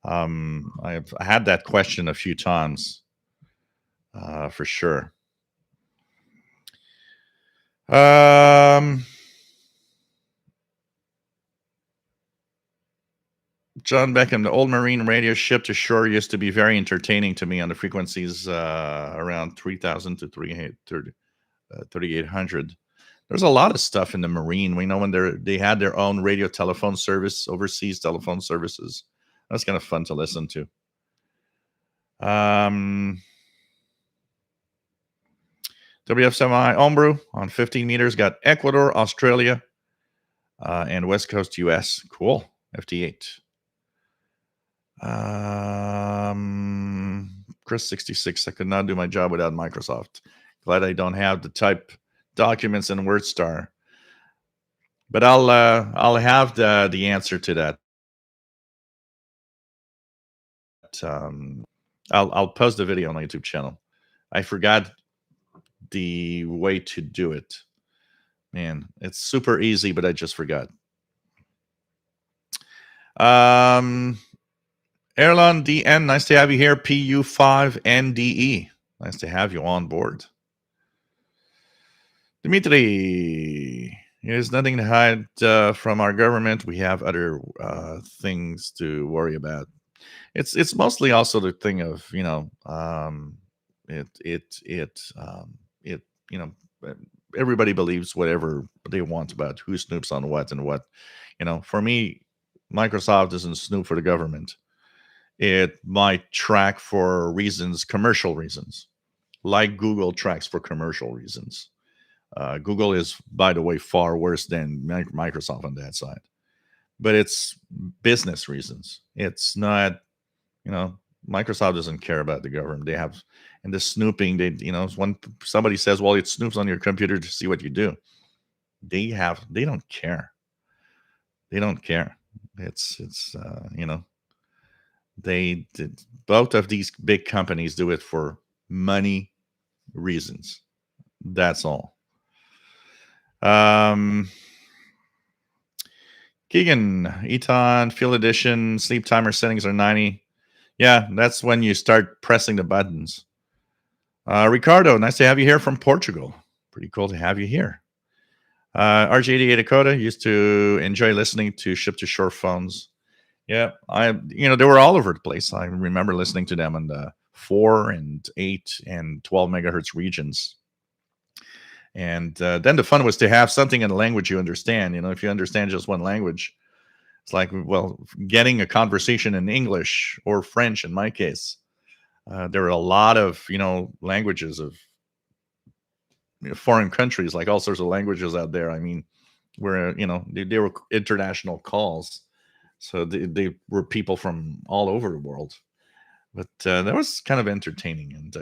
I've had that question a few times for sure. Um, John Beckham, the old Marine radio ship to shore used to be very entertaining to me on the frequencies around 3,000 to 3,800. There's a lot of stuff in the Marine. We know when they had their own radio telephone service, overseas telephone services. That's kind of fun to listen to. WF7I Ombrew on 15 meters got Ecuador, Australia, and West Coast US. Cool. FT8. Chris 66. I could not do my job without Microsoft. Glad I don't have to type documents in WordStar. But I'll have the answer to that. I'll post the video on my YouTube channel. I forgot the way to do it. Man, it's super easy, but I just forgot. Erlon DN, nice to have you here. PU5NDE, nice to have you on board. Dimitri, there's nothing to hide from our government. We have other things to worry about. It's mostly also the thing of it everybody believes whatever they want about who snoops on what and what. For me, Microsoft doesn't snoop for the government. It might track for reasons, commercial reasons, like Google tracks for commercial reasons. Google is, by the way, far worse than Microsoft on that side, but it's business reasons. It's not, Microsoft doesn't care about the government. They have, and the snooping, when somebody says, well, it snoops on your computer to see what you do, they don't care. They don't care. It's both of these big companies do it for money reasons. That's all. Keegan, Eton, Field Edition, sleep timer settings are 90. Yeah, that's when you start pressing the buttons. Ricardo, nice to have you here from Portugal. Pretty cool to have you here. RG88 Dakota used to enjoy listening to ship to shore phones. Yeah, they were all over the place. I remember listening to them in the 4 and 8 and 12 megahertz regions. And then the fun was to have something in a language you understand. If you understand just one language, it's like, well, getting a conversation in English or French in my case. There are a lot of, languages of foreign countries, like all sorts of languages out there. I mean, where, they were international calls. So they were people from all over the world. But that was kind of entertaining. And,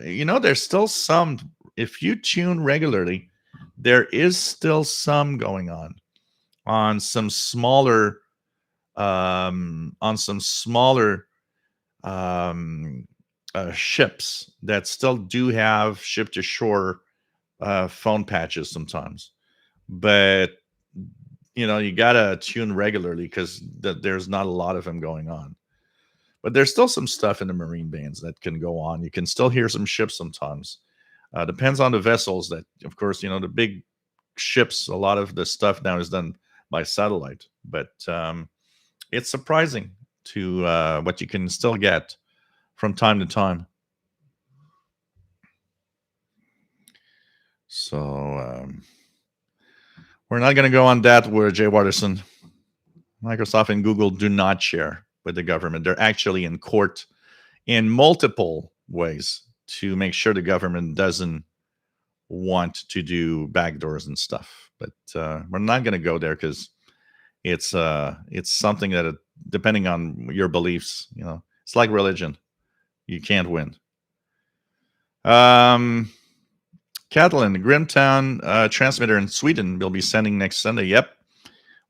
there's still some, if you tune regularly, there is still some going on some smaller, ships that still do have ship to shore phone patches sometimes. But You gotta tune regularly because there's not a lot of them going on. But there's still some stuff in the marine bands that can go on. You can still hear some ships sometimes. Depends on the vessels. That, of course, the big ships. A lot of the stuff now is done by satellite, but it's surprising to what you can still get from time to time. So we're not going to go on that where Jay Watterson. Microsoft and Google do not share with the government. They're actually in court in multiple ways to make sure the government doesn't want to do backdoors and stuff. But we're not going to go there because it's something that depending on your beliefs, it's like religion. You can't win. Catalan, Grimtown transmitter in Sweden will be sending next Sunday. Yep.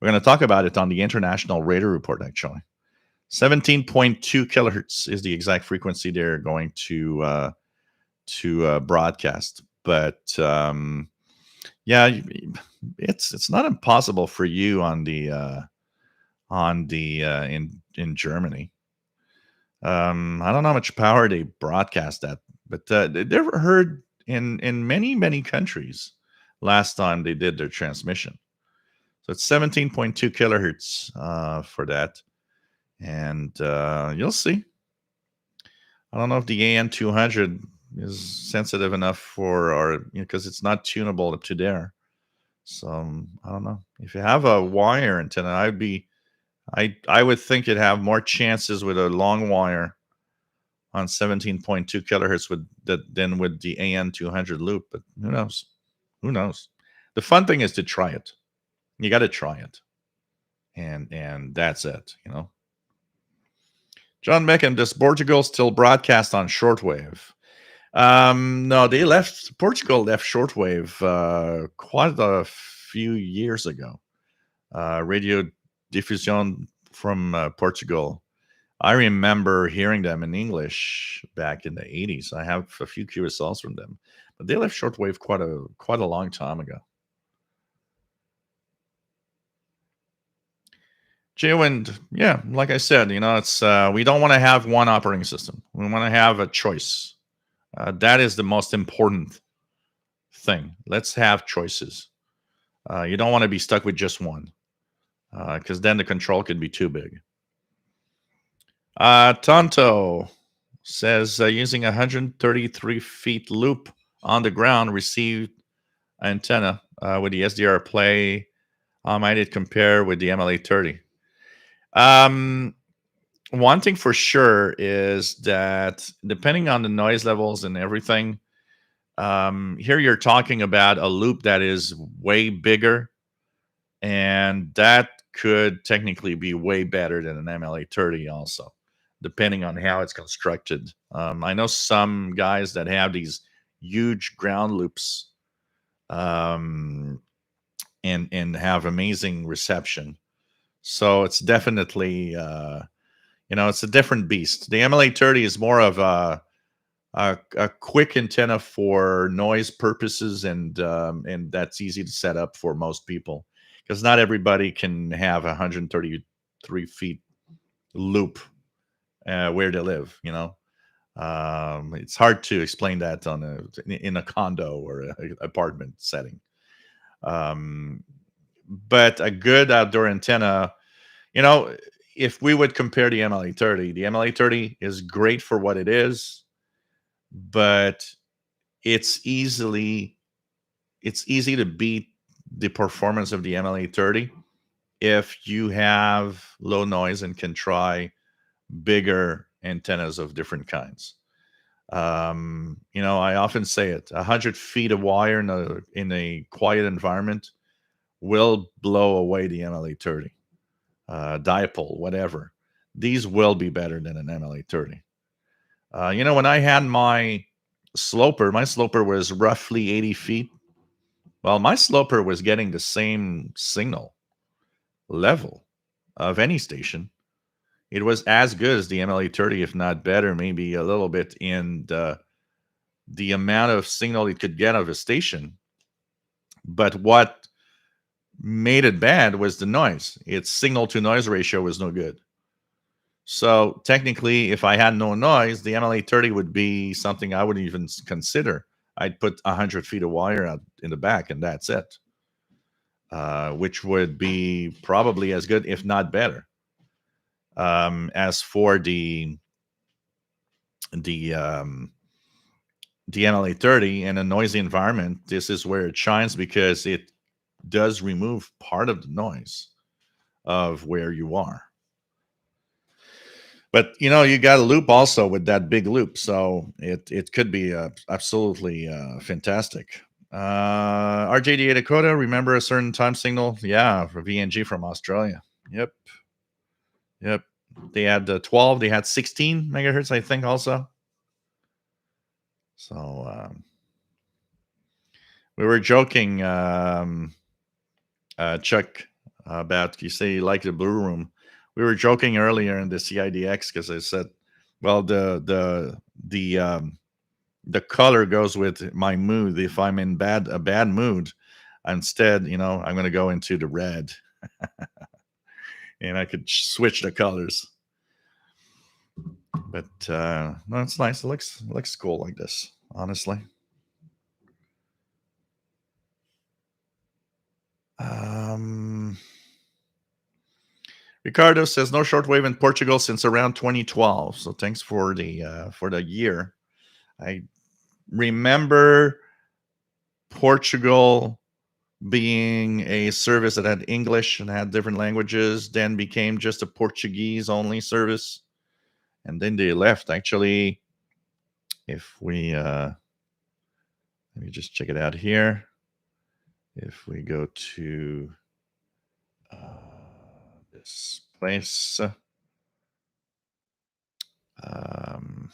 We're going to talk about it on the International Radar Report, actually. 17.2 kilohertz is the exact frequency they're going to broadcast. But yeah, it's not impossible for you on the in Germany. I don't know how much power they broadcast at, but they were heard in many countries last time they did their transmission. So it's 17.2 kilohertz for that, and you'll see. I don't know if the AN200 is sensitive enough for, or because it's not tunable up to there. So I don't know. If you have a wire antenna, I would think you'd have more chances with a long wire on 17.2 kilohertz than with the AN200 loop. But who knows? Who knows? The fun thing is to try it. You got to try it, and that's it. John Meckham, does Portugal still broadcast on shortwave? No, Portugal left shortwave quite a few years ago. Radio Diffusion from Portugal. I remember hearing them in English back in the 80s. I have a few QSLs from them, but they left shortwave quite a long time ago. Jaywind, yeah, like I said, it's we don't want to have one operating system. We want to have a choice. That is the most important thing. Let's have choices. You don't want to be stuck with just one, because then the control could be too big. Tonto says using 133 feet loop on the ground received antenna with the SDR play. How might it compare with the MLA30? One thing for sure is that depending on the noise levels and everything, here you're talking about a loop that is way bigger, and that could technically be way better than an MLA30 also, depending on how it's constructed. I know some guys that have these huge ground loops and have amazing reception. So it's definitely, it's a different beast. The MLA30 is more of a quick antenna for noise purposes, and that's easy to set up for most people because not everybody can have 133 feet loop where they live. It's hard to explain that in a condo or an apartment setting. But a good outdoor antenna, if we would compare the MLA30 is great for what it is, but it's easy to beat the performance of the MLA30 if you have low noise and can try bigger antennas of different kinds. I often say it: 100 feet of wire in a quiet environment will blow away the MLA30, dipole, whatever. These will be better than an MLA30. When I had my sloper was roughly 80 feet. Well, my sloper was getting the same signal level of any station. It was as good as the MLA30, if not better, maybe a little bit in the amount of signal it could get of a station. But what made it bad was the noise. Its signal to noise ratio was no good. So technically, if I had no noise, the MLA30 would be something I wouldn't even consider. I'd put 100 feet of wire out in the back, and that's it, which would be probably as good, if not better. As for the um, the MLA30 in a noisy environment, this is where it shines because it does remove part of the noise of where you are. But you got a loop also with that big loop, so it could be absolutely fantastic. RJDA Dakota, remember a certain time signal? Yeah, for VNG from Australia. Yep, yep. They had 12. They had 16 megahertz, I think, also. So we were joking, Chuck, about you say you like the Blue Room. We were joking earlier in the CIDX because I said, well, the color goes with my mood. If I'm in a bad mood, instead, I'm going to go into the red, and I could switch the colors. But no, it's nice. It looks cool like this, honestly. Ricardo says no shortwave in Portugal since around 2012. So thanks for the year. I remember Portugal being a service that had English and had different languages, then became just a Portuguese only service, and then they left. Actually, if we let me just check it out here. If we go to this place, um,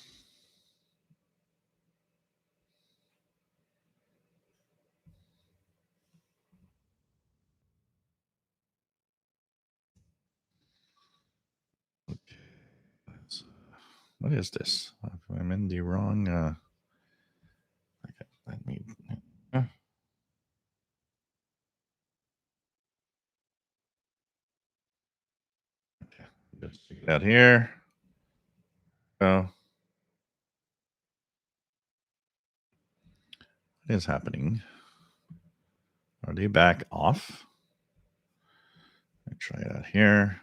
what is this? I'm in the wrong. Okay, let me. Okay, just check it out here. Oh, what is happening? Are they back off? Let me try it out here.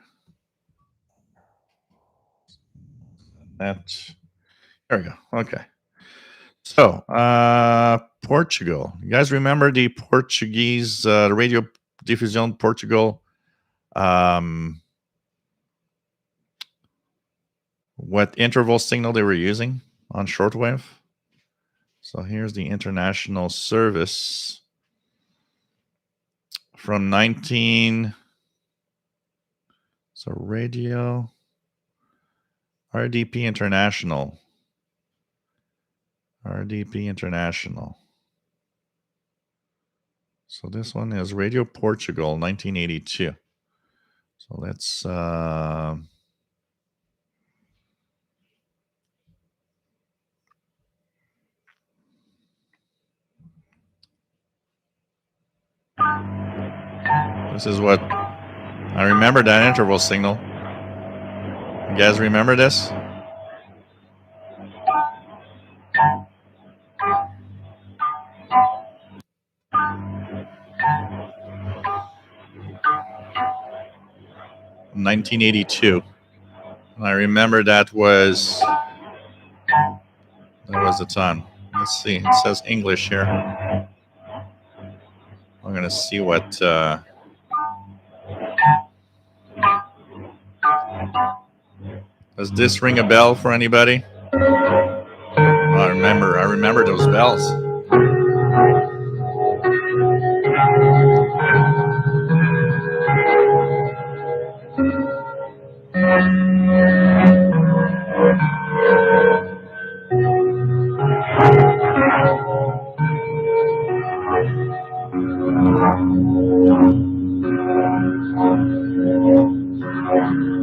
That. There we go. Okay. So, Portugal. You guys remember the Portuguese, the Radio Diffusion Portugal? What interval signal they were using on shortwave? So here's the international service from 19. So radio RDP International. RDP International. So this one is Radio Portugal, 1982. So let's this is what I remember, that interval signal. You guys remember this? In 1982. And I remember that was the time. Let's see. It says English here. I'm gonna see what. Does this ring a bell for anybody? Oh, I remember those bells.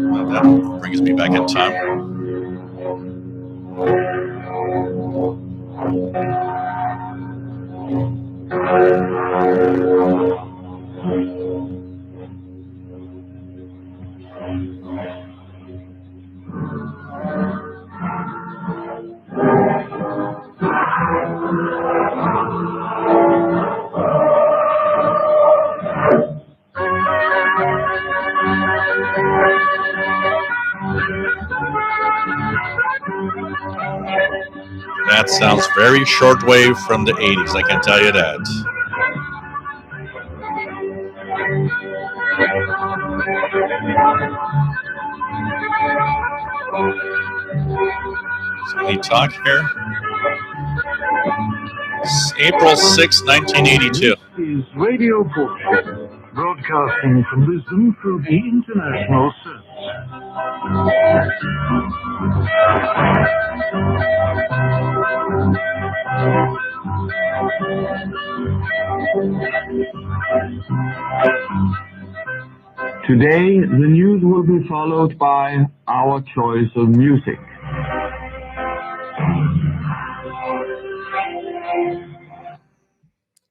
Well, that brings me back in time. That sounds very shortwave from the 80s, I can tell you that. Any talk here? It's April 6, 1982. This is Radio Portugal, broadcasting from Lisbon through the International Service. Today, the news will be followed by our choice of music.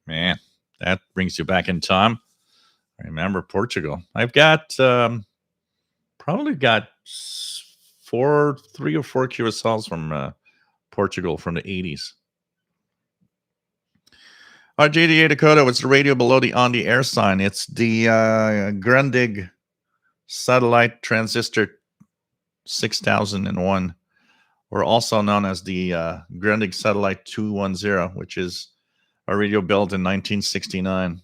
Man, that brings you back in time. I remember Portugal. I've got probably got 3 or 4 QSLs from Portugal from the 80s. JDA Dakota, what's the radio below the on the air sign? It's the Grundig satellite transistor 6001, or also known as the Grundig satellite 210, which is a radio built in 1969.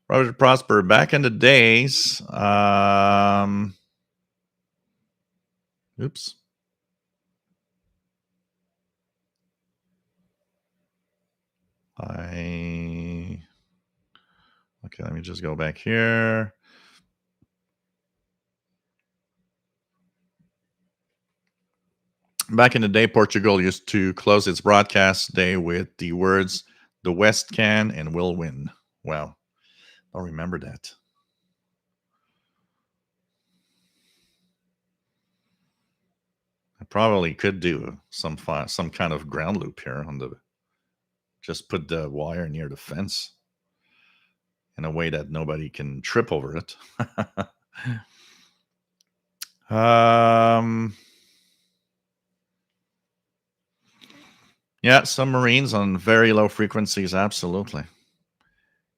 Roger Prosper, back in the days, oops. Okay, let me just go back here. Back in the day, Portugal used to close its broadcast day with the words, "The West can and will win." Wow. I'll remember that. I probably could do some kind of ground loop here on the. Just put the wire near the fence in a way that nobody can trip over it. Yeah, submarines on very low frequencies, absolutely.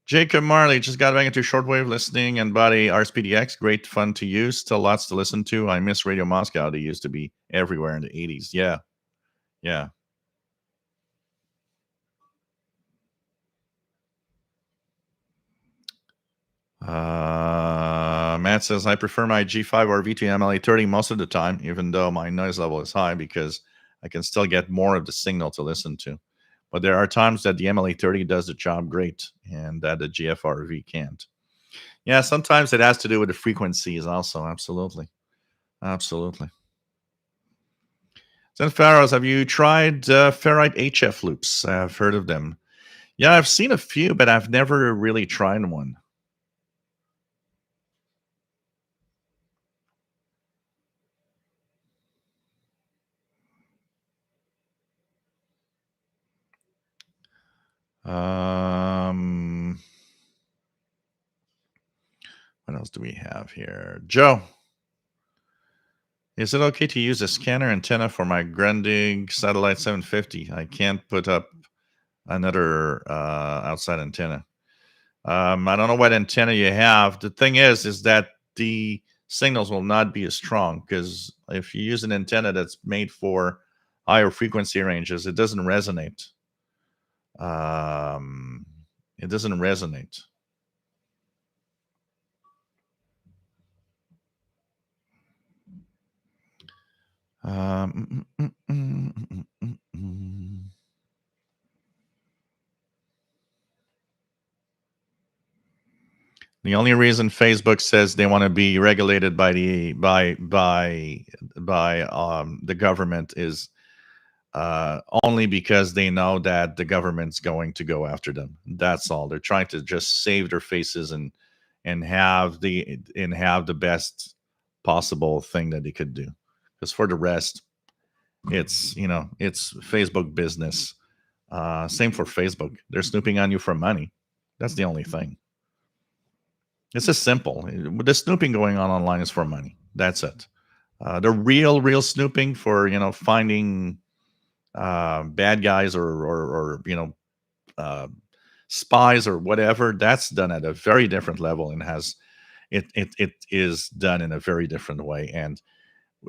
Jacob Marley just got back into shortwave listening and body RSPDX. Great fun to use. Still lots to listen to. I miss Radio Moscow. They used to be everywhere in the 80s. Yeah. Yeah. Matt says, I prefer my G5 RV to MLA30 most of the time, even though my noise level is high, because I can still get more of the signal to listen to. But there are times that the MLA30 does the job great and that the GFRV can't. Yeah, sometimes it has to do with the frequencies also. Absolutely. Absolutely. Zen Pharaohs, have you tried ferrite HF loops? I've heard of them. Yeah, I've seen a few, but I've never really tried one. What else do we have here? Joe, is it okay to use a scanner antenna for my Grundig Satellite 750? I can't put up another outside antenna. I don't know what antenna you have. The thing is that the signals will not be as strong, because if you use an antenna that's made for higher frequency ranges, it doesn't resonate. It doesn't resonate. The only reason Facebook says they want to be regulated by the government is only because they know that the government's going to go after them. That's all. They're trying to just save their faces and have the best possible thing that they could do. Because for the rest, it's Facebook business. Same for Facebook. They're snooping on you for money. That's the only thing. It's just simple. The snooping going on online is for money. That's it. The real snooping for finding bad guys or spies or whatever, that's done at a very different level and it is done in a very different way. And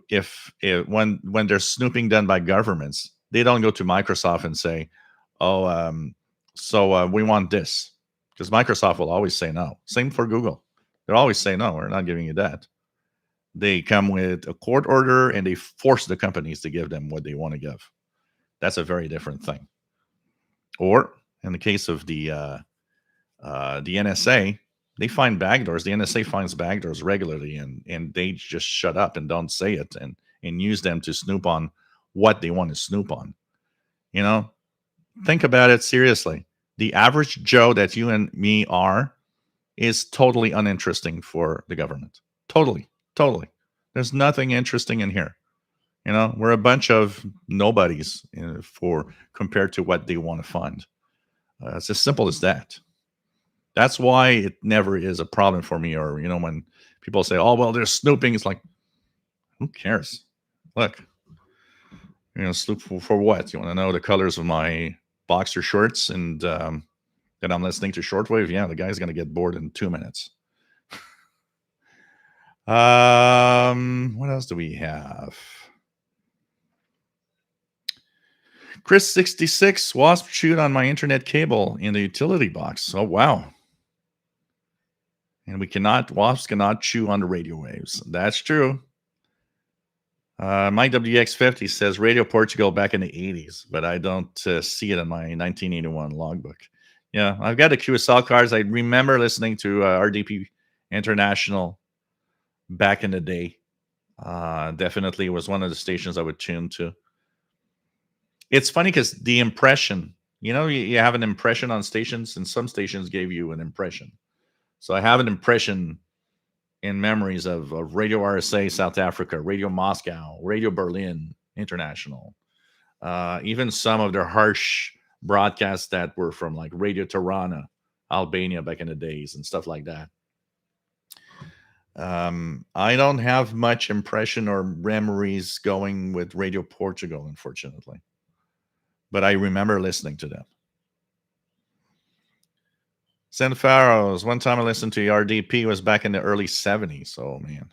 if when there's snooping done by governments, they don't go to Microsoft and say, "Oh, we want this," because Microsoft will always say no. Same for Google; they'll always say no. We're not giving you that. They come with a court order and they force the companies to give them what they want to give. That's a very different thing. Or in the case of the NSA, they find backdoors. The NSA finds backdoors regularly, and they just shut up and don't say it, and use them to snoop on what they want to snoop on. You know, think about it seriously. The average Joe that you and me are is totally uninteresting for the government. Totally, totally. There's nothing interesting in here. You know, we're a bunch of nobodies for compared to what they want to fund. It's as simple as that. That's why it never is a problem for me. Or when people say, "Oh, well, they're snooping," it's like, who cares? Look, snoop for what? You want to know the colors of my boxer shorts and that I'm listening to Shortwave? Yeah, the guy's gonna get bored in 2 minutes. What else do we have? Chris66, wasp chewed on my internet cable in the utility box. Oh, wow. And wasps cannot chew on the radio waves. That's true. Mike WX50 says Radio Portugal back in the 80s, but I don't see it in my 1981 logbook. Yeah, I've got the QSL cards. I remember listening to RDP International back in the day. Definitely was one of the stations I would tune to. It's funny because the impression, you have an impression on stations, and some stations gave you an impression. So I have an impression in memories of Radio RSA South Africa, Radio Moscow, Radio Berlin International, even some of their harsh broadcasts that were from like Radio Tirana, Albania back in the days and stuff like that. I don't have much impression or memories going with Radio Portugal, unfortunately. But I remember listening to them. San Faros, one time I listened to RDP was back in the early 70s. Oh, man.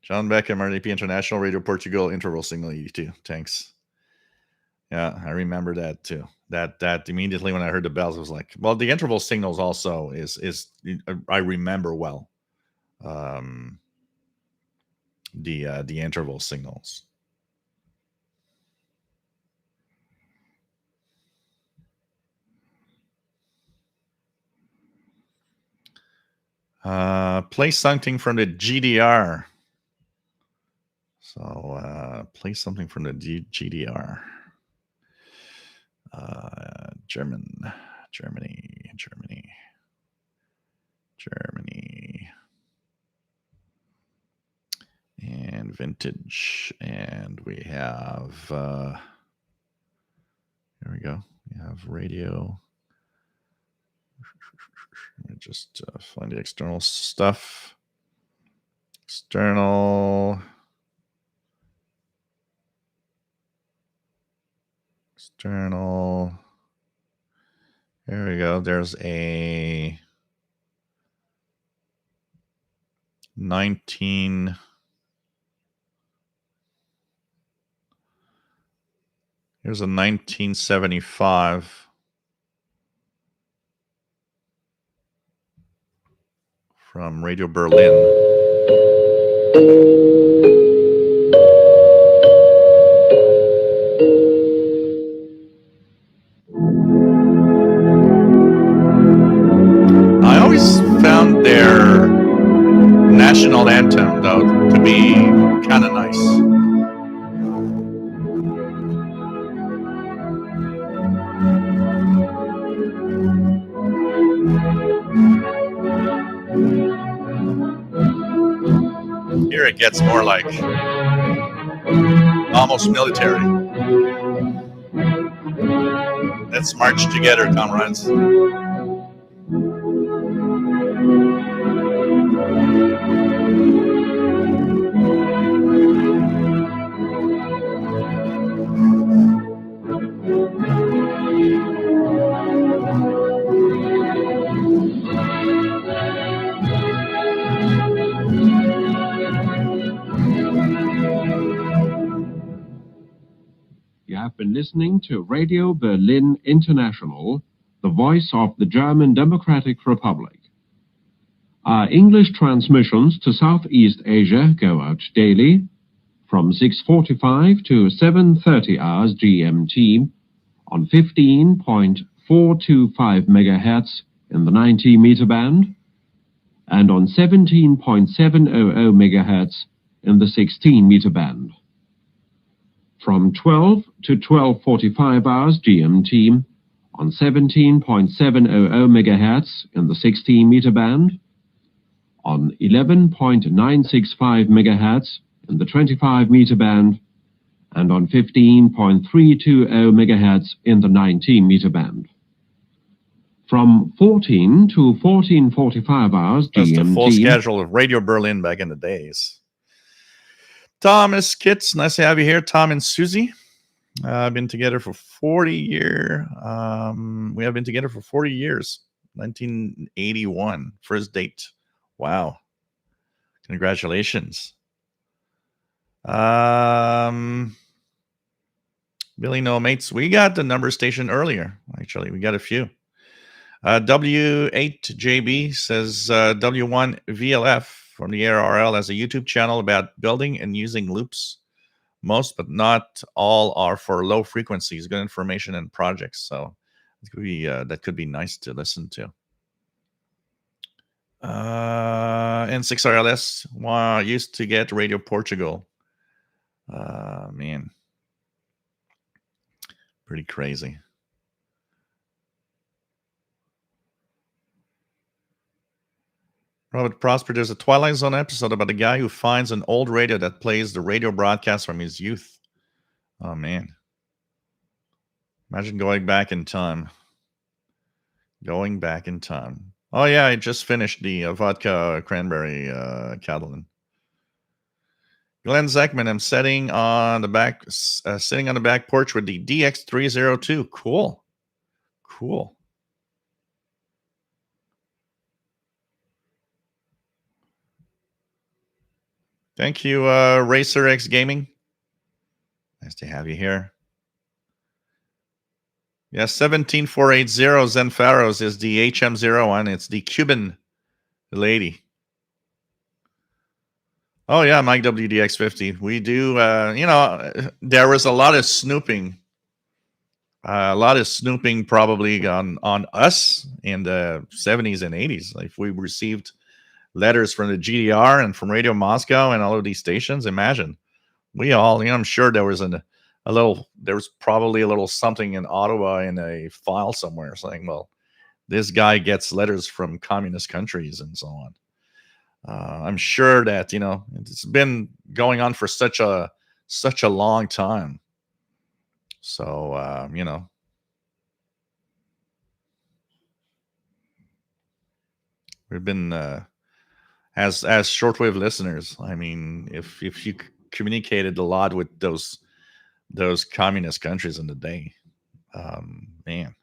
John Beckham, RDP International, Radio Portugal, interval signal 82. Thanks. Yeah, I remember that too. That immediately when I heard the bells, I was like, well, the interval signals also is I remember well. The interval signals. Play something from the GDR. So play something from the GDR. Germany. And vintage. And we have, here we go. We have radio. Let me just find the external stuff. External. There we go. There's a 19. Here's a 1975 from Radio Berlin. I always found their national anthem, though, to be kind of nice. Here it gets more like almost military. Let's march together, comrades. listening to Radio Berlin International, the voice of the German Democratic Republic. Our English transmissions to Southeast Asia go out daily from 6:45 to 7:30 hours GMT on 15.425 megahertz in the 90-meter band and on 17.700 megahertz in the 16-meter band. From 12 to 12:45 hours GMT on 17.700 megahertz in the 16-meter band, on 11.965 megahertz in the 25-meter band, and on 15.320 megahertz in the 19-meter band. From 14 to 14:45 hours GMT. That's the full schedule of Radio Berlin back in the days. Thomas Kitts, nice to have you here. Tom and Susie. I've been together for 40 years. We have been together for 40 years. 1981, first date. Wow. Congratulations. Billy No Mates, we got the number station earlier. Actually, we got a few. W8JB says W1VLF from the ARRL has a YouTube channel about building and using loops. Most, but not all, are for low frequencies. Good information and projects. So it could be, that could be nice to listen to. N6RLS used to get Radio Portugal. Man. Pretty crazy. Robert Prosper, there's a Twilight Zone episode about a guy who finds an old radio that plays the radio broadcast from his youth. Oh, man. Imagine going back in time. Going back in time. Oh, yeah, I just finished the vodka cranberry Catalan. Glenn Zeckman, I'm sitting on the back porch with the DX302. Cool. Cool. Thank you, Racer X Gaming. Nice to have you here. Yeah, 17480 Zenfaros is the HM01. It's the Cuban lady. Oh, yeah, Mike WDX50. We do, there was a lot of snooping. Probably on us in the 70s and 80s. Like, if we received letters from the GDR and from Radio Moscow and all of these stations, imagine. We all, I'm sure there was there was probably a little something in Ottawa in a file somewhere saying, well, this guy gets letters from communist countries and so on. I'm sure that, it's been going on for such a long time. So, we've been, as shortwave listeners, I mean, if you communicated a lot with those communist countries in the day, man.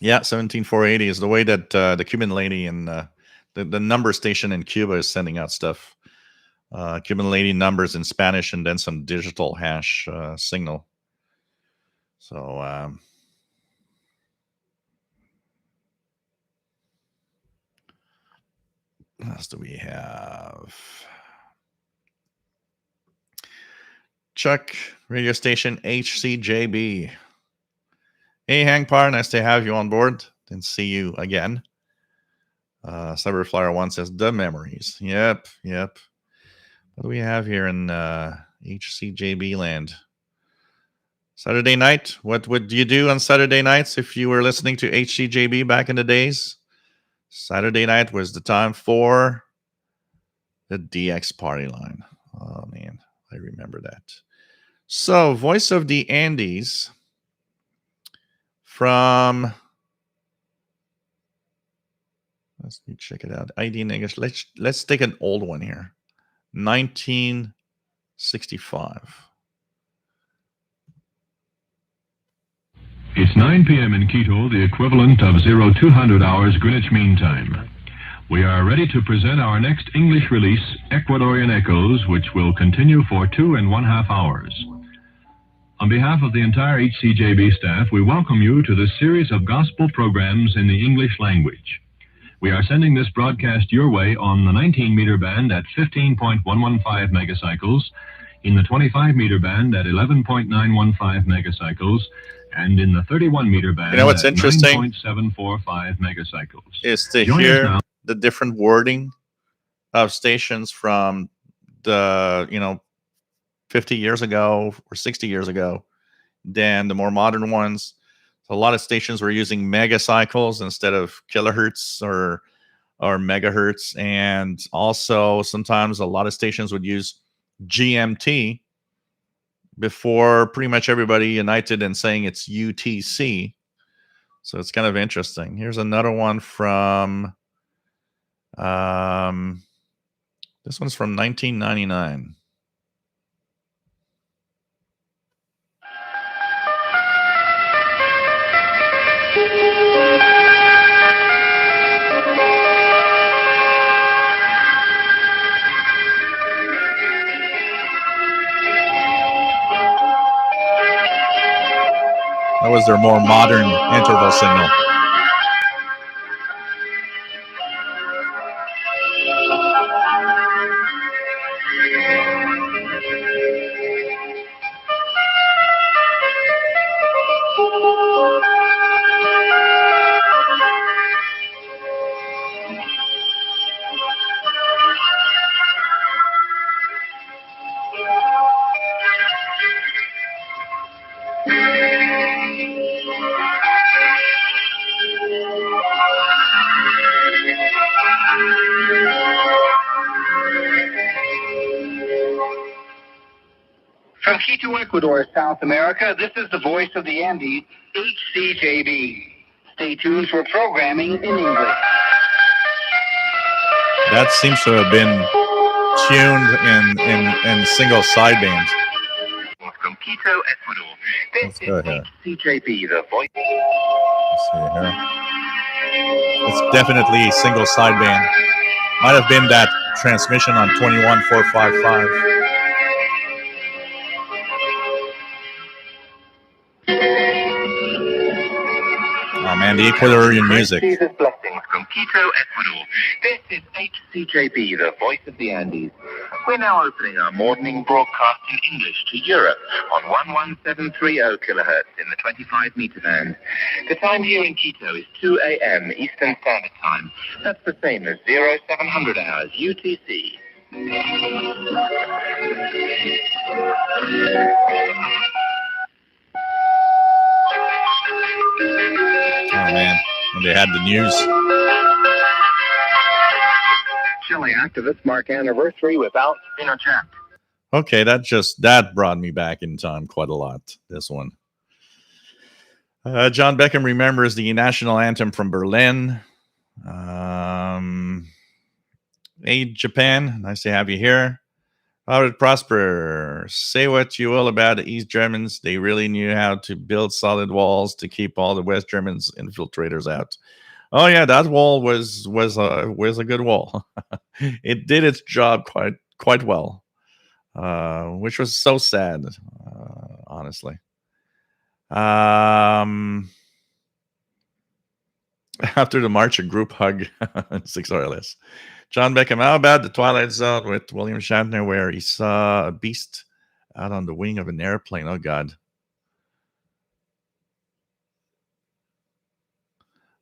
Yeah, 17480 is the way that the Cuban lady and the number station in Cuba is sending out stuff. Cuban lady numbers in Spanish and then some digital hash signal. So what else do we have? Chuck, radio station HCJB. Hey, Hangpar, nice to have you on board. Didn't see you again. Cyberflyer 1 says, the memories. Yep. What do we have here in HCJB land? Saturday night. What would you do on Saturday nights if you were listening to HCJB back in the days? Saturday night was the time for the DX party line. Oh, man, I remember that. So, Voice of the Andes from, let's check it out. ID in English. Let's take an old one here. 1965. It's 9 p.m. in Quito, the equivalent of 0200 hours Greenwich Mean Time. We are ready to present our next English release, Ecuadorian Echoes, which will continue for 2.5 hours. On behalf of the entire HCJB staff, we welcome you to this series of gospel programs in the English language. We are sending this broadcast your way on the 19-meter band at 15.115 megacycles, in the 25-meter band at 11.915 megacycles, and in the 31-meter band what's at interesting 9.745 megacycles. is to Join us hear now. the different wording of stations from the 50 years ago or 60 years ago than the more modern ones. So a lot of stations were using megacycles instead of kilohertz or megahertz, and also sometimes a lot of stations would use GMT before pretty much everybody united in saying it's UTC. So it's kind of interesting. Here's another one from this one's from 1999. That was their more modern interval signal. From Quito, Ecuador, South America, this is the voice of the Andes, HCJB. Stay tuned for programming in English. That seems to have been tuned in single sideband. From Quito, Ecuador, this is HCJB, the voice. Let's see here. It's definitely single sideband. Might have been that transmission on 21455. Oh man, the Ecuadorian music. Jesus blessings from Quito, Ecuador. This is HCJB, the voice of the Andes. We're now opening our morning broadcast in English to Europe on 11730 kilohertz in the 25-meter band. The time here in Quito is 2 a.m. Eastern Standard Time. That's the same as 0700 hours UTC. Oh man, and they had the news. Chile activists mark anniversary without interject. Okay, that brought me back in time quite a lot. This one. John Beckham remembers the national anthem from Berlin. Hey, Japan, nice to have you here. Robert Prosper, say what you will about the East Germans. They really knew how to build solid walls to keep all the West Germans infiltrators out. Oh yeah, that wall was a good wall. It did its job quite well, which was so sad, honestly. After the march, a group hug, 6 or less. John Beckham, how about the Twilight Zone with William Shatner, where he saw a beast out on the wing of an airplane? Oh, God.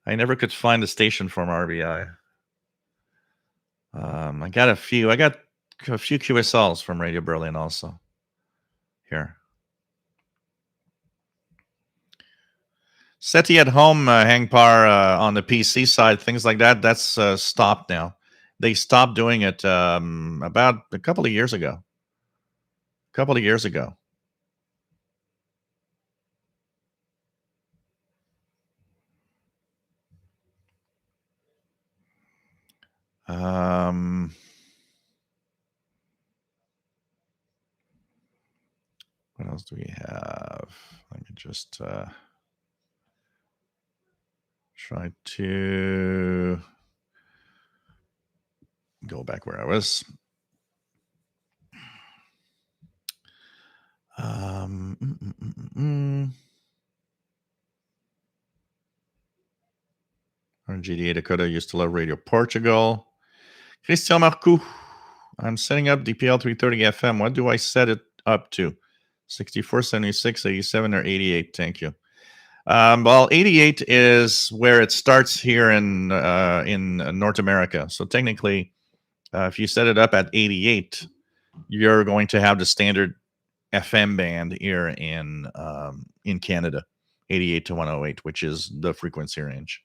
I never could find the station from RBI. I got a few. I got a few QSLs from Radio Berlin also. Here. SETI at home, Hangpar, on the PC side, things like that, that's stopped now. They stopped doing it about a couple of years ago. What else do we have? Let me just try to go back where I was. RGDA Dakota used to love Radio Portugal. Christian Marcoux. I'm setting up DPL 330 FM. What do I set it up to? 64, 76, 87, or 88? Thank you. Well, 88 is where it starts here in North America. So technically, if you set it up at 88, you're going to have the standard FM band here in Canada, 88 to 108, which is the frequency range.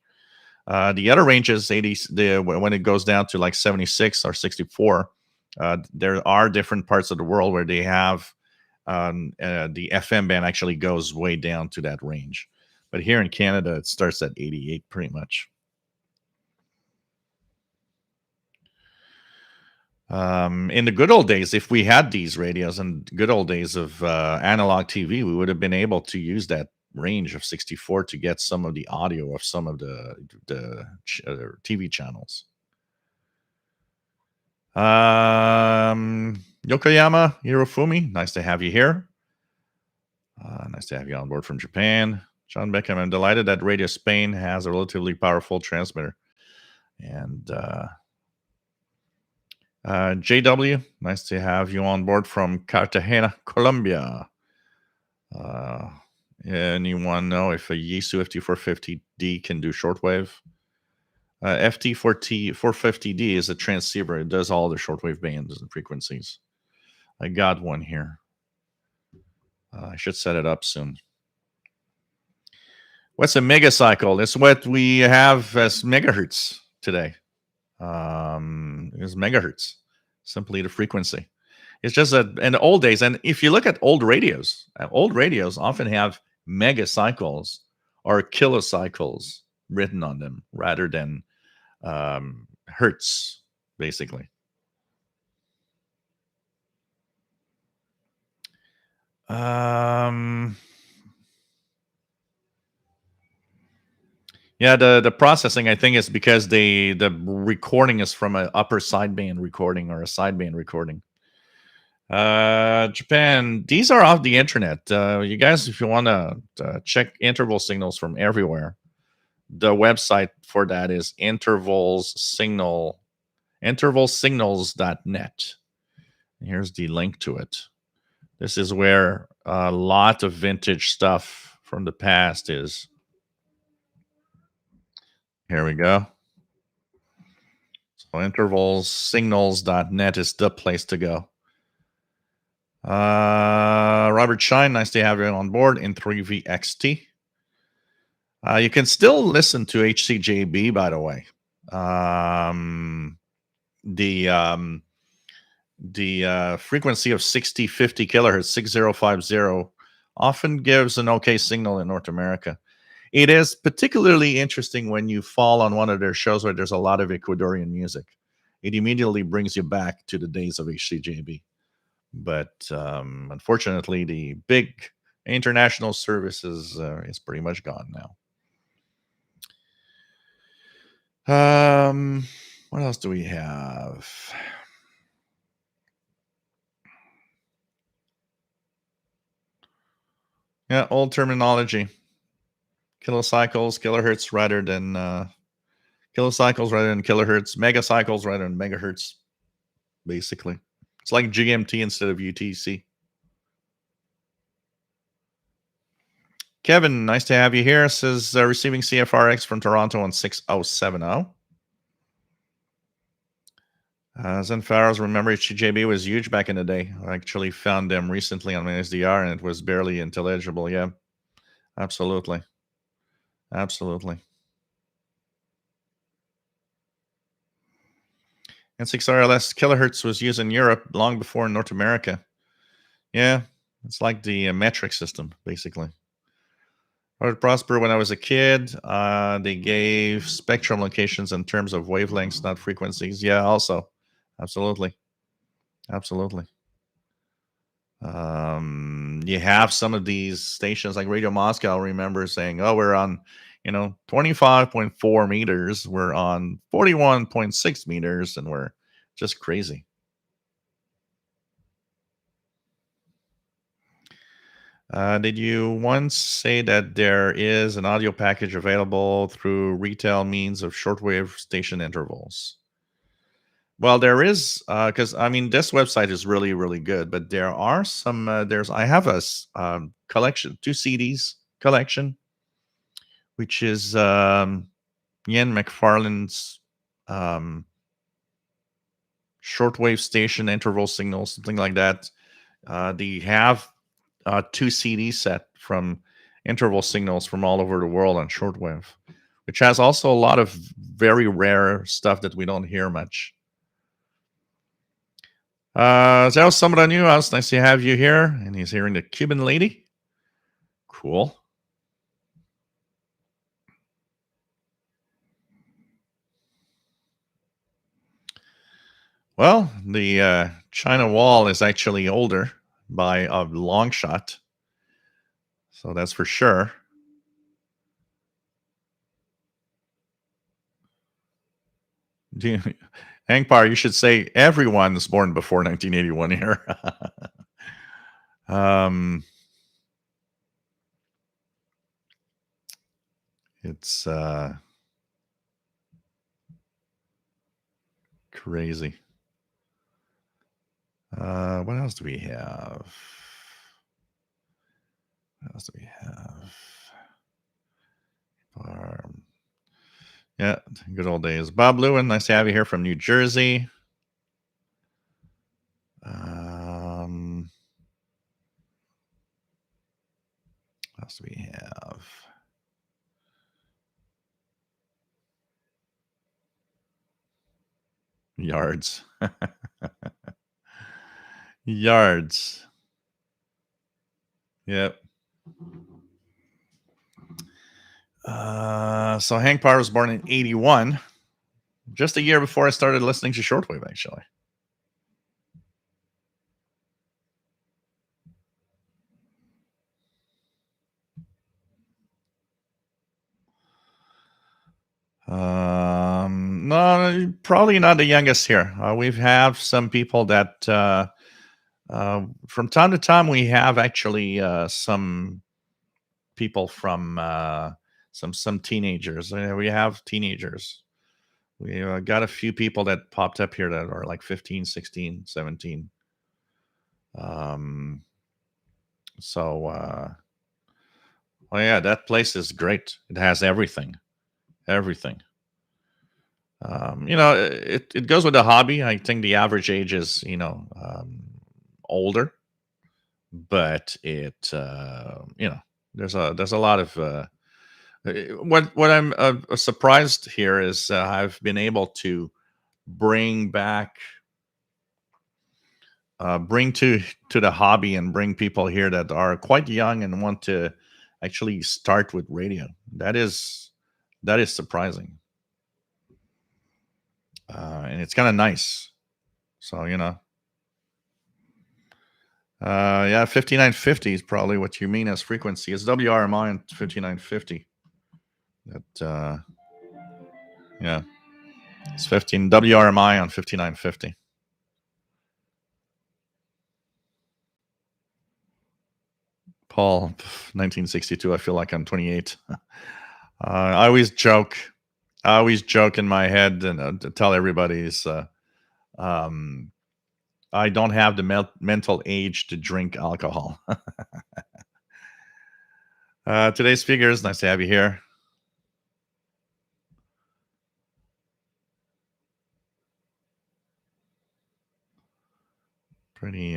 The other ranges, 80, when it goes down to like 76 or 64, there are different parts of the world where they have the FM band actually goes way down to that range. But here in Canada, it starts at 88 pretty much. In the good old days, if we had these radios and good old days of analog TV, we would have been able to use that range of 64 to get some of the audio of some of the TV channels. Yokoyama Hirofumi, nice to have you here. Nice to have you on board from Japan. John Beckham, I'm delighted that Radio Spain has a relatively powerful transmitter. And JW, nice to have you on board from Cartagena, Colombia. Anyone know if a Yaesu FT450D can do shortwave? FT450D is a transceiver. It does all the shortwave bands and frequencies. I got one here. I should set it up soon. What's a megacycle? It's what we have as megahertz today. Is megahertz, simply the frequency. It's just that in the old days, and if you look at old radios often have megacycles or kilocycles written on them rather than hertz, basically. Yeah, the processing, I think, is because the recording is from an upper sideband recording or a sideband recording. Japan, these are off the internet. You guys, if you want to check interval signals from everywhere, the website for that is intervalsignals.net. Here's the link to it. This is where a lot of vintage stuff from the past is. Here we go. So intervalsignals.net is the place to go. Robert Shine, nice to have you on board in 3VXT. You can still listen to HCJB, by the way. The frequency of 6050 kilohertz, 6050, often gives an okay signal in North America. It is particularly interesting when you fall on one of their shows where there's a lot of Ecuadorian music. It immediately brings you back to the days of HCJB. But unfortunately, the big international services is pretty much gone now. What else do we have? Yeah, old terminology. Kilocycles, kilohertz rather than kilohertz, megacycles rather than megahertz, basically. It's like GMT instead of UTC. Kevin, nice to have you here. Says receiving CFRX from Toronto on 6070. Zen Faros, remember HCJB was huge back in the day. I actually found them recently on my SDR and it was barely intelligible. Yeah, absolutely. Absolutely. N6RLS kilohertz was used in Europe long before in North America. Yeah, it's like the metric system, basically. Robert Prosper, when I was a kid, they gave spectrum locations in terms of wavelengths, not frequencies. Yeah, also. Absolutely. Absolutely. You have some of these stations like Radio Moscow, remember saying, oh, we're on 25.4 meters, we're on 41.6 meters, and we're Just crazy. Did you once say that there is an audio package available through retail means of shortwave station intervals? Well, there is, because I mean, this website is really, really good, but there are some. I have a collection, 2 CDs collection, which is Ian McFarlane's um, shortwave station interval signals, something like that. They have 2 CD set from interval signals from all over the world on shortwave, which has also a lot of very rare stuff that we don't hear much. So that was somebody new. It's nice to have you here. And he's hearing the Cuban lady. Cool. Well, the China Wall is actually older by a long shot. So that's for sure. Angpar, you should say everyone is born before 1981 here. It's crazy. What else do we have? What else do we have? Yeah, good old days. Bob Lewin, nice to have you here from New Jersey. What else do we have? Yards. Yards. Yep. So Hank Parr was born in 81, just a year before I started listening to shortwave, actually. No, probably not the youngest here. We have some people that from time to time we have actually some people from some teenagers. We have teenagers. We got a few people that popped up here that are like 15, 16, 17. So, well, yeah, that place is great. It has everything. Everything. It goes with the hobby. I think the average age is, older, but there's a lot of what I'm surprised here is I've been able to bring back bring to the hobby and bring people here that are quite young and want to actually start with radio. That is surprising, and it's kind of nice. So yeah, 5950 is probably what you mean as frequency. It's WRMI on 5950. That yeah, it's 15 WRMI on 5950. Paul, 1962. I feel like I'm 28. I always joke in my head and to tell everybody is I don't have the mental age to drink alcohol. Today's speakers, nice to have you here. Pretty.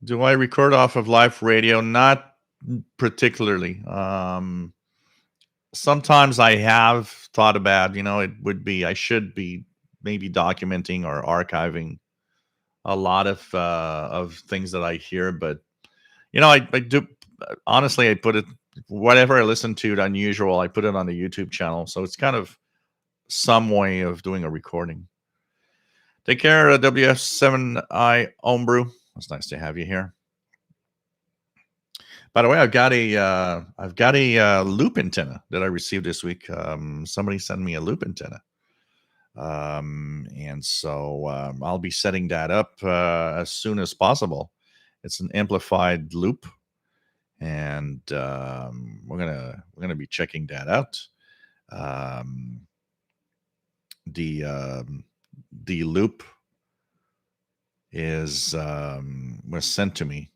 Do I record off of live radio? Not particularly. Sometimes I have thought about, I should be maybe documenting or archiving a lot of things that I hear, but I do honestly. I put it whatever I listen to unusual. I put it on the YouTube channel, so it's kind of some way of doing a recording. Take care, WF7I Homebrew. It's nice to have you here. By the way, I've got a loop antenna that I received this week. Somebody sent me a loop antenna, and so I'll be setting that up as soon as possible. It's an amplified loop, and we're gonna be checking that out. Um, the loop is was sent to me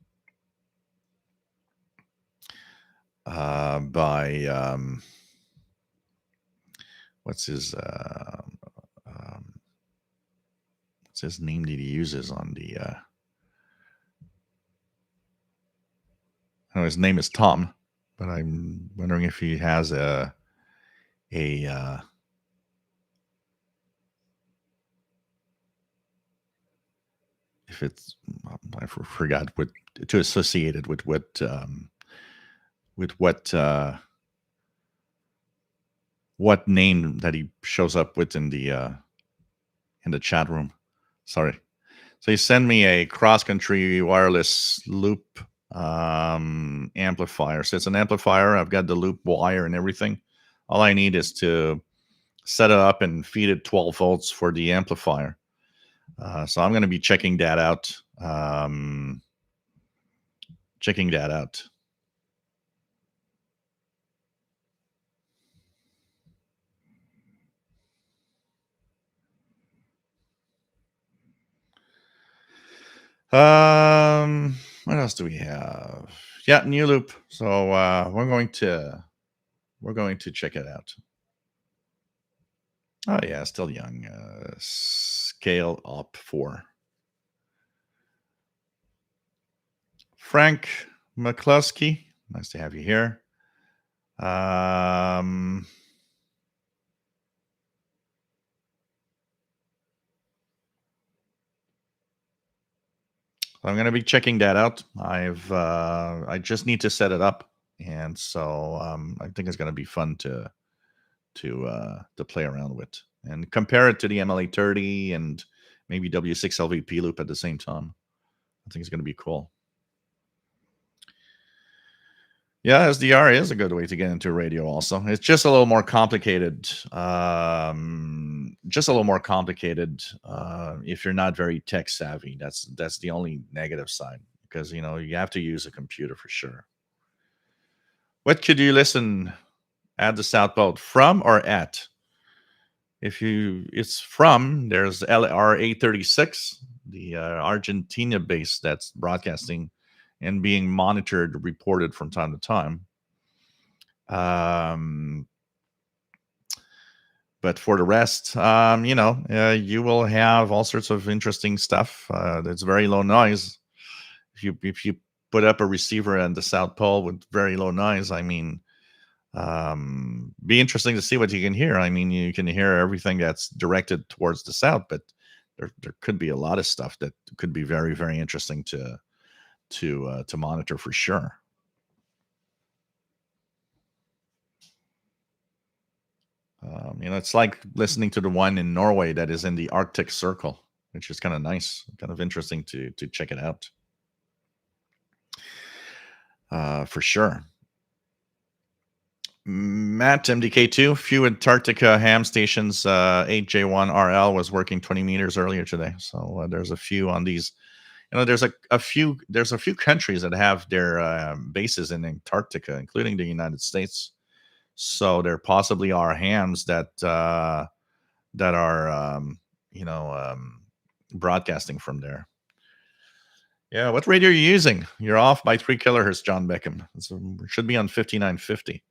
by what's his what's his name that he uses on the his name is Tom, but I'm wondering if he has a if it's I forgot what to associate it with what name that he shows up with in the chat room. Sorry. So he sent me a cross country wireless loop amplifier. So it's an amplifier. I've got the loop wire and everything. All I need is to set it up and feed it 12 volts for the amplifier. So I'm going to be checking that out. Checking that out. What else do we have? Yeah, new loop. So we're going to check it out. Oh yeah, still young. Scale up 4. Frank McCluskey, nice to have you here. I'm going to be checking that out. I just need to set it up, and so I think it's going to be fun to play around with and compare it to the MLA30 and maybe W6LVP loop at the same time. I think it's going to be cool. Yeah, SDR is a good way to get into radio also. It's just a little more complicated. Just a little more complicated if you're not very tech savvy. That's the only negative side, because you have to use a computer for sure. What could you listen at the South Pole, from or at? It's from, there's LR836, the Argentina base that's broadcasting and being monitored, reported from time to time. But for the rest, you will have all sorts of interesting stuff. That's very low noise. If you put up a receiver at the South Pole with very low noise, I mean, be interesting to see what you can hear. I mean, you can hear everything that's directed towards the south, but there could be a lot of stuff that could be very, very interesting to monitor for sure. It's like listening to the one in Norway that is in the Arctic Circle, which is kind of nice, kind of interesting to check it out. For sure. Matt, MDK2, few Antarctica ham stations. 8J1RL was working 20 meters earlier today. So there's a few on these. There's a few countries that have their bases in Antarctica, including the United States. So there possibly are hams that are broadcasting from there. Yeah, what radio are you using? You're off by 3 kilohertz, John Beckham. It should be on 5950,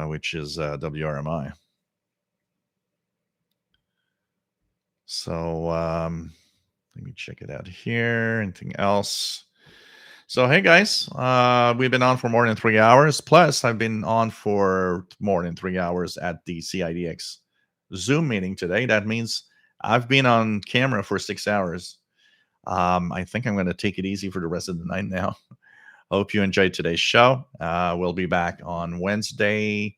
which is WRMI. So let me check it out here. Anything else? So, hey guys, we've been on for more than 3 hours. Plus, I've been on for more than 3 hours at the CIDX Zoom meeting today. That means I've been on camera for 6 hours. I think I'm going to take it easy for the rest of the night now. Hope you enjoyed today's show. We'll be back on Wednesday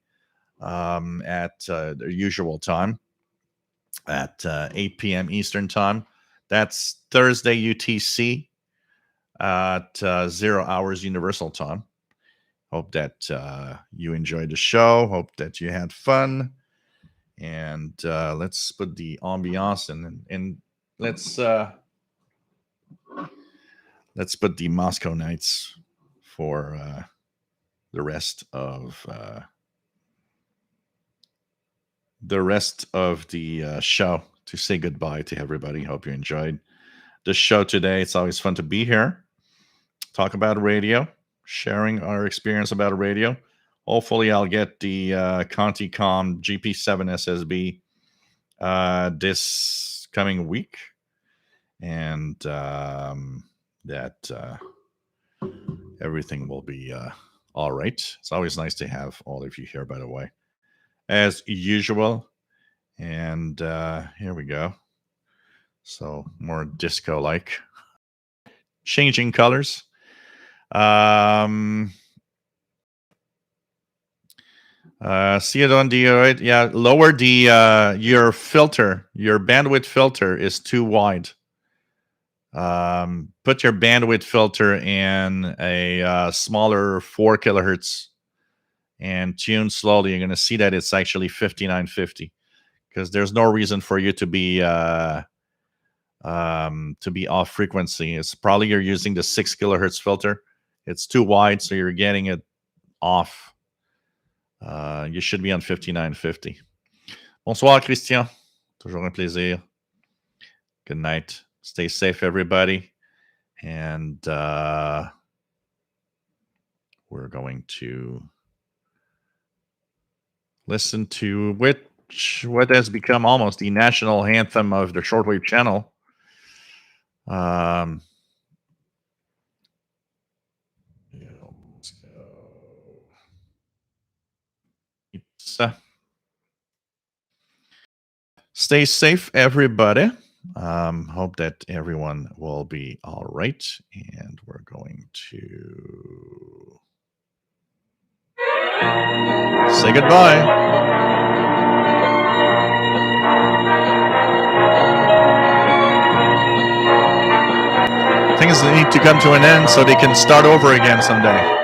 at the usual time at 8 p.m. Eastern time. That's Thursday UTC. at 0 hours Universal Time. Hope that you enjoyed the show. Hope that you had fun. And let's put the ambiance and let's put the Moscow Nights for the rest of the show to say goodbye to everybody. Hope you enjoyed the show today. It's always fun to be here, talk about radio, sharing our experience about radio. Hopefully, I'll get the ContiCom GP7 SSB this coming week, and that everything will be all right. It's always nice to have all of you here, by the way, as usual. And here we go. So more disco-like, changing colors. See it on the right. Yeah, lower the your filter. Your bandwidth filter is too wide. Put your bandwidth filter in a smaller 4 kilohertz and tune slowly. You're going to see that it's actually 5950, because there's no reason for you to be off frequency. It's probably you're using the 6 kilohertz filter. It's too wide, so you're getting it off. You should be on 5950. Bonsoir, Christian. Toujours un plaisir. Good night. Stay safe, everybody. And we're going to listen to what has become almost the national anthem of the Shortwave channel. Let's go. Stay safe, everybody. Hope that everyone will be all right. And we're going to say goodbye. Things need to come to an end so they can start over again someday.